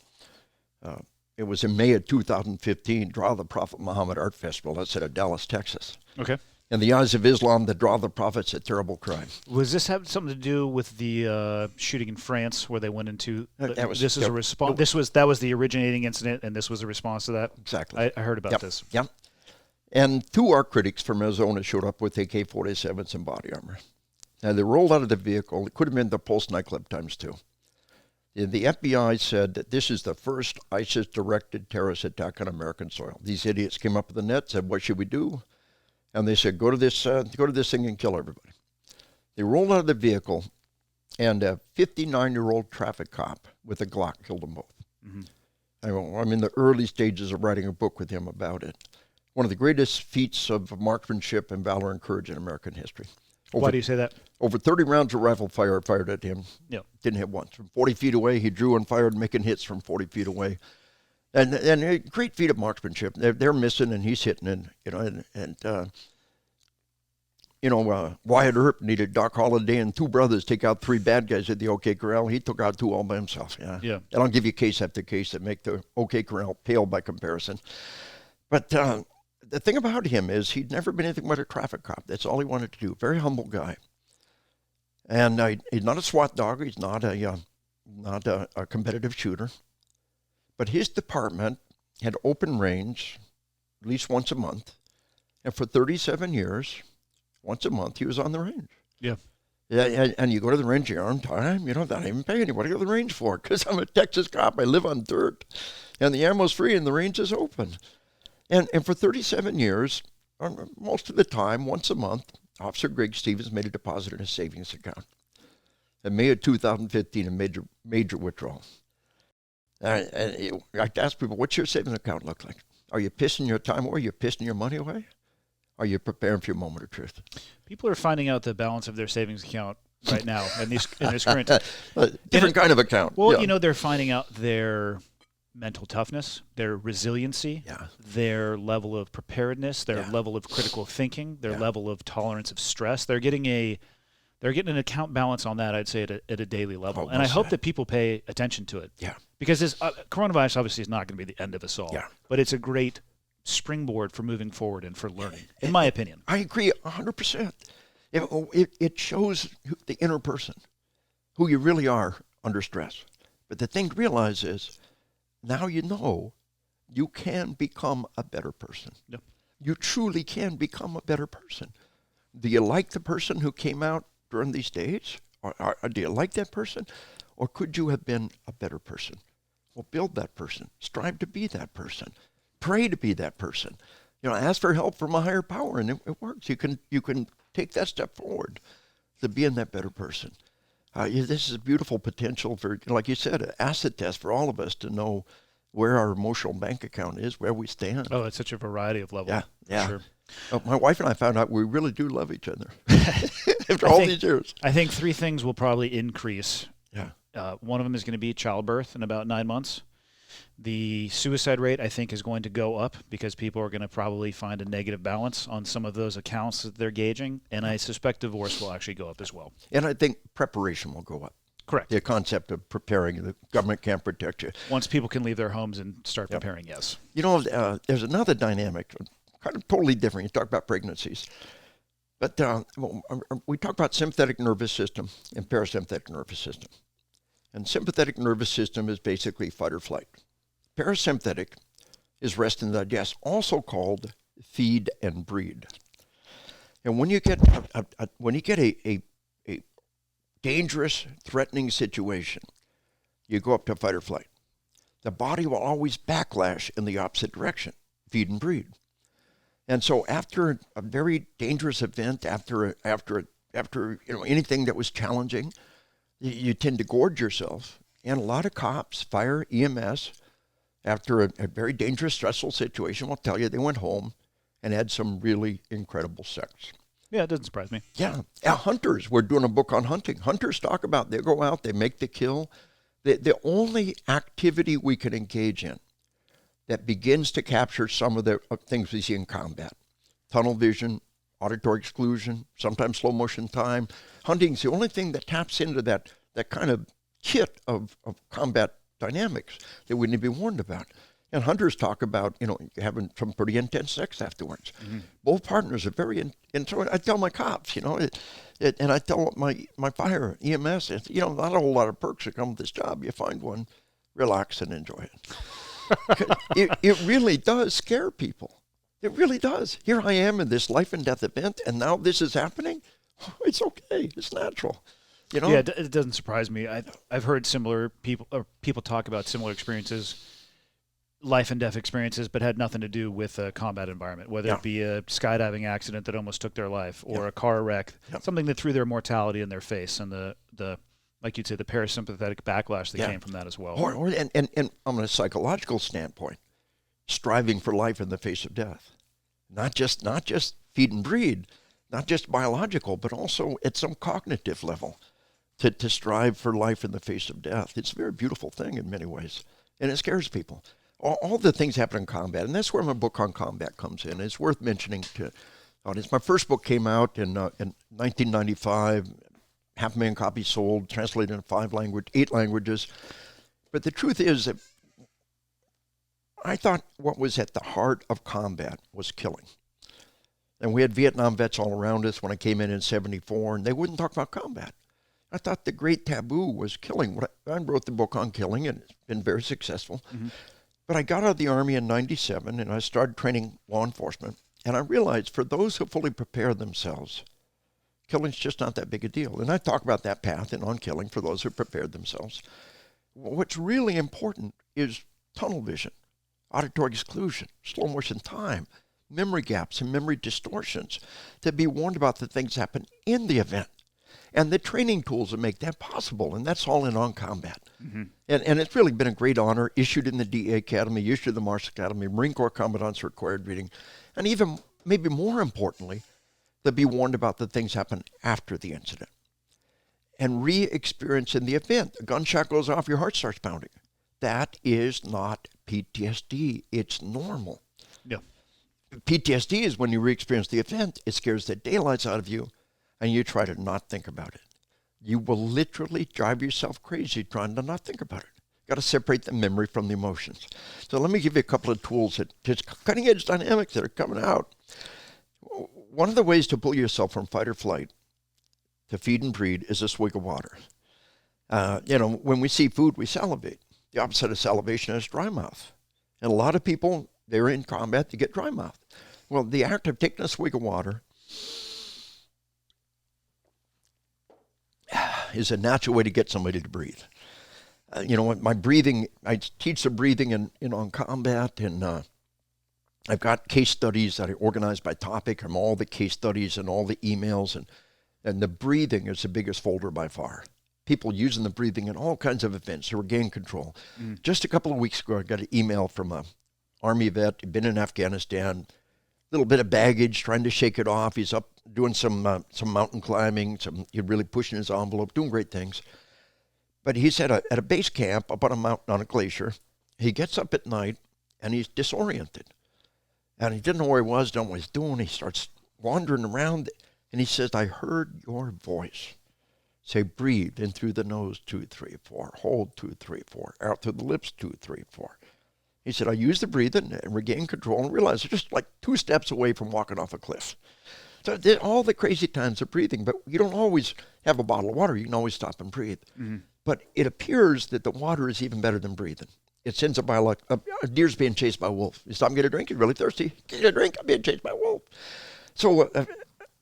was in May of 2015, Draw the Prophet Muhammad Art Festival. That's at Dallas, Texas. Okay. In the eyes of Islam, the Draw the Prophet's a terrible crime. Was this have something to do with the shooting in France, where they went into? That was a response. That was the originating incident, and this was a response to that. Exactly. I heard about this. Yep. And 2 art critics from Arizona showed up with AK-47s and body armor. Now they rolled out of the vehicle. It could have been the Pulse nightclub times 2. The FBI said that this is the first ISIS-directed terrorist attack on American soil. These idiots came up with the net, said, what should we do? And they said, go to this thing and kill everybody. They rolled out of the vehicle, and a 59-year-old traffic cop with a Glock killed them both. I'm in the early stages of writing a book with him about it. One of the greatest feats of marksmanship and valor and courage in American history. Why do you say that? Over 30 rounds of rifle fire fired at him. Yeah. Didn't hit once. From 40 feet away, he drew and fired, making hits from 40 feet away. And a great feat of marksmanship. They're missing, and he's hitting, and Wyatt Earp needed Doc Holliday and two brothers take out three bad guys at the OK Corral. He took out two all by himself. Yeah. And I'll give you case after case that make the OK Corral pale by comparison. But the thing about him is he'd never been anything but a traffic cop. That's all he wanted to do. Very humble guy. And he's not a SWAT dog. He's not a competitive shooter. But his department had open range at least once a month. And for 37 years, once a month, he was on the range. Yeah. And you go to the range, you're on time. You don't even pay anybody to go to the range for, because I'm a Texas cop. I live on dirt. And the ammo's free and the range is open. And for 37 years, most of the time, once a month, Officer Greg Stevens made a deposit in his savings account. In May of 2015, a major withdrawal. And I ask people, what's your savings account look like? Are you pissing your time away? Are you pissing your money away? Are you preparing for your moment of truth? People are finding out the balance of their savings account right now in this current different kind of account. Well, they're finding out their mental toughness, their resiliency, their level of preparedness, their level of critical thinking, their level of tolerance of stress. They're getting an account balance on that, I'd say, at a daily level. And I hope that people pay attention to it. Yeah. Because this coronavirus obviously is not going to be the end of us all. Yeah. But it's a great springboard for moving forward and for learning, in my opinion. I agree 100%. It shows the inner person, who you really are under stress. But the thing to realize is, now you can become a better person. Yep. You truly can become a better person. Do you like the person who came out during these days? Or do you like that person? Or could you have been a better person? Well, build that person. Strive to be that person. Pray to be that person. Ask for help from a higher power, and it works. You can take that step forward to being that better person. This is a beautiful potential for, like you said, an acid test for all of us to know where our emotional bank account is, where we stand. Oh, it's such a variety of levels. Yeah. Sure. My wife and I found out we really do love each other after all these years. I think three things will probably increase. Yeah. One of them is going to be childbirth in about 9 months. The suicide rate, I think, is going to go up because people are going to probably find a negative balance on some of those accounts that they're gauging. And I suspect divorce will actually go up as well. And I think preparation will go up. Correct. The concept of preparing, the government can't protect you. Once people can leave their homes and start preparing, yes. There's another dynamic, kind of totally different. You talk about pregnancies. But we talk about sympathetic nervous system and parasympathetic nervous system. And sympathetic nervous system is basically fight or flight. Parasympathetic is rest and digest, also called feed and breed. And when you get a dangerous, threatening situation, you go up to fight or flight. The body will always backlash in the opposite direction, feed and breed. And so after a very dangerous event, after anything that was challenging, you tend to gorge yourself. And a lot of cops, fire, EMS, after a very dangerous, stressful situation, will tell you they went home and had some really incredible sex. Yeah, it doesn't surprise me. Yeah. Hunters, we're doing a book on hunting. Hunters talk about, they go out, they make the kill. The only activity we can engage in that begins to capture some of the things we see in combat, tunnel vision, auditory exclusion, sometimes slow motion time. Hunting's the only thing that taps into that kind of kit of combat dynamics that we need to be warned about. And hunters talk about, having some pretty intense sex afterwards. Mm-hmm. Both partners are very, and so I tell my cops, and I tell my fire EMS, not a whole lot of perks that come with this job. You find one, relax and enjoy it. It really does scare people. It really does. Here I am in this life and death event, and now this is happening. It's okay. It's natural. You know? Yeah, it doesn't surprise me. I've heard similar people talk about similar experiences, life and death experiences, but had nothing to do with a combat environment, whether it be a skydiving accident that almost took their life or a car wreck, something that threw their mortality in their face, and the like you'd say, the parasympathetic backlash that came from that as well. And on a psychological standpoint, striving for life in the face of death, not just feed and breed, not just biological, but also at some cognitive level, to strive for life in the face of death. It's a very beautiful thing in many ways, and it scares people. All the things happen in combat, and that's where my book on combat comes in. It's worth mentioning to audience. My first book came out in 1995, 500,000 copies sold, translated into 8 languages. But the truth is that I thought what was at the heart of combat was killing. And we had Vietnam vets all around us when I came in 74, and they wouldn't talk about combat. I thought the great taboo was killing. I wrote the book on killing, and it's been very successful. Mm-hmm. But I got out of the Army in 97, and I started training law enforcement. And I realized for those who fully prepare themselves, killing's just not that big a deal. And I talk about that path and on killing for those who prepared themselves. What's really important is tunnel vision, auditory exclusion, slow motion time, memory gaps and memory distortions, to be warned about the things that happen in the event, and the training tools that make that possible. And that's all in on combat. Mm-hmm. And it's really been a great honor, issued in the DA Academy, issued in the Marshall Academy, Marine Corps Commandant's required reading, and even maybe more importantly, to be warned about the things happen after the incident and re-experience in the event. A gunshot goes off, your heart starts pounding. That is not PTSD. It's normal. Yeah. PTSD is when you re-experience the event, it scares the daylights out of you, and you try to not think about it. You will literally drive yourself crazy trying to not think about it. Got to separate the memory from the emotions. So let me give you a couple of tools that just cutting-edge dynamics that are coming out. One of the ways to pull yourself from fight or flight to feed and breed is a swig of water. When we see food, we salivate. The opposite of salivation is dry mouth. And a lot of people, they're in combat to get dry mouth. Well, the act of taking a swig of water is a natural way to get somebody to breathe. My breathing, I teach the breathing on combat, and I've got case studies that I organize by topic from all the case studies and all the emails, and the breathing is the biggest folder by far. People using the breathing in all kinds of events to regain control. Just a couple of weeks ago, I got an email from an Army vet who'd been in Afghanistan, little bit of baggage, trying to shake it off. He's up doing some mountain climbing, he's really pushing his envelope, doing great things. But he's at a base camp up on a mountain on a glacier. He gets up at night, and he's disoriented. And he didn't know where he was, didn't know what he's doing. He starts wandering around, and he says, I heard your voice say, breathe in through the nose, 2, 3, 4, hold 2, 3, 4, out through the lips, 2, 3, 4. He said, I used the breathing and regained control and realized they're just like 2 steps away from walking off a cliff. So all the crazy times of breathing, but you don't always have a bottle of water. You can always stop and breathe. Mm-hmm. But it appears that the water is even better than breathing. It sends a deer's being chased by a wolf. You stop and get a drink, you're really thirsty. Get a drink, I'm being chased by a wolf. So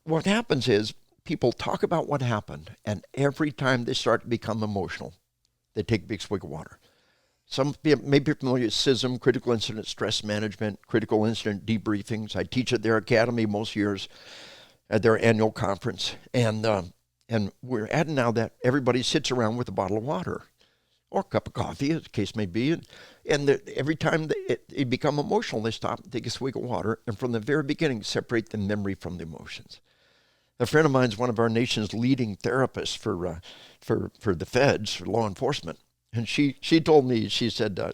what happens is people talk about what happened, and every time they start to become emotional, they take a big swig of water. Some may be familiar with CISM, Critical Incident Stress Management, Critical Incident Debriefings. I teach at their academy most years at their annual conference. And we're adding now that everybody sits around with a bottle of water or a cup of coffee, as the case may be. And every time they become emotional, they stop and take a swig of water. And from the very beginning, separate the memory from the emotions. A friend of mine is one of our nation's leading therapists for the feds, for law enforcement. And she told me, she said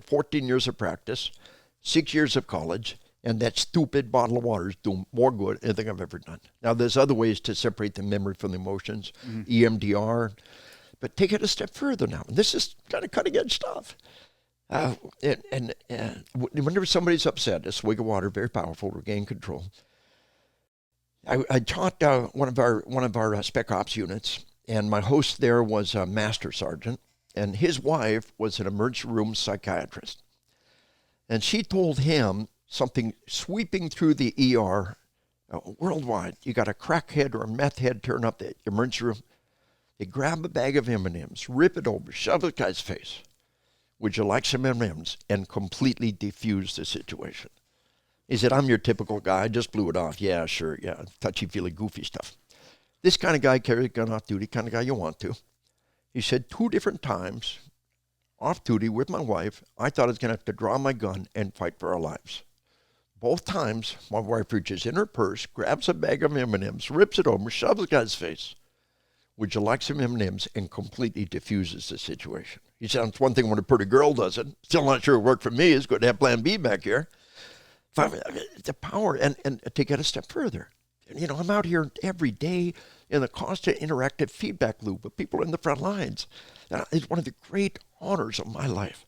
14 years of practice, 6 years of college, and that stupid bottle of water is doing more good than anything I've ever done. Now, there's other ways to separate the memory from the emotions, EMDR, but take it a step further now. And this is kind of cutting-edge stuff. Whenever somebody's upset, a swig of water, very powerful, regain control. I taught one of our spec ops units, and my host there was a master sergeant, and his wife was an emergency room psychiatrist. And she told him something sweeping through the ER worldwide. You got a crackhead or a meth head turn up the emergency room, They grab a bag of M&Ms, rip it over, shove the guy's face. Would you like some M&Ms? And completely defuse the situation. He said, I'm your typical guy. I just blew it off. Yeah, sure. Yeah, touchy-feely, goofy stuff. This kind of guy carries a gun off duty, kind of guy you want to. He said 2 different times, off duty with my wife, I thought I was going to have to draw my gun and fight for our lives. Both times, my wife reaches in her purse, grabs a bag of M&Ms, rips it over, shoves the guy's face. Would you like some M&Ms? And completely diffuses the situation. He said, it's one thing when a pretty girl does it. Still not sure it worked for me. It's good to have plan B back here. The power, and to get a step further. You know, I'm out here every day in the constant interactive feedback loop with people in the front lines. It's one of the great honors of my life.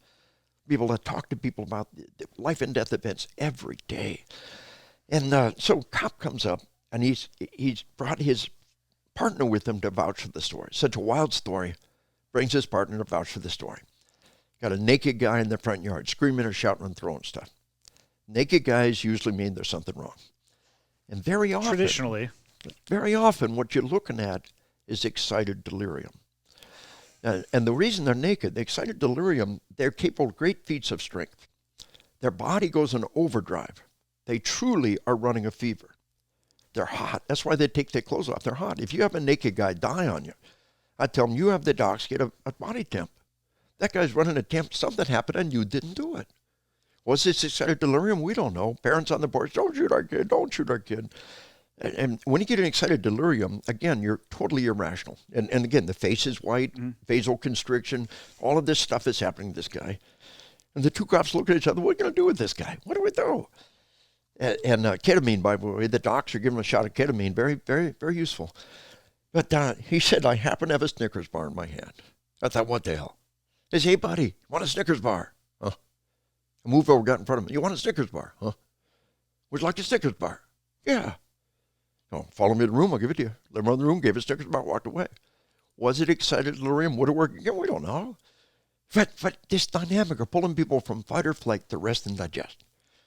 Be able to talk to people about the life and death events every day. And so cop comes up, and he's brought his partner with him to vouch for the story. Such a wild story. Brings his partner to vouch for the story. Got a naked guy in the front yard, screaming or shouting and throwing stuff. Naked guys usually mean there's something wrong. And very often, what you're looking at is excited delirium. And the reason they're naked, the excited delirium, they're capable of great feats of strength. Their body goes in overdrive. They truly are running a fever. They're hot. That's why they take their clothes off. They're hot. If you have a naked guy die on you, I tell them, you have the docs get a body temp. That guy's running a temp. Something happened and you didn't do it. Was this excited delirium? We don't know. Parents on the porch, don't shoot our kid, don't shoot our kid. And when you get an excited delirium, again, you're totally irrational. And again, the face is white, vasoconstriction, all of this stuff is happening to this guy. And the 2 cops look at each other, what are we going to do with this guy? What do we do? And ketamine, by the way, the docs are giving him a shot of ketamine, very, very, very useful. But he said, I happen to have a Snickers bar in my hand. I thought, what the hell? He said, hey, buddy, want a Snickers bar? Huh? I moved over, got in front of him. You want a Snickers bar? Huh? Would you like a Snickers bar? Yeah. Oh, follow me to the room, I'll give it to you. Let him run the room, gave a Snickers bar, walked away. Was it excited delirium? Would it work again? We don't know. But this dynamic of pulling people from fight or flight to rest and digest.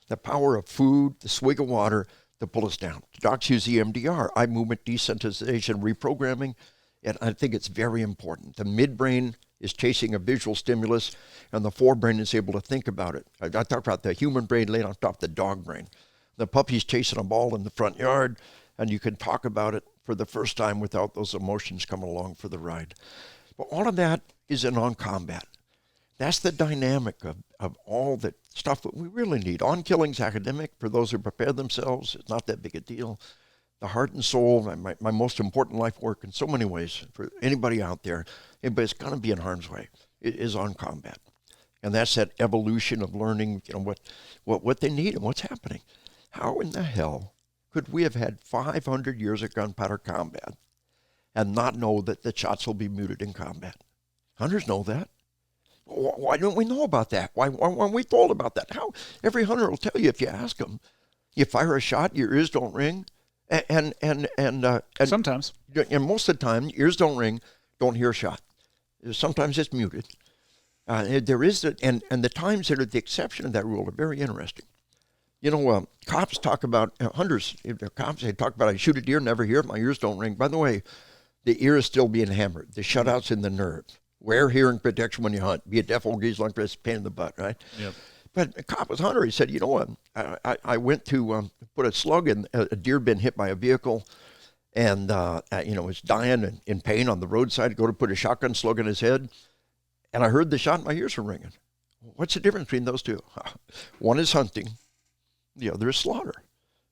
The power of food, the swig of water to pull us down. The docs use EMDR, eye movement desensitization reprogramming, and I think it's very important. The midbrain is chasing a visual stimulus, and the forebrain is able to think about it. I talked about the human brain laid on top of the dog brain. The puppy's chasing a ball in the front yard, and you can talk about it for the first time without those emotions coming along for the ride. But all of that is in on-combat. That's the dynamic of all the stuff that we really need. On-killing's academic. For those who prepare themselves, it's not that big a deal. The heart and soul, my most important life work in so many ways, for anybody out there, anybody's going to be in harm's way, it is on combat. And that's that evolution of learning, you know, what they need and what's happening. How in the hell could we have had 500 years of gunpowder combat and not know that the shots will be muted in combat? Hunters know that. Why don't we know about that? Why weren't we told about that? How? Every hunter will tell you if you ask them. You fire a shot, your ears don't ring. And sometimes. And most of the time, ears don't ring, don't hear a shot. Sometimes it's muted. There is, and the times that are the exception of that rule are very interesting. You know, cops talk about, hunters, cops, they talk about, I shoot a deer, never hear it, my ears don't ring. By the way, the ear is still being hammered. The shutout's in the nerve. Wear hearing protection when you hunt. Be a deaf old geese like this, pain in the butt, right? Yep. But a cop was a hunter. He said, you know what, I went to put a slug in, a deer been hit by a vehicle, and, was dying in pain on the roadside, go to put a shotgun slug in his head, and I heard the shot and my ears were ringing. What's the difference between those two? One is hunting, the other is slaughter.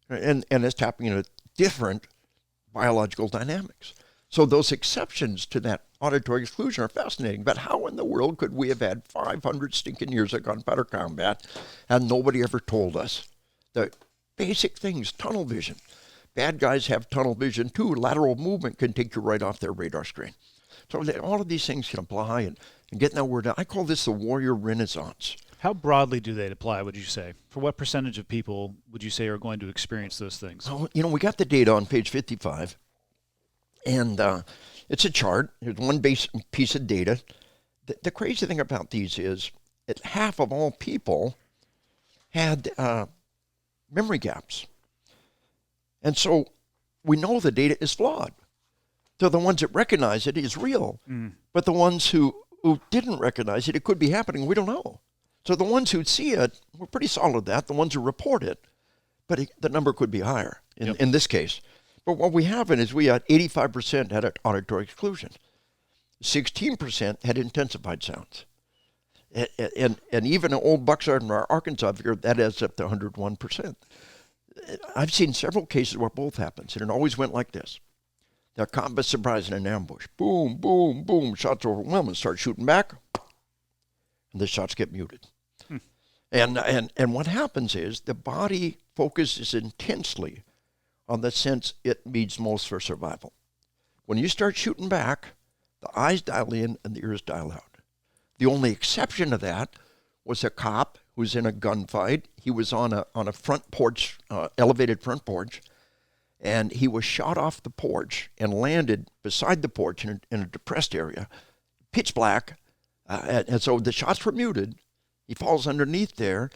And it's tapping into different biological dynamics. So those exceptions to that auditory exclusion are fascinating. But how in the world could we have had 500 stinking years of gunpowder combat and nobody ever told us the basic things? Tunnel vision. Bad guys have tunnel vision too. Lateral movement can take you right off their radar screen. So all of these things can apply, and getting that word out. I call this the warrior renaissance. How broadly do they apply, would you say? For what percentage of people would you say are going to experience those things? Oh, we got the data on page 55, and it's a chart. There's one base piece of data. The crazy thing about these is that half of all people had memory gaps. And so we know the data is flawed. So the ones that recognize it is real. But the ones who didn't recognize it, it could be happening, we don't know. So the ones who see it, we're pretty solid at that. The ones who report it, but the number could be higher in this case. But what we have is we had 85% had an auditory exclusion. 16% had intensified sounds. And even old Bucksard in Arkansas, that adds up to 101%. I've seen several cases where both happens, and it always went like this. They're caught by surprise in an ambush. Boom, boom, boom. Shots overwhelming. Start shooting back, and the shots get muted. And what happens is the body focuses intensely on the sense it needs most for survival. When you start shooting back, the eyes dial in and the ears dial out. The only exception to that was a cop who was in a gunfight. He was on a front porch, elevated front porch, and he was shot off the porch and landed beside the porch in a depressed area, pitch black, and so the shots were muted. He falls underneath there,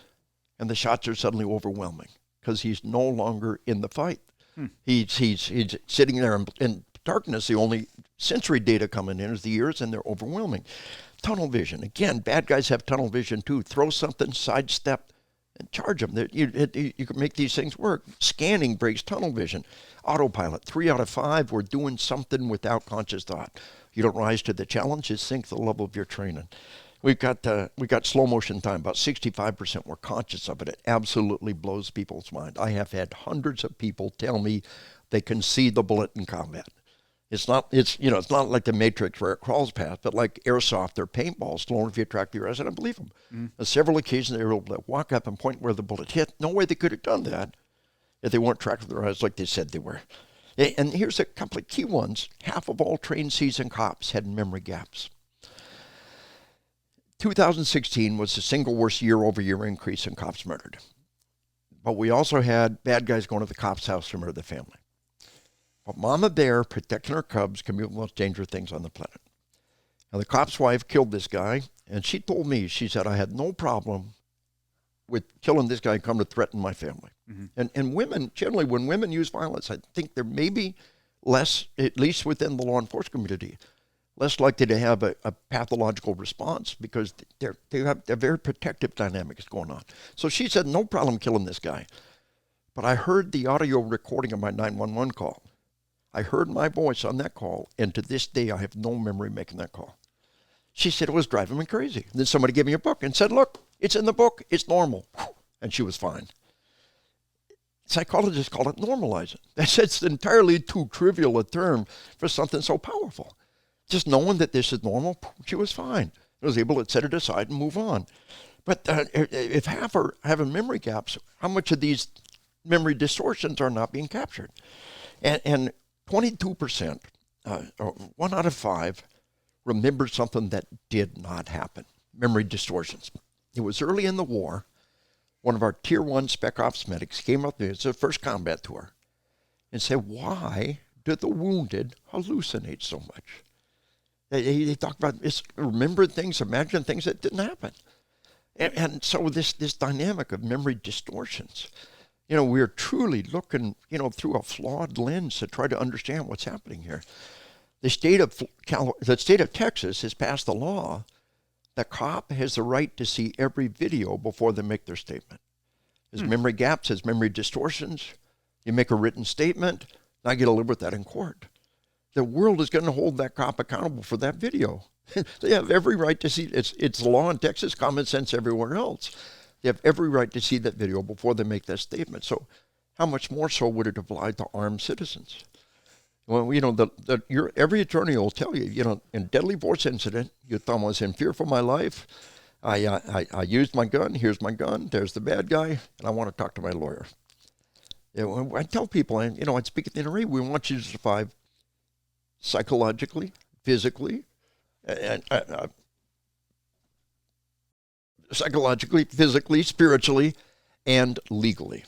and the shots are suddenly overwhelming because he's no longer in the fight. He's sitting there in darkness. The only sensory data coming in is the ears, and they're overwhelming. Tunnel vision. Again, bad guys have tunnel vision too. Throw something, sidestep, and charge them. You can make these things work. Scanning breaks tunnel vision. Autopilot. 3 out of 5 were doing something without conscious thought. You don't rise to the challenge, you sink the level of your training. We got slow motion time. About 65% were conscious of it. It absolutely blows people's mind. I have had hundreds of people tell me they can see the bullet in combat. It's not like the Matrix where it crawls past, but like airsoft or paintball, slow if you attract your eyes, and I believe them. On several occasions, they were able to walk up and point where the bullet hit. No way they could have done that if they weren't tracked with their eyes like they said they were. And here's a couple of key ones. Half of all trained seasoned cops had memory gaps. 2016 was the single worst year-over-year increase in cops murdered. But we also had bad guys going to the cop's house to murder the family. But Mama Bear protecting her cubs can be one of the most dangerous things on the planet. Now, the cop's wife killed this guy, and she told me, she said, I had no problem with killing this guy and come to threaten my family. And women, generally, when women use violence, I think they're maybe less, at least within the law enforcement community, less likely to have a pathological response because they have a very protective dynamics going on. So she said, no problem killing this guy. But I heard the audio recording of my 911 call. I heard my voice on that call, and to this day, I have no memory making that call. She said it was driving me crazy. And then somebody gave me a book and said, look, it's in the book, it's normal. And she was fine. Psychologists call it normalizing. It's entirely too trivial a term for something so powerful. Just knowing that this is normal, she was fine. I was able to set it aside and move on. But if half are having memory gaps, how much of these memory distortions are not being captured? And 22%, 1 out of 5, remembered something that did not happen. Memory distortions. It was early in the war. One of our Tier 1 Spec Ops medics came up to me, it's their first combat tour, and said, why do the wounded hallucinate so much? They talk about remembered things, imagined things that didn't happen. And so this dynamic of memory distortions, we're truly looking, through a flawed lens to try to understand what's happening here. The state of Texas has passed the law. The cop has the right to see every video before they make their statement. There's memory gaps, there's memory distortions. You make a written statement, now you get to live with that in court. The world is going to hold that cop accountable for that video. They have every right to see, it's the law in Texas, common sense everywhere else. They have every right to see that video before they make that statement. So how much more so would it apply to armed citizens? Well, every attorney will tell you, in deadly force incident, your thumb was in fear for my life. I used my gun. Here's my gun. There's the bad guy, and I want to talk to my lawyer. I tell people, I speak at the NRA, we want you to survive psychologically, physically, spiritually, and legally.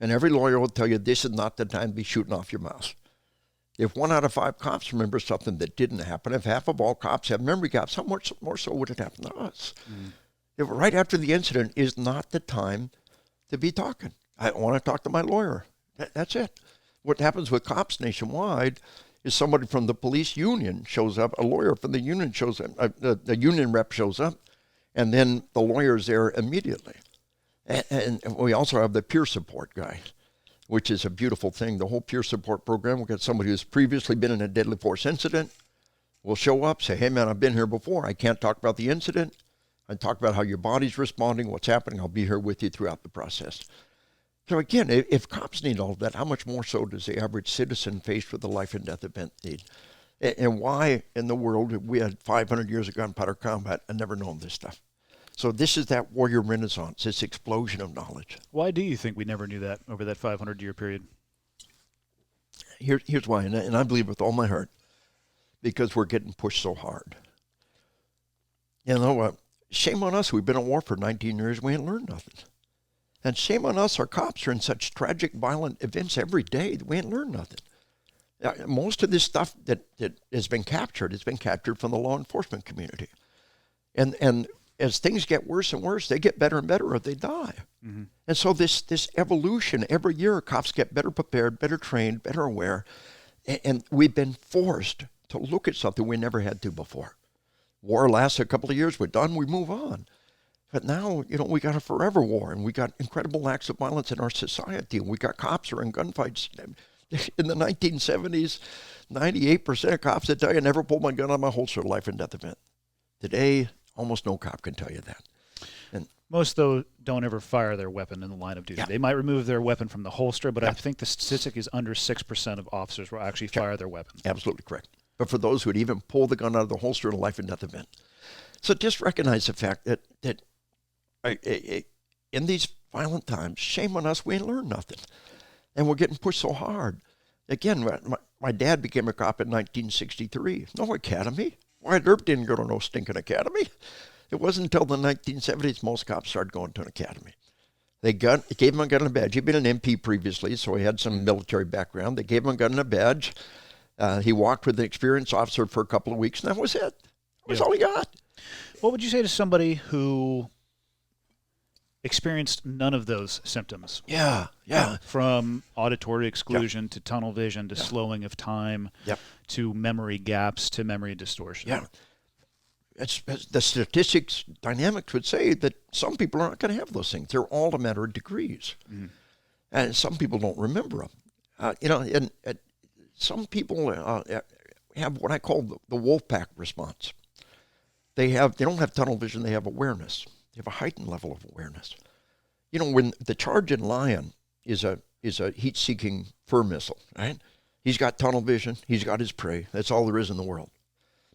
And every lawyer will tell you this is not the time to be shooting off your mouth. If 1 out of 5 cops remember something that didn't happen, if half of all cops have memory gaps, how much more so would it happen to us? If right after the incident is not the time to be talking. I want to talk to my lawyer. That's it. What happens with cops nationwide is somebody from the police union shows up, a lawyer from the union shows up, the union rep shows up, and then the lawyer's there immediately. And we also have the peer support guy, which is a beautiful thing. The whole peer support program, we've got somebody who's previously been in a deadly force incident, will show up, say, hey man, I've been here before. I can't talk about the incident. I talk about how your body's responding, what's happening. I'll be here with you throughout the process. So again, if cops need all of that, how much more so does the average citizen faced with a life and death event need? And why in the world we had 500 years of gunpowder combat and never known this stuff? So this is that warrior renaissance, this explosion of knowledge. Why do you think we never knew that over that 500-year period? Here's why, and I believe with all my heart, because we're getting pushed so hard. You know what? Shame on us. We've been at war for 19 years. We ain't learned nothing. And shame on us. Our cops are in such tragic, violent events every day that we ain't learned nothing. Most of this stuff that has been captured from the law enforcement community. And as things get worse and worse, they get better and better or they die. Mm-hmm. And so this evolution, every year cops get better prepared, better trained, better aware. And we've been forced to look at something we never had to before. War lasts a couple of years, we're done, we move on. But now, we got a forever war, and we got incredible acts of violence in our society, and we got cops who are in gunfights. In the 1970s, 98% of cops that tell you, never pulled my gun out of my holster at a life and death event. Today, almost no cop can tell you that. And most, though, don't ever fire their weapon in the line of duty. Yeah. They might remove their weapon from the holster, but I think the statistic is under 6% of officers will actually fire their weapon. Absolutely correct. But for those who would even pull the gun out of the holster in a life and death event. So just recognize the fact that in these violent times, shame on us, we ain't learned nothing. And we're getting pushed so hard. Again, my dad became a cop in 1963. No academy. Wyatt Earp didn't go to no stinking academy. It wasn't until the 1970s most cops started going to an academy. They gave him a gun and a badge. He'd been an MP previously, so he had some military background. They gave him a gun and a badge. He walked with an experienced officer for a couple of weeks, and that was it. That was all he got. What would you say to somebody who experienced none of those symptoms? Yeah. From auditory exclusion to tunnel vision to slowing of time to memory gaps to memory distortion. Yeah. It's the statistics dynamics would say that some people are not going to have those things. They're all a matter of degrees. Mm-hmm. And some people don't remember them. And some people have what I call the wolf pack response. They don't have tunnel vision, they have awareness. They have a heightened level of awareness. When the charging lion is a heat-seeking fur missile, right? He's got tunnel vision, he's got his prey. That's all there is in the world.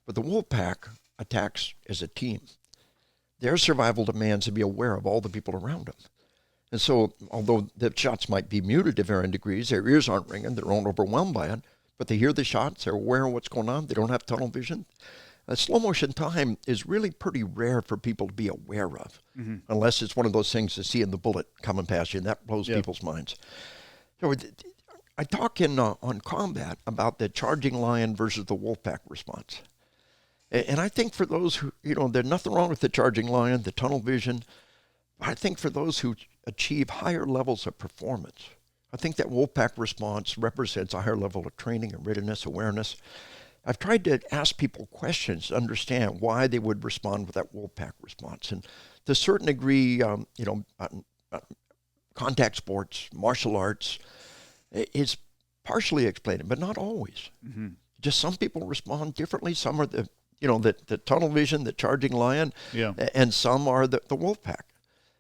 But the wolf pack attacks as a team. Their survival demands to be aware of all the people around them. And so, although the shots might be muted to varying degrees, their ears aren't ringing, they're not overwhelmed by it, but they hear the shots, they're aware of what's going on, they don't have tunnel vision. Slow motion time is really pretty rare for people to be aware of, unless it's one of those things to see in the bullet coming past you, and that blows people's minds. So I talk on combat about the charging lion versus the wolf pack response. And I think for those who, there's nothing wrong with the charging lion, the tunnel vision. I think for those who achieve higher levels of performance, I think that wolf pack response represents a higher level of training and readiness, awareness. I've tried to ask people questions to understand why they would respond with that wolf pack response. And to a certain degree, contact sports, martial arts is partially explained, but not always. Mm-hmm. Just some people respond differently. Some are the tunnel vision, the charging lion, and some are the wolf pack.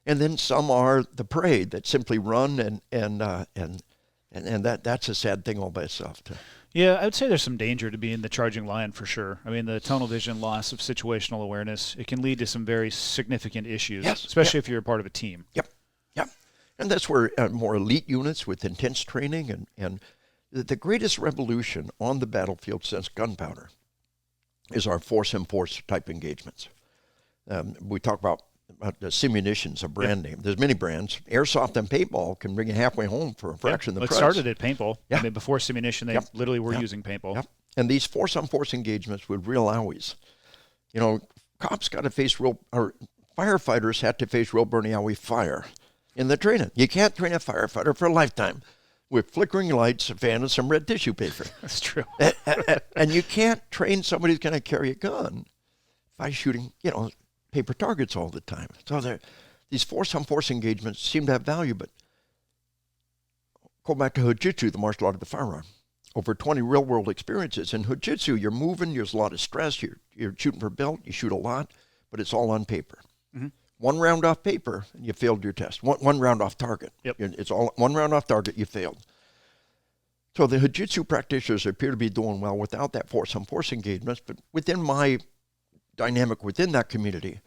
And then some are the prey that simply run and that's a sad thing all by itself too. Yeah, I would say there's some danger to being the charging lion for sure. I mean, the tunnel vision, loss of situational awareness, it can lead to some very significant issues, especially if you're a part of a team. Yep. And that's where more elite units with intense training and the greatest revolution on the battlefield since gunpowder is our force-in-force type engagements. We talk about the simunitions, a brand name. There's many brands. Airsoft and paintball can bring you halfway home for a fraction of the price. It started at paintball. I mean, before simunition, they literally were using paintball. Yep. And these force-on-force engagements with real owies. Cops got to face firefighters had to face real burning owie fire in the training. You can't train a firefighter for a lifetime. with flickering lights, a fan, and some red tissue paper. That's true. And you can't train somebody who's going to carry a gun by shooting, paper targets all the time. So these force-on-force engagements seem to have value, but go back to Jiu-Jitsu, the martial art of the firearm. Over 20 real-world experiences. In Jiu-Jitsu, you're moving, there's a lot of stress, you're shooting for belt, you shoot a lot, but it's all on paper. Mm-hmm. One round off paper, and you failed your test. One round off target. Yep. It's all one round off target, you failed. So the Jiu-Jitsu practitioners appear to be doing well without that force-on-force engagements, but within my dynamic within that community,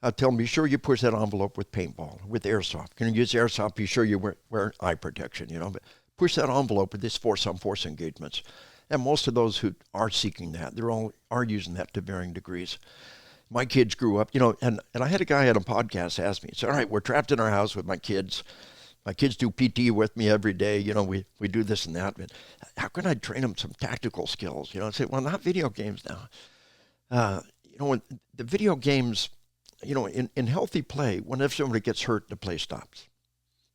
I tell them, be sure you push that envelope with paintball, with airsoft. Can you use airsoft? Be sure you wear eye protection, but push that envelope with this force-on-force engagements. And most of those who are seeking that, they're all are using that to varying degrees. My kids grew up, and I had a guy on a podcast ask me, he said, all right, we're trapped in our house with my kids. My kids do PT with me every day. We do this and that. But how can I train them some tactical skills? I say, well, not video games now. When the video games, in healthy play, whenever somebody gets hurt, the play stops.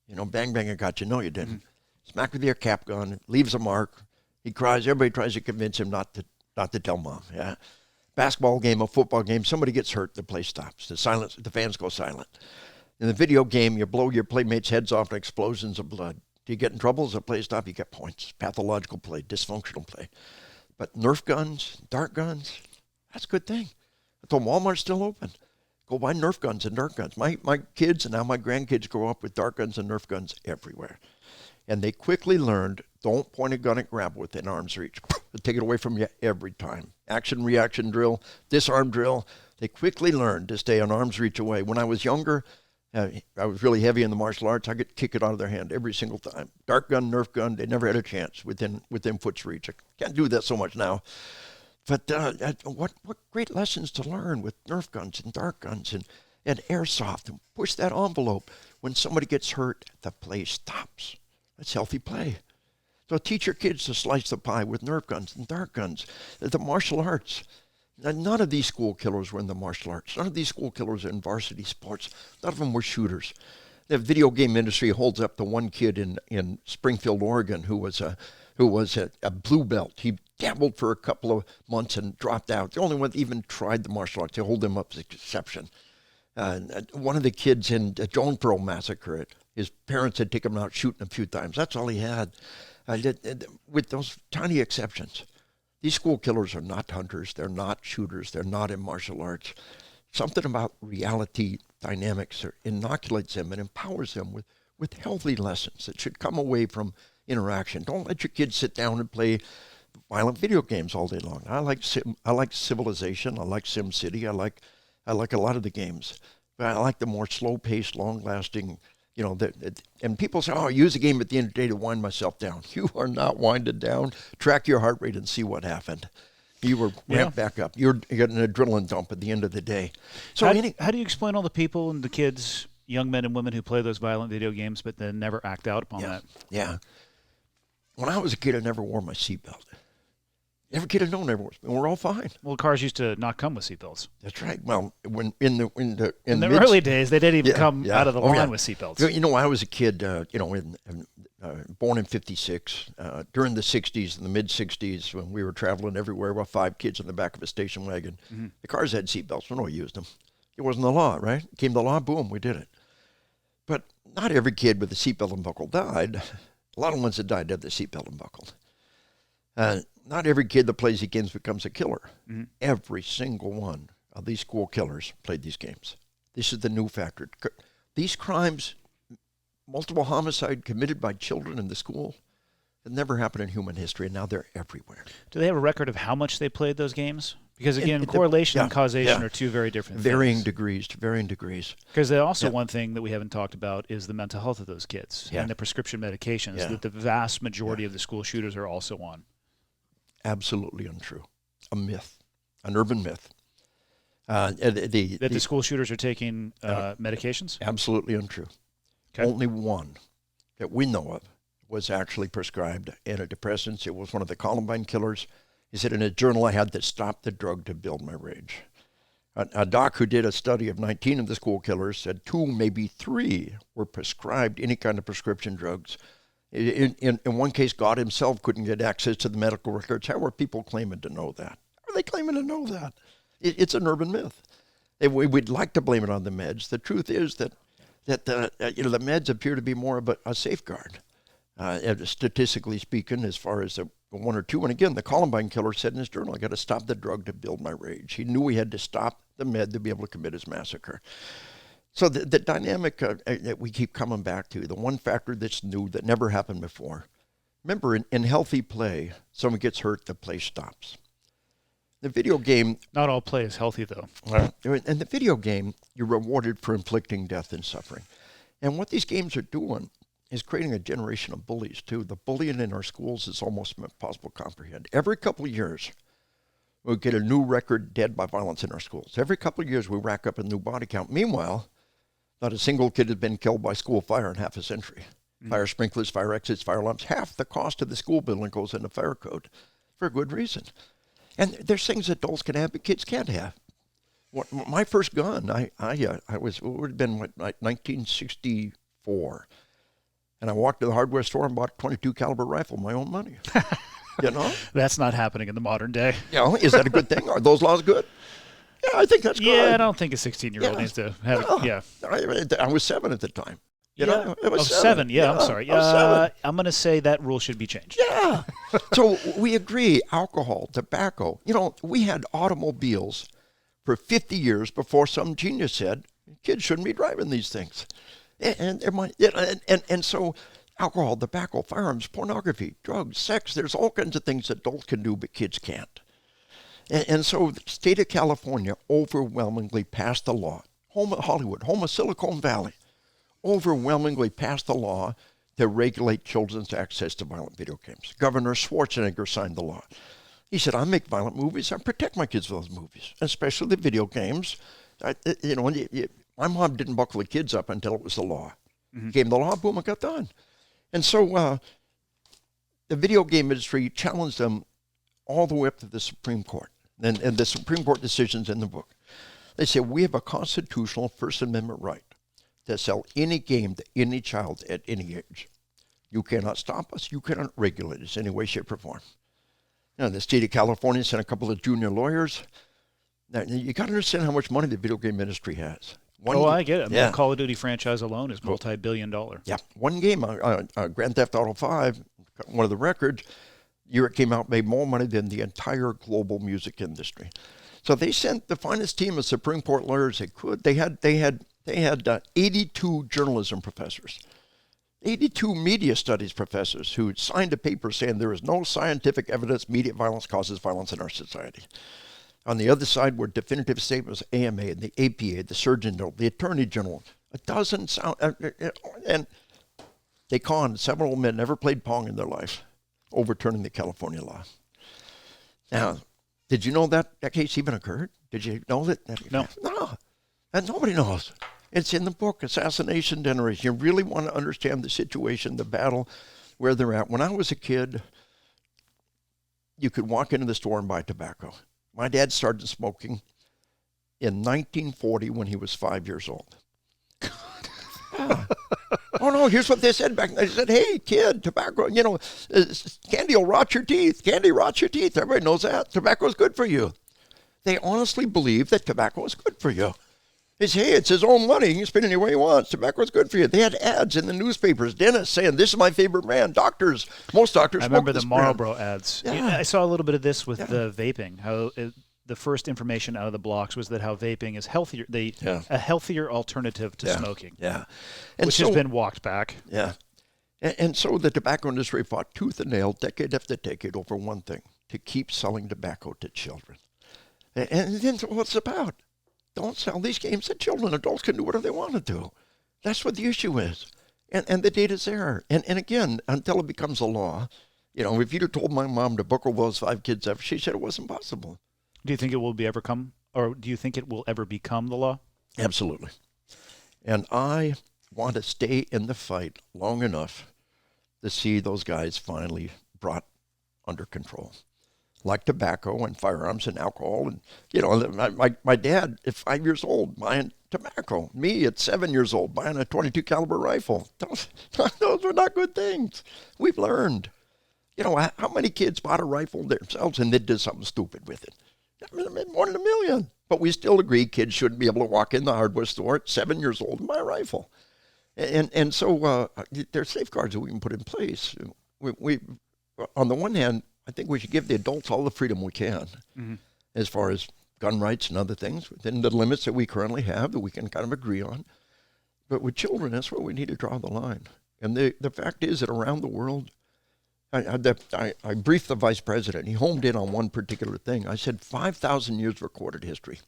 Bang, bang, I got you. No, you didn't. Mm-hmm. Smack with your cap gun, it leaves a mark. He cries. Everybody tries to convince him not to tell mom. Yeah, basketball game, a football game, somebody gets hurt, the play stops. The fans go silent. In the video game, you blow your playmates' heads off and explosions of blood. Do you get in trouble? As a play stop, you get points. Pathological play, dysfunctional play. But Nerf guns, dart guns, that's a good thing. I told them Walmart's still open. Go buy Nerf guns and dart guns. My kids and now my grandkids grow up with dart guns and Nerf guns everywhere. And they quickly learned, don't point a gun at grab within arm's reach. Take it away from you every time. Action, reaction drill, disarm drill. They quickly learned to stay an arm's reach away. When I was younger, I was really heavy in the martial arts. I could kick it out of their hand every single time. Dart gun, Nerf gun, they never had a chance within foot's reach. I can't do that so much now. But what great lessons to learn with Nerf guns and dart guns and airsoft. And push that envelope. When somebody gets hurt, the play stops. That's healthy play. So teach your kids to slice the pie with Nerf guns and dart guns. The martial arts. None of these school killers were in the martial arts. None of these school killers are in varsity sports. None of them were shooters. The video game industry holds up the one kid in Springfield, Oregon, who was a blue belt. He dabbled for a couple of months and dropped out. The only one that even tried the martial arts. They hold him up as an exception. One of the kids in the Jonesboro massacre, his parents had taken him out shooting a few times. That's all he had. With those tiny exceptions. These school killers are not hunters. They're not shooters. They're not in martial arts. Something about reality dynamics inoculates them and empowers them with healthy lessons that should come away from interaction. Don't let your kids sit down and play violent video games all day long. I like Civilization. I like SimCity. I like a lot of the games. But I like the more slow-paced, long-lasting, and people say, I use a game at the end of the day to wind myself down. You are not winded down. Track your heart rate and see what happened. You were ramped back up. You got an adrenaline dump at the end of the day. So how do you explain all the people and the kids, young men and women who play those violent video games but then never act out upon that? Yeah. When I was a kid, I never wore my seatbelt. Every kid I know never wore. And we're all fine. Well, cars used to not come with seatbelts. That's right. Well, when in the early days, they didn't even come out of the line with seatbelts. I was a kid, born in 56, during the 60s and the mid-60s when we were traveling everywhere with 5 kids in the back of a station wagon. Mm-hmm. The cars had seatbelts. We used them. It wasn't the law, right? Came the law, boom, we did it. But not every kid with a seatbelt unbuckled died. A lot of ones that died had the seatbelt unbuckled. Not every kid that plays these games becomes a killer. Mm-hmm. Every single one of these school killers played these games. This is the new factor. These crimes, multiple homicide committed by children in the school, have never happened in human history, and now they're everywhere. Do they have a record of how much they played those games? Because, again, correlation and causation are two very different things. Varying degrees. Because also one thing that we haven't talked about is the mental health of those kids and the prescription medications that the vast majority of the school shooters are also on. Absolutely untrue. A myth, an urban myth. The school shooters are taking medications? Absolutely untrue. Okay. Only one that we know of was actually prescribed antidepressants. It was one of the Columbine killers. He said in a journal I had to stop the drug to build my rage. A doc who did a study of 19 of the school killers said 2, maybe 3 were prescribed any kind of prescription drugs. In one case, God himself couldn't get access to the medical records. How are people claiming to know that? How are they claiming to know that? It's an urban myth. We'd like to blame it on the meds. The truth is that the meds appear to be more of a safeguard, statistically speaking, as far as the one or two. And again, the Columbine killer said in his journal, I got to stop the drug to build my rage. He knew he had to stop the med to be able to commit his massacre. So the dynamic that we keep coming back to, the one factor that's new that never happened before. Remember, in healthy play, someone gets hurt, the play stops. The video game... Not all play is healthy, though. In the video game, you're rewarded for inflicting death and suffering. And what these games are doing is creating a generation of bullies, too. The bullying in our schools is almost impossible to comprehend. Every couple of years, we get a new record dead by violence in our schools. Every couple of years, we rack up a new body count. Meanwhile, not a single kid has been killed by school fire in half a century. Fire sprinklers, fire exits, fire alarms. Half the cost of the school building goes into fire code for a good reason. And there's things adults can have but kids can't have. My first gun, it would have been like 1964. And I walked to the hardware store and bought a 22 caliber rifle, my own money. You know? That's not happening in the modern day. Is that a good thing? Are those laws good? Yeah, I think that's good. Yeah, I don't think a 16-year-old needs to have it. Yeah. I was 7 at the time. It was 7. Yeah, I'm sorry. I was 7. I'm going to say that rule should be changed. Yeah. So we agree, alcohol, tobacco. We had automobiles for 50 years before some genius said, kids shouldn't be driving these things. And so alcohol, tobacco, firearms, pornography, drugs, sex, there's all kinds of things adults can do but kids can't. And so the state of California overwhelmingly passed a law. Home of Hollywood, home of Silicon Valley, overwhelmingly passed a law to regulate children's access to violent video games. Governor Schwarzenegger signed the law. He said, I make violent movies. I protect my kids from those movies, especially the video games. My mom didn't buckle the kids up until it was the law. Came the law, boom, it got done. And so the video game industry challenged them all the way up to the Supreme Court. And the Supreme Court decisions in the book. They say, we have a constitutional First Amendment right to sell any game to any child at any age. You cannot stop us. You cannot regulate us in any way, shape, or form. Now, the state of California sent a couple of junior lawyers. Now, you got to understand how much money the video game industry has. I get it. The Call of Duty franchise alone is multi-billion-dollar. Yeah. One game, Grand Theft Auto 5, one of the records, year it came out, made more money than the entire global music industry. So they sent the finest team of Supreme Court lawyers they could. They had 82 journalism professors, 82 media studies professors who signed a paper saying there is no scientific evidence media violence causes violence in our society. On the other side were definitive statements, AMA, and the APA, the Surgeon General, the Attorney General. A dozen sound, and they conned several men never played Pong in their life, overturning the California law. Now, did you know that case even occurred? Did you know that? No. No. And nobody knows. It's in the book, Assassination Generation. You really want to understand the situation, the battle, where they're at. When I was a kid, you could walk into the store and buy tobacco. My dad started smoking in 1940 when he was 5 years old. Oh, no, here's what they said back then. They said, hey, kid, tobacco, candy will rot your teeth. Candy rots your teeth. Everybody knows that. Tobacco is good for you. They honestly believe that tobacco is good for you. They say, hey, it's his own money. He can spend it any way he wants. Tobacco is good for you. They had ads in the newspapers. Dentists saying, this is my favorite brand. Doctors, most doctors smoke remember this the Marlboro ads. Yeah. I saw a little bit of this with the vaping, how the first information out of the blocks was that how vaping is healthier, a healthier alternative to smoking, which has been walked back. Yeah. And so the tobacco industry fought tooth and nail, decade after decade, over one thing, to keep selling tobacco to children. And then what's it about? Don't sell these games to children. Adults can do whatever they want to do. That's what the issue is. And the data's there. And again, until it becomes a law, if you'd have told my mom to buckle those 5 kids up, she said it wasn't possible. Do you think it will do you think it will ever become the law? Absolutely. And I want to stay in the fight long enough to see those guys finally brought under control. Like tobacco and firearms and alcohol. And, my dad, at 5 years old, buying Tobacco. Me at 7 years old buying a .22 caliber rifle. Those are not good things. We've learned. You know, how many kids bought a rifle themselves and they did something stupid with it? More than 1 million. But we still agree kids shouldn't be able to walk in the hardware store at 7 years old and buy a rifle. And so there are safeguards that we can put in place. We on the one hand, I think we should give the adults all the freedom we can as far as gun rights and other things within the limits that we currently have that we can kind of agree on. But with children, that's where we need to draw the line. And the fact is that around the world, I briefed the vice president. He homed in on one particular thing. I said 5,000 years of recorded history,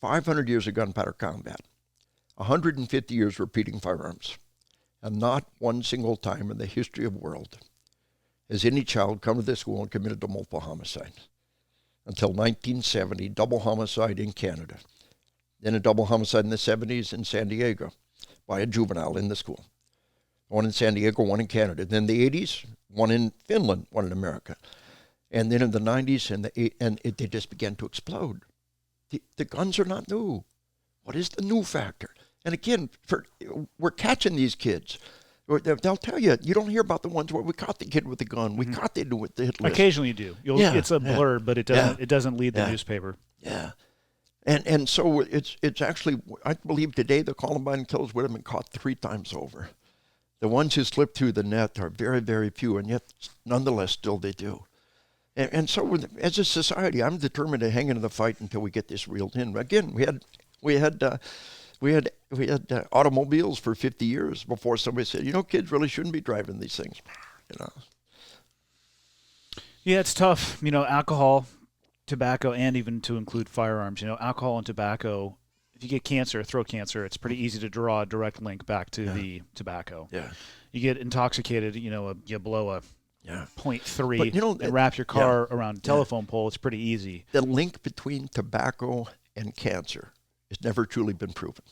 500 years of gunpowder combat, 150 years repeating firearms, and not one single time in the history of the world has any child come to this school and committed a multiple homicide. Until 1970, double homicide in Canada. Then a double homicide in the 70s in San Diego by a juvenile in the school. One in San Diego, one in Canada. Then the 80s, one in Finland, one in America. And then in the 90s, they just began to explode. The guns are not new. What is the new factor? And again, we're catching these kids. They'll tell you, you don't hear about the ones where we caught the kid with the gun. We caught the kid with the hit list. Occasionally you do. It's a blur, but it doesn't lead the newspaper. Yeah. And so it's actually, I believe today the Columbine killers would have been caught 3 times over. The ones who slip through the net are very, very few, and yet nonetheless still they do. And so as a society, I'm determined to hang into the fight until we get this reeled in. Again, we had automobiles for 50 years before somebody said, kids really shouldn't be driving these things. Yeah, it's tough. Alcohol, tobacco, and even to include firearms. Alcohol and tobacco, if you get cancer, throat cancer, it's pretty easy to draw a direct link back to the tobacco. Yeah. You get intoxicated, you blow a 0.3 but, and wrap your car around a telephone pole. It's pretty easy. The link between tobacco and cancer has never truly been proven.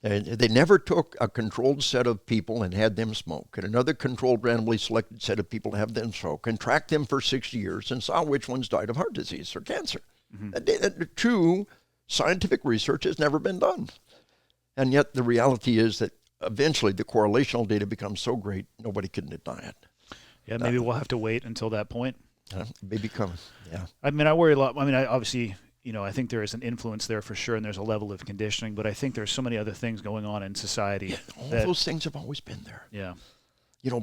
And they never took a controlled set of people and had them smoke, and another controlled, randomly selected set of people to have them smoke, and tracked them for 6 years and saw which ones died of heart disease or cancer. The true scientific research has never been done. And yet the reality is that eventually the correlational data becomes so great, nobody can deny it. Yeah, maybe we'll have to wait until that point. Maybe coming, yeah. I worry a lot. Obviously, I think there is an influence there for sure, and there's a level of conditioning, but I think there's so many other things going on in society. All those things have always been there. Yeah.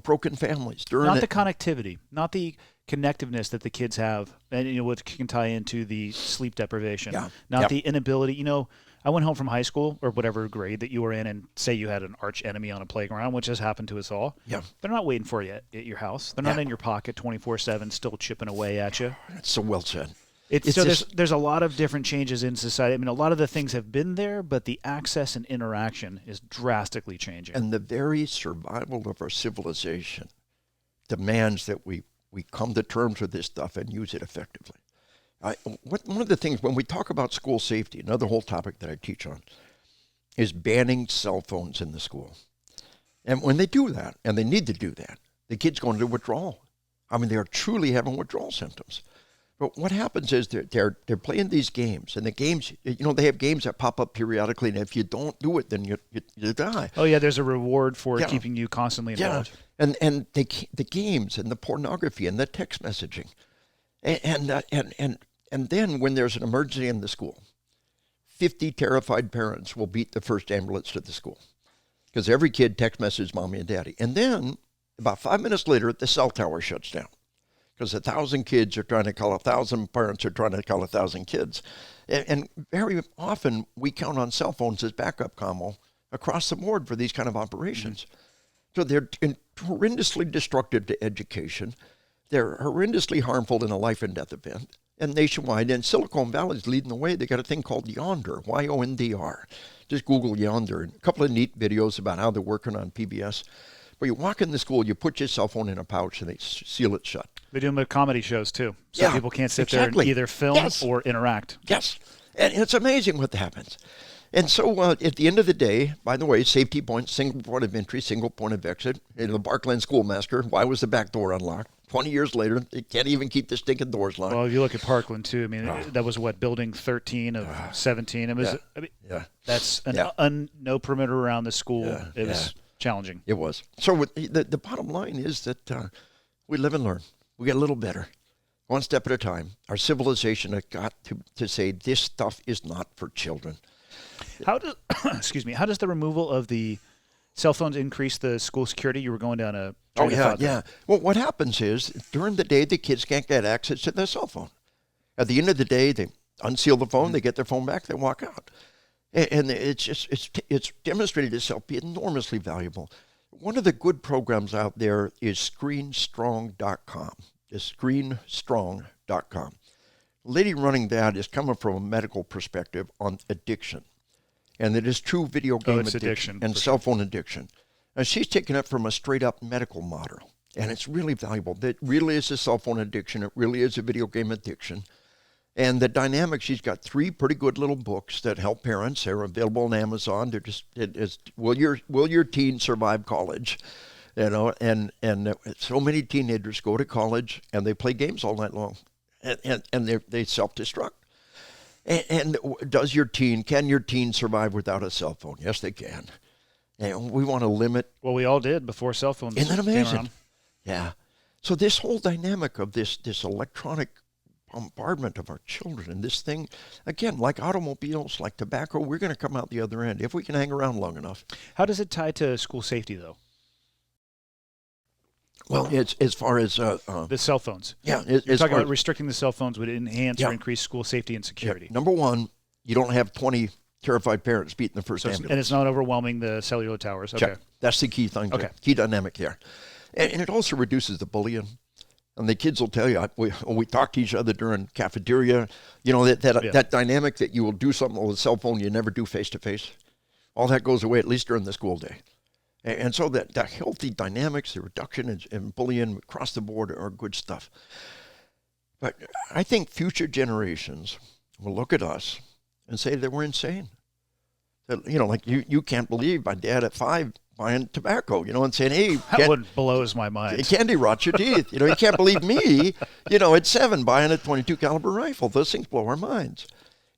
Broken families. Not the connectivity, not the connectiveness that the kids have, and what can tie into the sleep deprivation. Yeah. Not the inability. I went home from high school or whatever grade that you were in, and say you had an arch enemy on a playground, which has happened to us all. Yeah. They're not waiting for you at your house. They're not in your pocket 24/7, still chipping away at you. That's so well said. There's a lot of different changes in society. A lot of the things have been there, but the access and interaction is drastically changing. And the very survival of our civilization demands that we come to terms with this stuff and use it effectively. One of the things, when we talk about school safety, another whole topic that I teach on, is banning cell phones in the school. And when they do that, and they need to do that, the kids go into withdrawal. They are truly having withdrawal symptoms. But what happens is they're playing these games, and the games, they have games that pop up periodically, and if you don't do it, then you die. Oh yeah, there's a reward for keeping you constantly involved. Yeah, and the games and the pornography and the text messaging, and then when there's an emergency in the school, 50 terrified parents will beat the first ambulance to the school because every kid text messages mommy and daddy, and then about 5 minutes later, the cell tower shuts down. Because 1,000 kids are trying to call 1,000 parents are trying to call 1,000 kids. And very often we count on cell phones as backup commo across the board for these kind of operations. So they're horrendously destructive to education. They're horrendously harmful in a life and death event. And nationwide, and Silicon Valley is leading the way. They got a thing called Yonder, Y-O-N-D-R. Just Google Yonder, and a couple of neat videos about how they're working on PBS. But you walk in the school, you put your cell phone in a pouch, and they seal it shut. They do them at comedy shows, too. So people can't sit there and either film or interact. Yes. And it's amazing what happens. And so at the end of the day, by the way, safety point, single point of entry, single point of exit. The Parkland schoolmaster, why was the back door unlocked? 20 years later, they can't even keep the stinking doors locked. Well, if you look at Parkland, too, I mean, that was what, building 13 of 17? It was, I mean, that's no perimeter around the school. It was challenging. It was. So the bottom line is that we live and learn. We get a little better. One step at a time. Our civilization has got to say this stuff is not for children. How does how does the removal of the cell phones increase the school security? You were going down a train of thought there. Well, what happens is during the day the kids can't get access to their cell phone. At the end of the day, they unseal the phone, they get their phone back, they walk out, and it's demonstrated itself to be enormously valuable. One of the good programs out there is ScreenStrong.com. It's ScreenStrong.com. The lady running that is coming from a medical perspective on addiction. And it is true video game addiction and cell phone addiction. And she's taken it from a straight-up medical model. And it's really valuable. It really is a cell phone addiction. It really is a video game addiction. And the dynamic, she's got 3 pretty good little books that help parents. They're available on Amazon. They're just, will your teen survive college? You know, and so many teenagers go to college and they play games all night long. And they self-destruct. And can your teen survive without a cell phone? Yes, they can. And we want to limit. Well, we all did before cell phones Isn't that amazing? came around. Yeah. So this whole dynamic of this electronic bombardment of our children and this thing, again, like automobiles, like tobacco, we're going to come out the other end if we can hang around long enough. How does it tie to school safety, though? Well, it's as far as the cell phones. Yeah, you're talking about restricting the cell phones would enhance or increase school safety and security. Yeah. Number one, you don't have 20 terrified parents beating the first ambulance. And it's not overwhelming the cellular towers. Okay. Check. That's the key thing. Okay. Key dynamic there. And it also reduces the bullying. And the kids will tell you, we talk to each other during cafeteria, you know, that dynamic that you will do something with a cell phone you never do face-to-face. All that goes away, at least during the school day. And so that healthy dynamics, the reduction in bullying across the board are good stuff. But I think future generations will look at us and say that we're insane. That, you know, like you can't believe my dad at 5 buying tobacco, you know, and saying, hey. That one blows my mind. Candy rots your teeth. You know, you can't believe me, you know, at 7 buying a .22 caliber rifle. Those things blow our minds.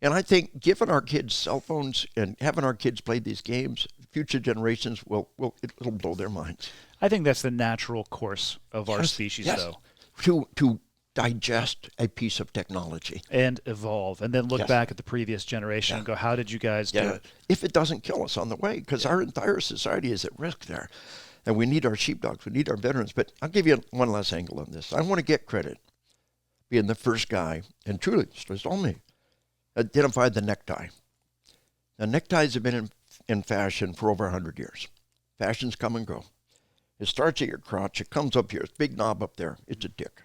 And I think giving our kids cell phones and having our kids play these games, future generations it'll blow their minds. I think that's the natural course of our species, though. To digest a piece of technology. And evolve, and then look back at the previous generation and go, how did you guys do it? If it doesn't kill us on the way, because our entire society is at risk there. And we need our sheepdogs, we need our veterans. But I'll give you one last angle on this. I want to get credit being the first guy, and truly, it's all me, identified the necktie. Now, neckties have been in fashion for over 100 years. Fashions come and go. It starts at your crotch. It comes up here. It's a big knob up there. It's a dick.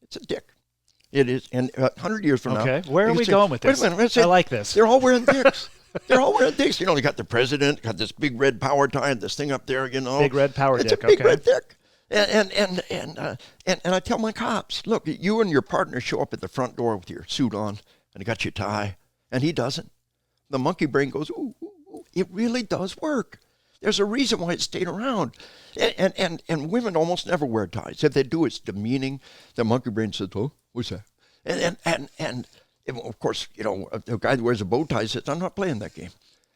It's a dick. It is. And 100 years from now. Okay. Where are we going with this? Wait a minute. I like this. They're all wearing dicks. They're all wearing dicks. You know, they got the president, got this big red power tie and this thing up there, you know. Big red power dick. It's a big red dick. And I tell my cops, look, you and your partner show up at the front door with your suit on and you got your tie, and he doesn't. The monkey brain goes, ooh, ooh, ooh. It really does work. There's a reason why it stayed around. And women almost never wear ties. If they do, it's demeaning. The monkey brain says, oh, what's that? And of course, you know, a guy that wears a bow tie says, I'm not playing that game.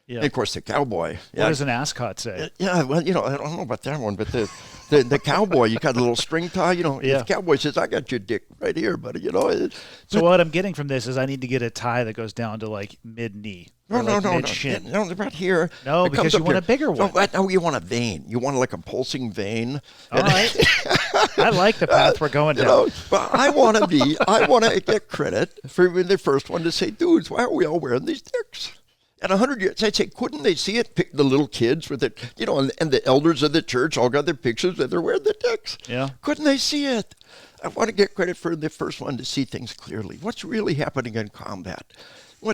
Yeah. And of course, the cowboy. What does an ascot say? Yeah, well, you know, I don't know about that one, but the cowboy, you got a little string tie, you know. The cowboy says, I got your dick right here, buddy, you know. So what I'm getting from this is I need to get a tie that goes down to like mid-knee. No, mid-shin. No, right here. No, because you want a bigger one. No, you want a vein. You want like a pulsing vein. All right. I like the path we're going down. Know, but I want to get credit for being the first one to say, dudes, why are we all wearing these dicks? And 100 years, I'd say, couldn't they see it? Pick the little kids with it, you know, and the elders of the church all got their pictures that they're wearing the dicks. Yeah. Couldn't they see it? I want to get credit for the first one to see things clearly. What's really happening in combat? How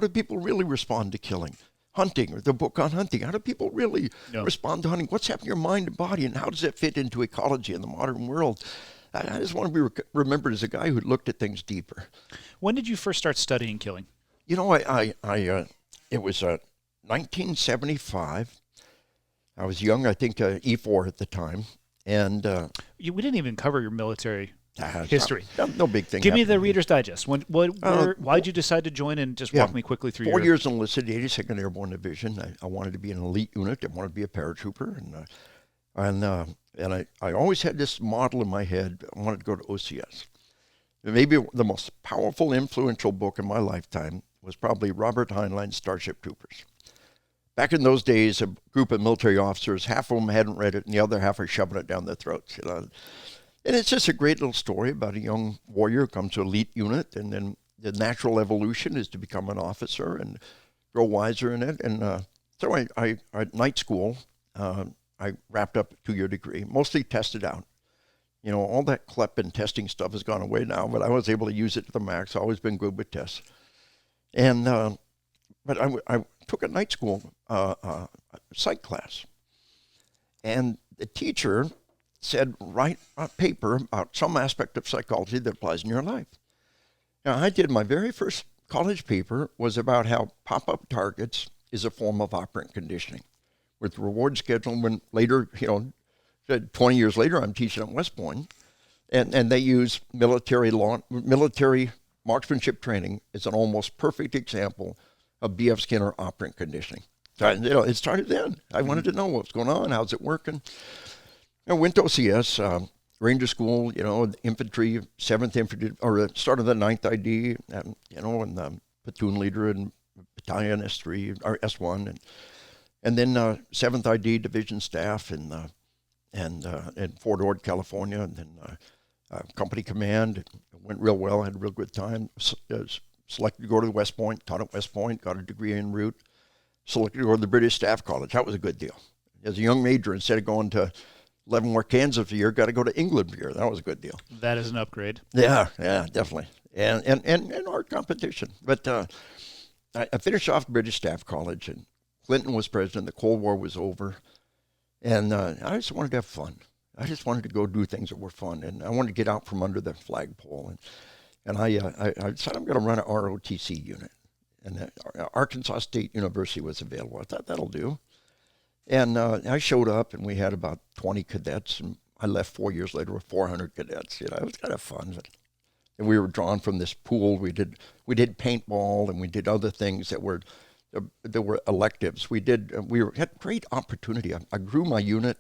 do people really respond to killing? Hunting, or the book on hunting. How do people really respond to hunting? What's happening in your mind and body, and how does that fit into ecology in the modern world? I just want to be remembered as a guy who looked at things deeper. When did you first start studying killing? You know, it was 1975. I was young, I think E4 at the time. And we didn't even cover your military history. No big thing. Give me the Reader's Digest. Why'd you decide to join, and just walk me quickly through 4 years enlisted, 82nd Airborne Division. I wanted to be an elite unit. I wanted to be a paratrooper. And I always had this model in my head. I wanted to go to OCS. Maybe the most powerful, influential book in my lifetime was probably Robert Heinlein's Starship Troopers. Back in those days, a group of military officers, half of them hadn't read it, and the other half are shoving it down their throats. And it's just a great little story about a young warrior who comes to an elite unit, and then the natural evolution is to become an officer and grow wiser in it. And so I at night school, I wrapped up a 2-year degree, mostly tested out. All that CLEP and testing stuff has gone away now, but I was able to use it to the max. I've always been good with tests. And but I took a night school psych class, and the teacher said, write a paper about some aspect of psychology that applies in your life. Now, I did my very first college paper was about how pop-up targets is a form of operant conditioning, with reward schedule. When later, 20 years later, I'm teaching at West Point, and they use military marksmanship training as an almost perfect example of B.F. Skinner operant conditioning. So, it started then. I wanted to know what's going on, how's it working. I went to OCS, Ranger School, infantry, 7th Infantry, or started the 9th ID, and the platoon leader in battalion S3 or S1, and then 7th ID division staff in Fort Ord, California, and then company command. It went real well. Had a real good time. Selected to go to the West Point, taught at West Point, got a degree en route. Selected to go to the British Staff College. That was a good deal. As a young major, instead of going to Leavenworth, Kansas a year, got to go to England a year. That was a good deal. That is an upgrade. Yeah, definitely. And hard competition. But I finished off British Staff College, and Clinton was president. The Cold War was over. And I just wanted to have fun. I just wanted to go do things that were fun. And I wanted to get out from under the flagpole. And I decided I'm going to run an ROTC unit. And Arkansas State University was available. I thought that'll do. And I showed up, and we had about 20 cadets. And I left 4 years later with 400 cadets. It was kind of fun. And we were drawn from this pool. We did paintball, and we did other things that were electives. We had great opportunity. I grew my unit.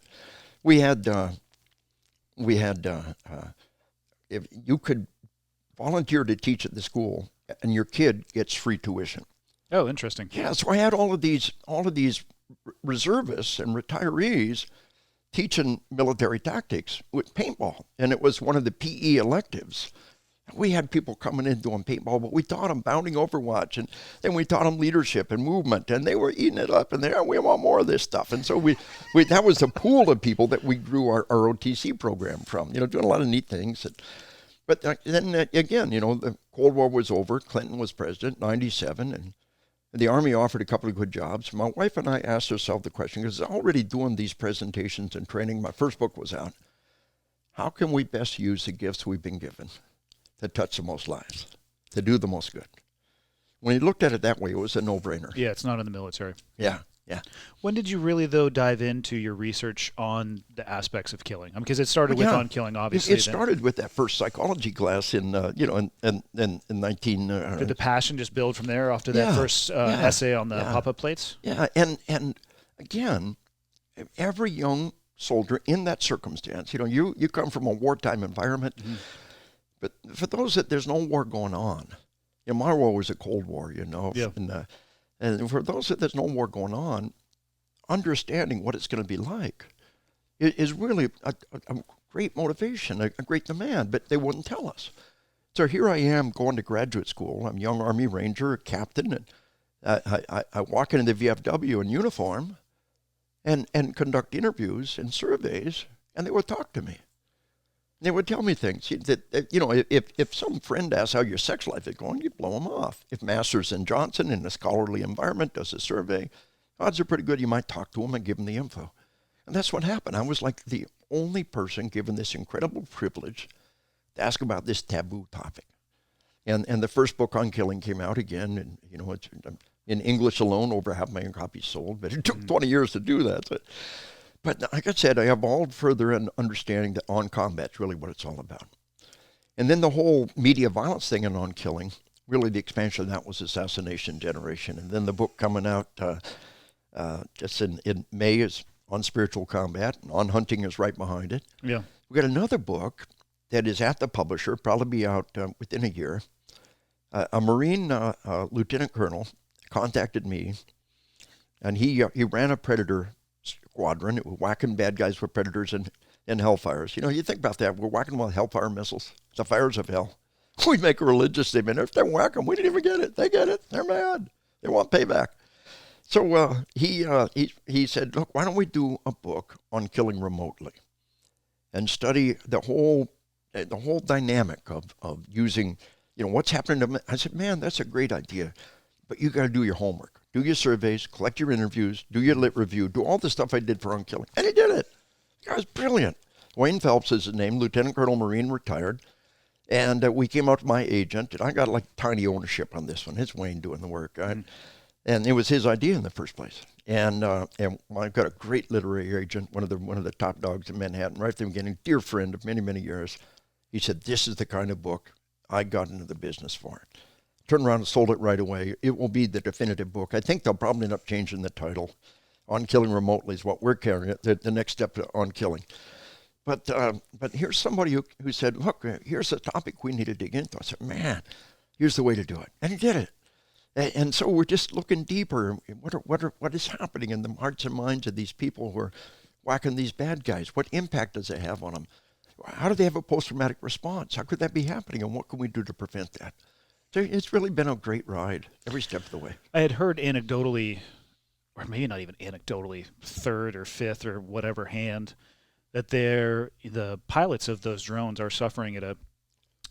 We had if you could volunteer to teach at the school, and your kid gets free tuition. Oh, interesting. Yeah, so I had all of these reservists and retirees teaching military tactics with paintball, and it was one of the PE electives. We had people coming in doing paintball, but we taught them bounding Overwatch, and then we taught them leadership and movement, and they were eating it up, and we want more of this stuff. And so we that was a pool of people that we grew our OTC program from, doing a lot of neat things. But then again, the Cold War was over. Clinton was president, 97, and the Army offered a couple of good jobs. My wife and I asked ourselves the question, because I was already doing these presentations and training. My first book was out. How can we best use the gifts we've been given to touch the most lives, to do the most good? When you looked at it that way, it was a no-brainer. Yeah, it's not in the military. Yeah. When did you really, though, dive into your research on the aspects of killing? Because it started with On Killing, obviously. It started with that first psychology class in 19... Did the passion just build from there after that first essay on the pop-up plates? Yeah, and again, every young soldier in that circumstance, you come from a wartime environment, but for those that there's no war going on, my war was a Cold War, and for those that there's no war going on, understanding what it's going to be like is really a great motivation, a great demand, but they wouldn't tell us. So here I am going to graduate school. I'm a young Army Ranger, a captain, and I walk into the VFW in uniform and conduct interviews and surveys, and they would talk to me. They would tell me things that if some friend asks how your sex life is going, you blow them off. If Masters and Johnson in a scholarly environment does a survey, odds are pretty good you might talk to them and give them the info. And that's what happened. I was like the only person given this incredible privilege to ask about this taboo topic. And the first book on killing came out again, and In English alone, over 500,000 copies sold, but it took 20 years to do that. But like I said, I evolved further in understanding that On Combat's really what it's all about. And then the whole media violence thing in On Killing, really the expansion of that was Assassination Generation. And then the book coming out just in May is On Spiritual Combat, and On Hunting is right behind it. Yeah. We got another book that is at the publisher, probably be out within a year. A Marine lieutenant colonel contacted me, and he ran a Predator squadron. It was whacking bad guys with Predators and Hellfires. You know, you think about that. We're whacking them with Hellfire missiles, the fires of hell. We make a religious statement. If they whack them, we didn't even get it. They get it. They're mad. They want payback. So he said, look, why don't we do a book on killing remotely and study the whole dynamic of using, you know, what's happening to them. I said, man, that's a great idea, but you got to do your homework. Do your surveys, collect your interviews, do your lit review, do all the stuff I did for On Killing. And he did it. The guy was brilliant. Wayne Phelps is his name, Lieutenant Colonel Marine, retired. And we came out to my agent, and I got like tiny ownership on this one. It's Wayne doing the work. And it was his idea in the first place. And I've got a great literary agent, one of the top dogs in Manhattan, right from the beginning, dear friend of many, many years. He said, this is the kind of book I got into the business for. Turned around and sold it right away. It will be the definitive book. I think they'll probably end up changing the title. On Killing Remotely is what we're carrying, the next step On Killing. But here's somebody who said, look, here's a topic we need to dig into. I said, man, here's the way to do it. And he did it. And so we're just looking deeper. What is happening in the hearts and minds of these people who are whacking these bad guys? What impact does it have on them? How do they have a post-traumatic response? How could that be happening? And what can we do to prevent that? So it's really been a great ride every step of the way. I had heard anecdotally, or maybe not even anecdotally, third or fifth or whatever hand, that the pilots of those drones are suffering at a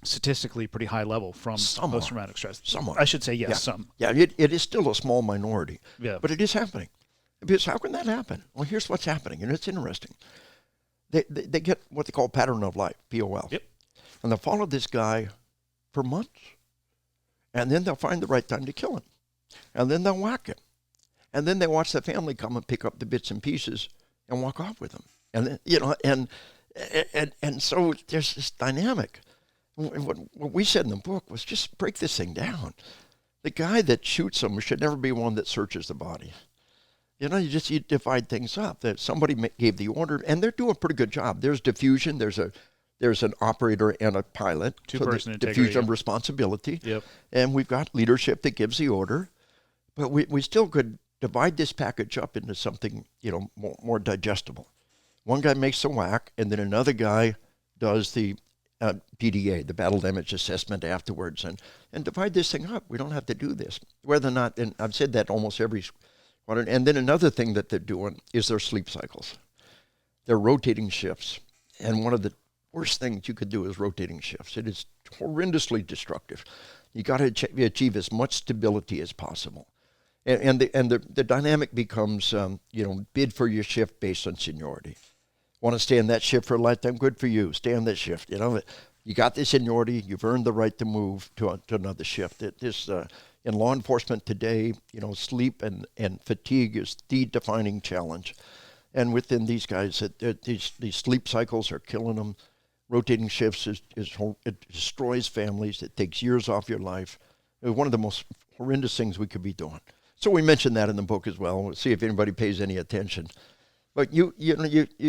statistically pretty high level from post-traumatic stress. Some are. I should say yes, Yeah. some. Yeah, it is still a small minority, Yeah. but it is happening. Because how can that happen? Well, here's what's happening, and it's interesting. They get what they call pattern of life, POL. Yep. And they'll follow this guy for months, and then they'll find the right time to kill him, and then they'll whack him, and then they watch the family come and pick up the bits and pieces and walk off with him, and then, you know, and so there's this dynamic. What we said in the book was just break this thing down. The guy that shoots him should never be one that searches the body. You know, you divide things up. That somebody gave the order, and they're doing a pretty good job. There's diffusion. There's an operator and a pilot. Two-person integrity. Diffusion of responsibility. Yep. And we've got leadership that gives the order, but we still could divide this package up into something, you know, more digestible. One guy makes the whack, and then another guy does the PDA, the battle damage assessment afterwards, and divide this thing up. We don't have to do this. Whether or not, and I've said that almost every squadron. And then another thing that they're doing is their sleep cycles. They're rotating shifts. And one of the worst things you could do is rotating shifts. It is horrendously destructive. You got to achieve as much stability as possible. And the dynamic becomes, bid for your shift based on seniority. Want to stay in that shift for a lifetime? Good for you. Stay on that shift. You know, you got the seniority. You've earned the right to move to another shift. In law enforcement today, you know, sleep and fatigue is the defining challenge. And within these guys, these sleep cycles are killing them. Rotating shifts it destroys families. It takes years off your life. It's one of the most horrendous things we could be doing. So we mentioned that in the book as well. We'll see if anybody pays any attention. But you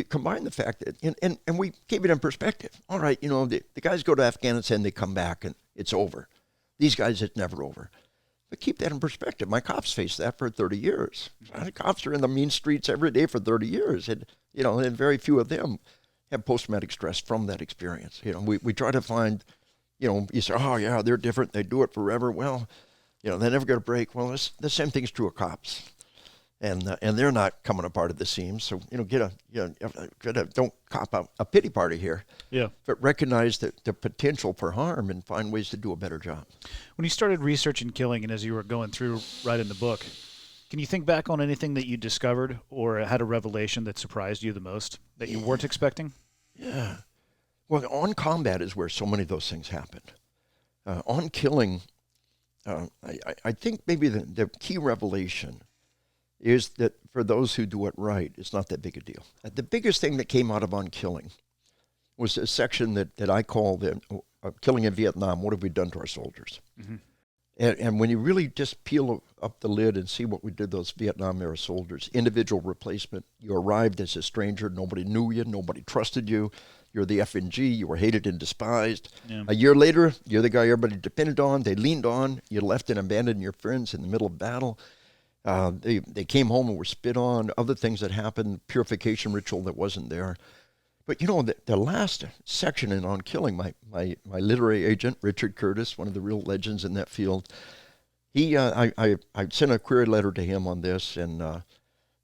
combine the fact that, and we keep it in perspective. All right, you know, the guys go to Afghanistan, they come back, and it's over. These guys, it's never over. But keep that in perspective. My cops faced that for 30 years. The cops are in the mean streets every day for 30 years. And, you know, and very few of them have post-traumatic stress from that experience. You know, we try to find, you know, you say, oh, yeah, they're different. They do it forever. Well, you know, they never get a break. Well, the same thing's true of cops. And they're not coming apart at the seams. So, you know, don't cop a pity party here. Yeah. But recognize the potential for harm and find ways to do a better job. When you started researching killing, and as you were going through right in the book, can you think back on anything that you discovered or had a revelation that surprised you the most that you weren't expecting? Yeah. Well, On Combat is where so many of those things happened. On Killing, I think maybe the key revelation is that for those who do it right, it's not that big a deal. The biggest thing that came out of On Killing was a section that I call the Killing in Vietnam, What Have We Done to Our Soldiers? Mm-hmm. And when you really just peel up the lid and see what we did to those Vietnam-era soldiers, individual replacement, you arrived as a stranger, nobody knew you, nobody trusted you, you're the F&G, you were hated and despised. Yeah. A year later, you're the guy everybody depended on, they leaned on, you left and abandoned your friends in the middle of battle. They came home and were spit on, other things that happened, purification ritual that wasn't there. But you know, the last section in On Killing, my literary agent, Richard Curtis, one of the real legends in that field, I sent a query letter to him on this, and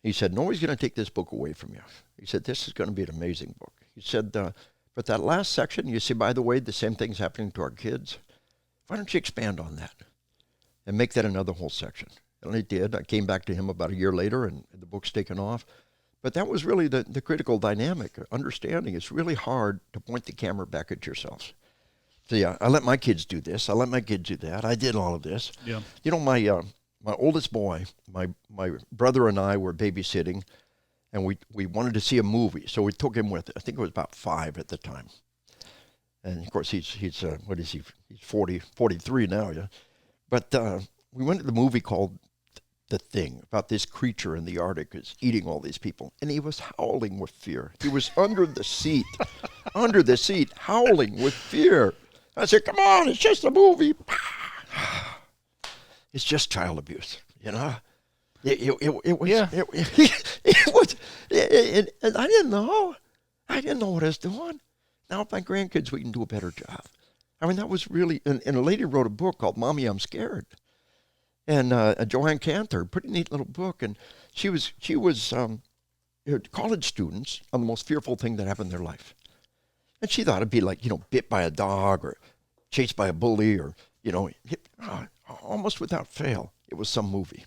he said, nobody's going to take this book away from you. He said, this is going to be an amazing book. He said, but that last section, you see, by the way, the same thing's happening to our kids. Why don't you expand on that and make that another whole section? And I did. I came back to him about a year later, and the book's taken off. But that was really the critical dynamic. Understanding it's really hard to point the camera back at yourselves. So yeah, I let my kids do this. I let my kids do that. I did all of this. Yeah. You know, my oldest boy, my brother and I were babysitting, and we wanted to see a movie. So we took him with, I think it was about 5 at the time. And of course he's what is he? He's 43 now, yeah. But we went to the movie called The Thing, about this creature in the Arctic is eating all these people. And he was howling with fear. He was under the seat, howling with fear. I said, come on, it's just a movie. It's just child abuse, you know? It was, yeah. It was, and I didn't know. I didn't know what I was doing. Now with my grandkids, we can do a better job. I mean, that was really, and a lady wrote a book called Mommy, I'm Scared. And Joanne Cantor, pretty neat little book, and she was college students on the most fearful thing that happened in their life, and she thought it'd be like, you know, bit by a dog or chased by a bully or, you know, almost without fail, it was some movie.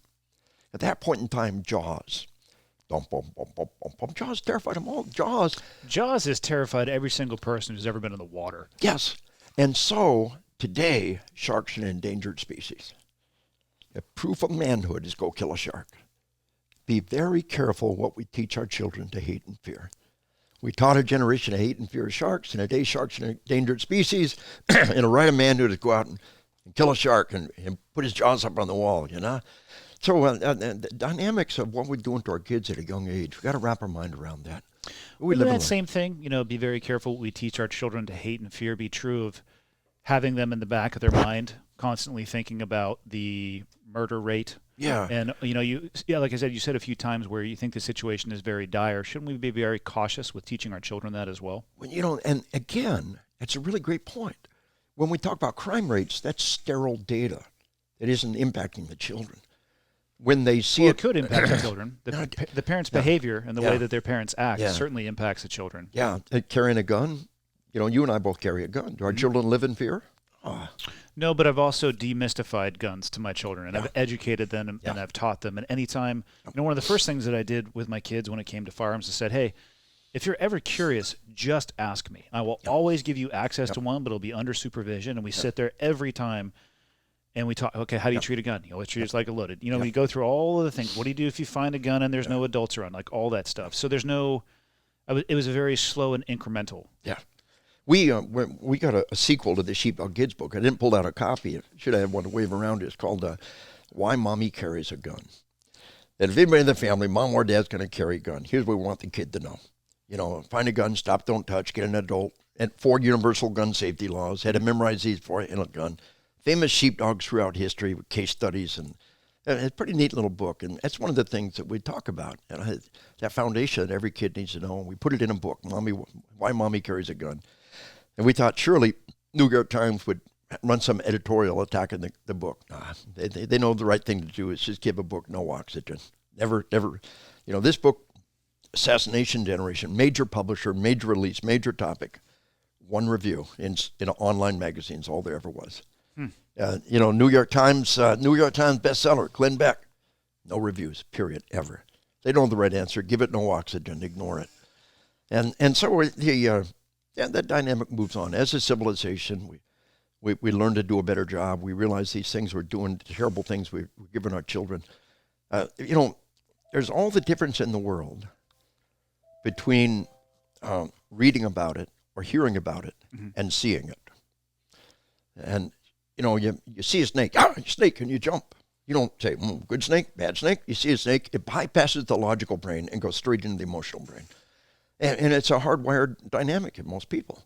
At that point in time, Jaws. Jaws terrified them all. Jaws has terrified every single person who's ever been in the water. Yes, and so today, sharks are an endangered species. The proof of manhood is go kill a shark. Be very careful what we teach our children to hate and fear. We taught a generation to hate and fear sharks, and today sharks are an endangered species, and a right of manhood is go out and kill a shark and put his jaws up on the wall, you know? So the dynamics of what we're doing to our kids at a young age, we've got to wrap our mind around that. That same thing, you know, be very careful what we teach our children to hate and fear, be true of having them in the back of their mind, constantly thinking about the murder rate. Yeah. And, you know, like I said, you said a few times where you think the situation is very dire. Shouldn't we be very cautious with teaching our children that as well? Well, you know, and again, it's a really great point. When we talk about crime rates, that's sterile data that isn't impacting the children. When they see it could impact the children. The parents' behavior and the way that their parents act certainly impacts the children. Yeah, carrying a gun. You know, you and I both carry a gun. Do our children live in fear? No, but I've also demystified guns to my children, and I've educated them and I've taught them. And anytime, you know, one of the first things that I did with my kids when it came to firearms, I said, hey, if you're ever curious, just ask me. I will always give you access to one, but it'll be under supervision. And we sit there every time and we talk, okay, how do you treat a gun? You know, let's treat it like a loaded. You know, we go through all of the things. What do you do if you find a gun and there's no adults around? Like all that stuff. So there's no, it was a very slow and incremental. Yeah. We got a sequel to the Sheepdog Kids book. I didn't pull out a copy. I should have had one to wave around. It's called Why Mommy Carries a Gun. That if anybody in the family, mom or dad's going to carry a gun, here's what we want the kid to know. You know, find a gun, stop, don't touch, get an adult. And 4 universal gun safety laws. Had to memorize these before I handle a gun. Famous sheepdogs throughout history with case studies. And it's a pretty neat little book. And that's one of the things that we talk about. And that foundation that every kid needs to know. And we put it in a book, Why Mommy Carries a Gun. And we thought surely New York Times would run some editorial attacking the book. Nah, they know the right thing to do is just give a book no oxygen. Never. You know, this book, Assassination Generation, major publisher, major release, major topic, 1 review in online magazines, all there ever was. You know, New York Times bestseller, Glenn Beck, no reviews, period, ever. They don't know the right answer. Give it no oxygen. Ignore it. And so that dynamic moves on. As a civilization, We learned to do a better job. We realized these things were doing terrible things we're giving our children. There's all the difference in the world between reading about it or hearing about it and seeing it. And, you see a snake, snake, and you jump. You don't say, good snake, bad snake. You see a snake, it bypasses the logical brain and goes straight into the emotional brain. And it's a hardwired dynamic in most people.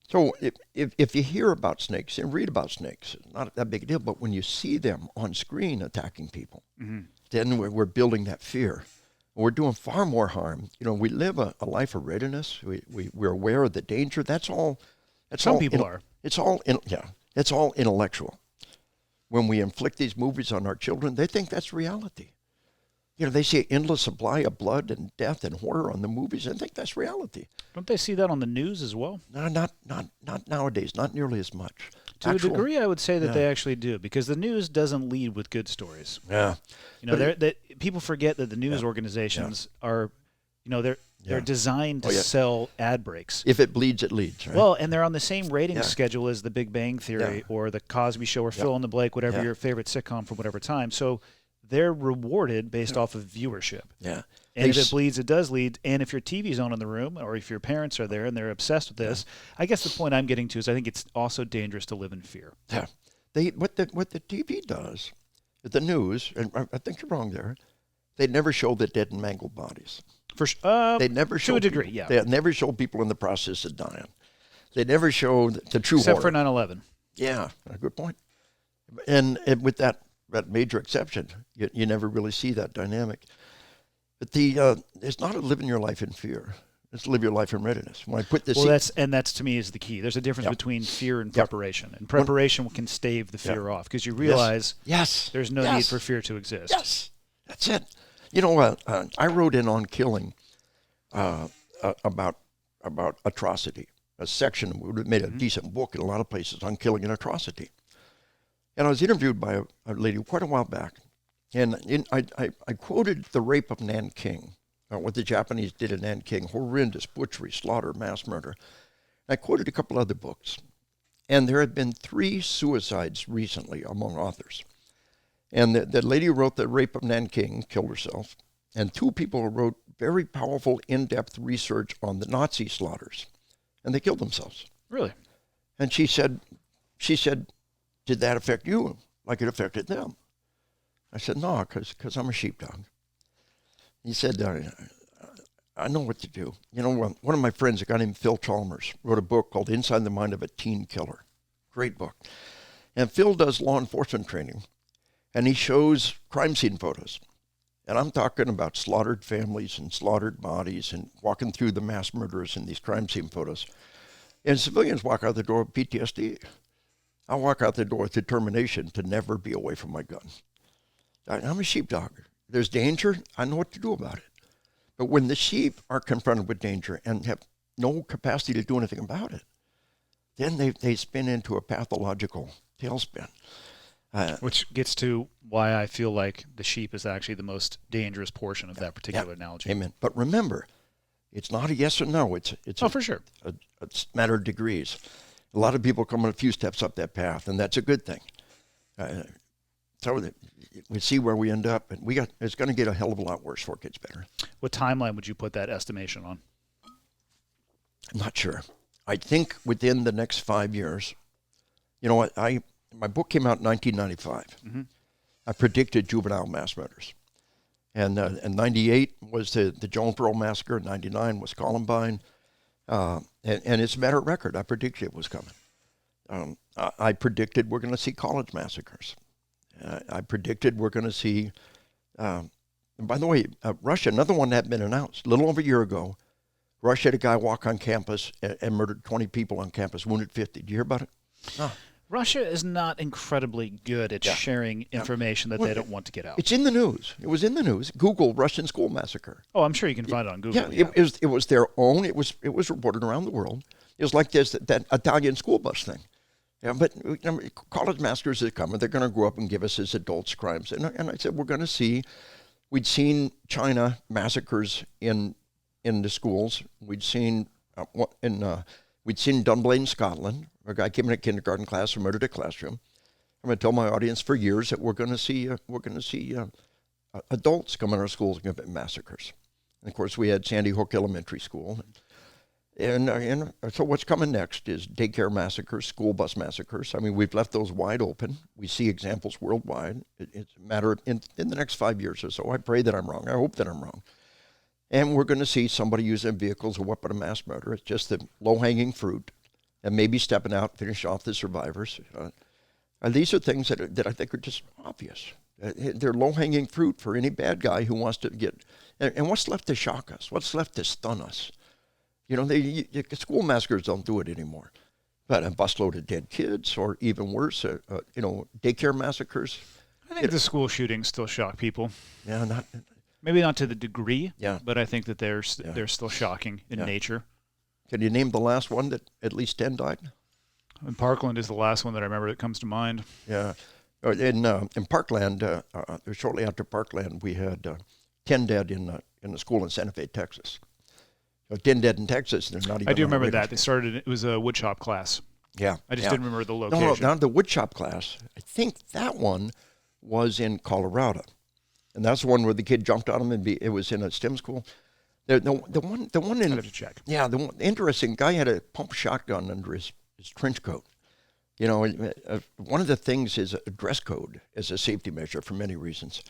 So if you hear about snakes and read about snakes, it's not that big a deal, but when you see them on screen attacking people, then we're building that fear. We're doing far more harm. We live a life of readiness. We're aware of the danger. That's all. Some people are. It's all intellectual. When we inflict these movies on our children, they think that's reality. They see an endless supply of blood and death and horror on the movies and think that's reality. Don't they see that on the news as well? No, not nowadays, not nearly as much. To a degree, I would say that they actually do, because the news doesn't lead with good stories. Yeah. People forget that the news organizations are, they're designed to sell ad breaks. If it bleeds, it leads, right? Well, and they're on the same rating schedule as The Big Bang Theory or The Cosby Show or Fill in the Blank, whatever your favorite sitcom from whatever time. So they're rewarded based off of viewership. Yeah. And if it bleeds, it does lead. And if your TV's on in the room, or if your parents are there and they're obsessed with this, I guess the point I'm getting to is I think it's also dangerous to live in fear. Yeah. What the TV does, the news, and I think you're wrong there, they never show the dead and mangled bodies. They never show to a degree, people, They never show people in the process of dying. They never show the true Except horror. for 9/11. Yeah, a good point. And with that major exception, you never really see that dynamic. But it's not to live in your life in fear. It's to live your life in readiness. When I put this, that's to me is the key. There's a difference between fear and preparation, and preparation can stave the fear off because you realize there's no need for fear to exist. Yes, that's it. I wrote in on killing about atrocity, a section. We made a decent book in a lot of places on killing and atrocity. And I was interviewed by a lady quite a while back, and I quoted the rape of Nanking, what the Japanese did in Nanking, horrendous butchery, slaughter, mass murder. I quoted a couple other books, and there had been 3 suicides recently among authors. And the lady who wrote the rape of Nanking killed herself, and 2 people who wrote very powerful, in-depth research on the Nazi slaughters, and they killed themselves. Really? And she said, did that affect you like it affected them? I said, no, because I'm a sheepdog. He said, I know what to do. One of my friends, a guy named Phil Chalmers, wrote a book called Inside the Mind of a Teen Killer. Great book. And Phil does law enforcement training, and he shows crime scene photos. And I'm talking about slaughtered families and slaughtered bodies and walking through the mass murderers in these crime scene photos. And civilians walk out the door with PTSD. I walk out the door with determination to never be away from my gun. I'm a sheepdog. There's danger. I know what to do about it. But when the sheep are confronted with danger and have no capacity to do anything about it, then they spin into a pathological tailspin. Which gets to why I feel like the sheep is actually the most dangerous portion of that particular analogy. Amen. But remember, it's not a yes or no. It's for sure. A matter of degrees. A lot of people come a few steps up that path, and that's a good thing. So we see where we end up, and it's going to get a hell of a lot worse before it gets better. What timeline would you put that estimation on? I'm not sure. I think within the next 5 years. You know what? My book came out in 1995. Mm-hmm. I predicted juvenile mass murders. And 98 was the Jonesboro Massacre. 99 was Columbine. And it's a matter of record. I predicted it was coming. I predicted we're going to see college massacres. I predicted we're going to see, and by the way, Russia, another one that had been announced a little over a year ago. Russia had a guy walk on campus and murdered 20 people on campus, wounded 50. Did you hear about it? No. Russia is not incredibly good at sharing information that they don't want to get out. It's in the news. It was in the news. Google Russian school massacre. Oh, I'm sure you can find it on Google. Yeah. It was their own. It was reported around the world. It was like that Italian school bus thing. Yeah, but college massacres are coming. They're going to grow up and give us as adults crimes. And I said we're going to see. We'd seen China massacres in the schools. We'd seen We'd seen Dunblane, Scotland. A guy came in a kindergarten class and murdered a classroom. I'm going to tell my audience for years that we're going to see adults come in our schools and commit massacres. And of course, we had Sandy Hook Elementary School. And so what's coming next is daycare massacres, school bus massacres. I mean, we've left those wide open. We see examples worldwide. It's a matter of, in the next 5 years or so, I pray that I'm wrong. I hope that I'm wrong. And we're going to see somebody using vehicles as a weapon of mass murder. It's just the low-hanging fruit, and maybe stepping out, finish off the survivors. These are things that I think are just obvious. They're low-hanging fruit for any bad guy who wants to get... And what's left to shock us? What's left to stun us? You know, school massacres don't do it anymore. But a busload of dead kids, or even worse, daycare massacres. I think the school shootings still shock people. Yeah, maybe not to the degree. Yeah. But I think that they're still shocking in nature. Can you name the last one that at least 10 died? And Parkland is the last one that I remember that comes to mind. Yeah, in Parkland, shortly after Parkland, we had 10 dead in a school in Santa Fe, Texas. 10 dead in Texas. They're not even. I do remember that. They started. It was a woodshop class. Yeah. I just didn't remember the location. No, the woodshop class. I think that one was in Colorado, and that's the one where the kid jumped on him, and it was in a STEM school. The one in. I'd have to check. Yeah, the interesting guy had a pump shotgun under his trench coat. You know, one of the things is a dress code as a safety measure for many reasons.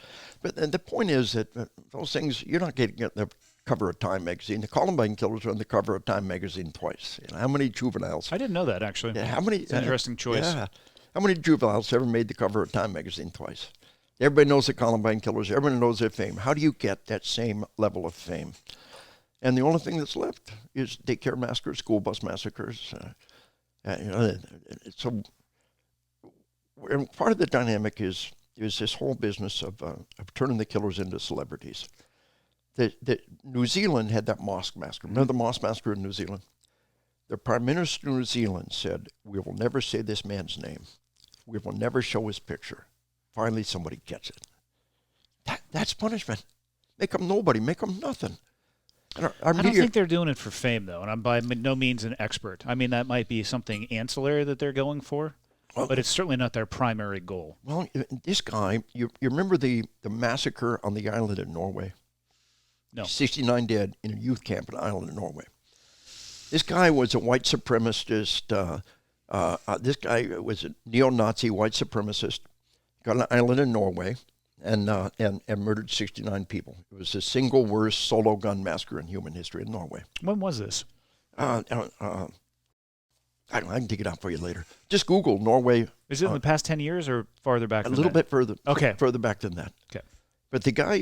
But the point is that those things, you're not getting the cover of Time magazine. The Columbine killers were on the cover of Time magazine twice. You know, how many juveniles? I didn't know that, actually. Yeah, how many? It's an interesting choice. Yeah. How many juveniles ever made the cover of Time magazine twice? Everybody knows the Columbine killers. Everyone knows their fame. How do you get that same level of fame? And the only thing that's left is daycare massacres, school bus massacres. So part of the dynamic is this whole business of turning the killers into celebrities. New Zealand had that mosque massacre. Remember the mosque massacre in New Zealand? The Prime Minister of New Zealand said, "We will never say this man's name. We will never show his picture." Finally, somebody gets it. That's punishment. Make them nobody. Make them nothing. I don't think they're doing it for fame, though, and I'm by no means an expert. I mean, that might be something ancillary that they're going for, but it's certainly not their primary goal. Well, this guy, you remember the massacre on the island of Norway? No. 69 dead in a youth camp on the island of Norway. This guy was a white supremacist. This guy was a neo-Nazi white supremacist. Got an island in Norway and murdered 69 people. It was the single worst solo gun massacre in human history in Norway. When was this? I can dig it out for you later. Just Google Norway. Is it in the past 10 years or farther back than that? A little bit further. Okay. Further back than that. Okay. But the guy,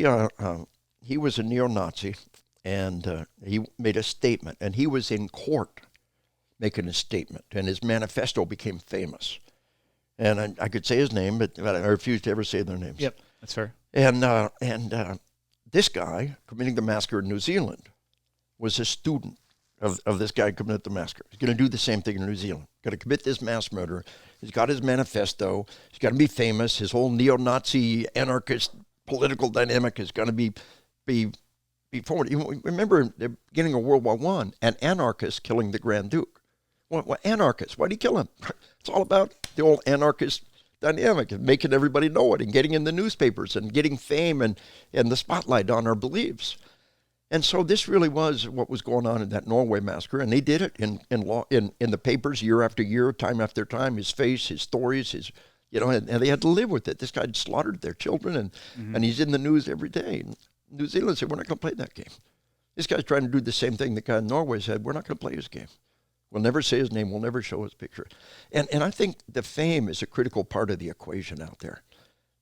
he was a neo-Nazi, and he made a statement, and he was in court making a statement, and his manifesto became famous. And I could say his name, but I refuse to ever say their names. Yep, that's fair. And this guy committing the massacre in New Zealand was a student of this guy committed the massacre. He's going to do the same thing in New Zealand. Going to commit this mass murder. He's got his manifesto. He's got to be famous. His whole neo-Nazi anarchist political dynamic is going to be forward. You remember the beginning of World War I, an anarchist killing the Grand Duke. What anarchist? Why'd he kill him? It's all about the old anarchist dynamic and making everybody know it and getting in the newspapers and getting fame and the spotlight on our beliefs. And so this really was what was going on in that Norway massacre, and they did it in the papers year after year, time after time. His face, his stories, and they had to live with it. This guy had slaughtered their children, and he's in the news every day. And New Zealand said, "We're not going to play that game." This guy's trying to do the same thing the guy in Norway said. "We're not going to play his game. We'll never say his name. We'll never show his picture." And I think the fame is a critical part of the equation out there.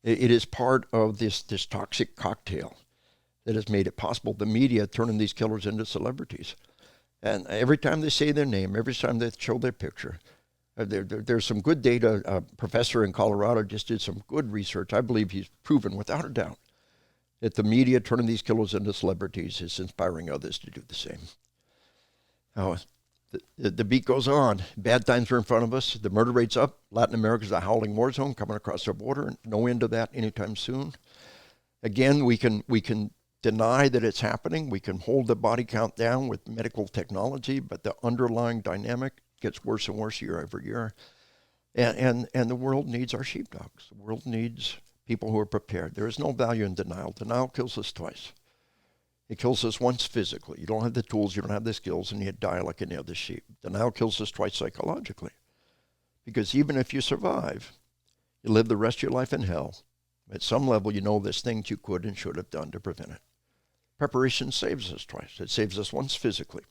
It is part of this toxic cocktail that has made it possible, the media turning these killers into celebrities. And every time they say their name, every time they show their picture, there's some good data. A professor in Colorado just did some good research. I believe he's proven without a doubt that the media turning these killers into celebrities is inspiring others to do the same. Now, the beat goes on. Bad times are in front of us. The murder rate's up. Latin America's a howling war zone coming across our border. No end to that anytime soon. Again, we can deny that it's happening. We can hold the body count down with medical technology, but the underlying dynamic gets worse and worse year over year. And the world needs our sheepdogs. The world needs people who are prepared. There is no value in denial. Denial kills us twice. It kills us once physically. You don't have the tools, you don't have the skills, and you die like any other sheep. Denial kills us twice psychologically. Because even if you survive, you live the rest of your life in hell. At some level, you know there's things you could and should have done to prevent it. Preparation saves us twice. It saves us once physically.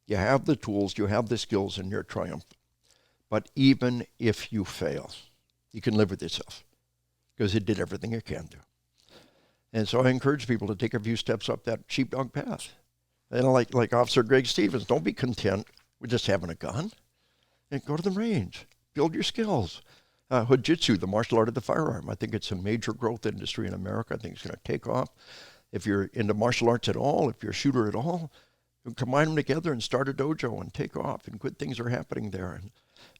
You have the tools, you have the skills, and you're triumphant. But even if you fail, you can live with yourself because it did everything it can do. And so I encourage people to take a few steps up that sheepdog path. And like Officer Greg Stevens, don't be content with just having a gun. And go to the range. Build your skills. Jiu-jitsu, the martial art of the firearm. I think it's a major growth industry in America. I think it's going to take off. If you're into martial arts at all, if you're a shooter at all, combine them together and start a dojo and take off. And good things are happening there.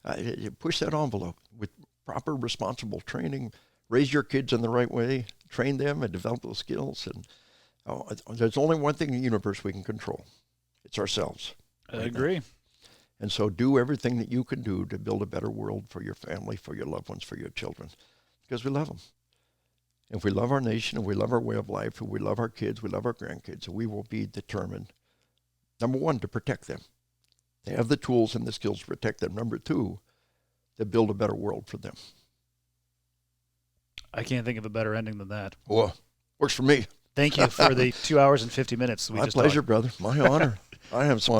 And you push that envelope with proper, responsible training. Raise your kids in the right way. Train them and develop those skills. And there's only one thing in the universe we can control. It's ourselves. I agree. And so do everything that you can do to build a better world for your family, for your loved ones, for your children, because we love them. If we love our nation, if we love our way of life, if we love our kids, we love our grandkids, we will be determined, number one, to protect them. They have the tools and the skills to protect them. Number two, to build a better world for them. I can't think of a better ending than that. Well, works for me. Thank you for the 2 hours and 50 minutes. My pleasure, brother. My honor. I have so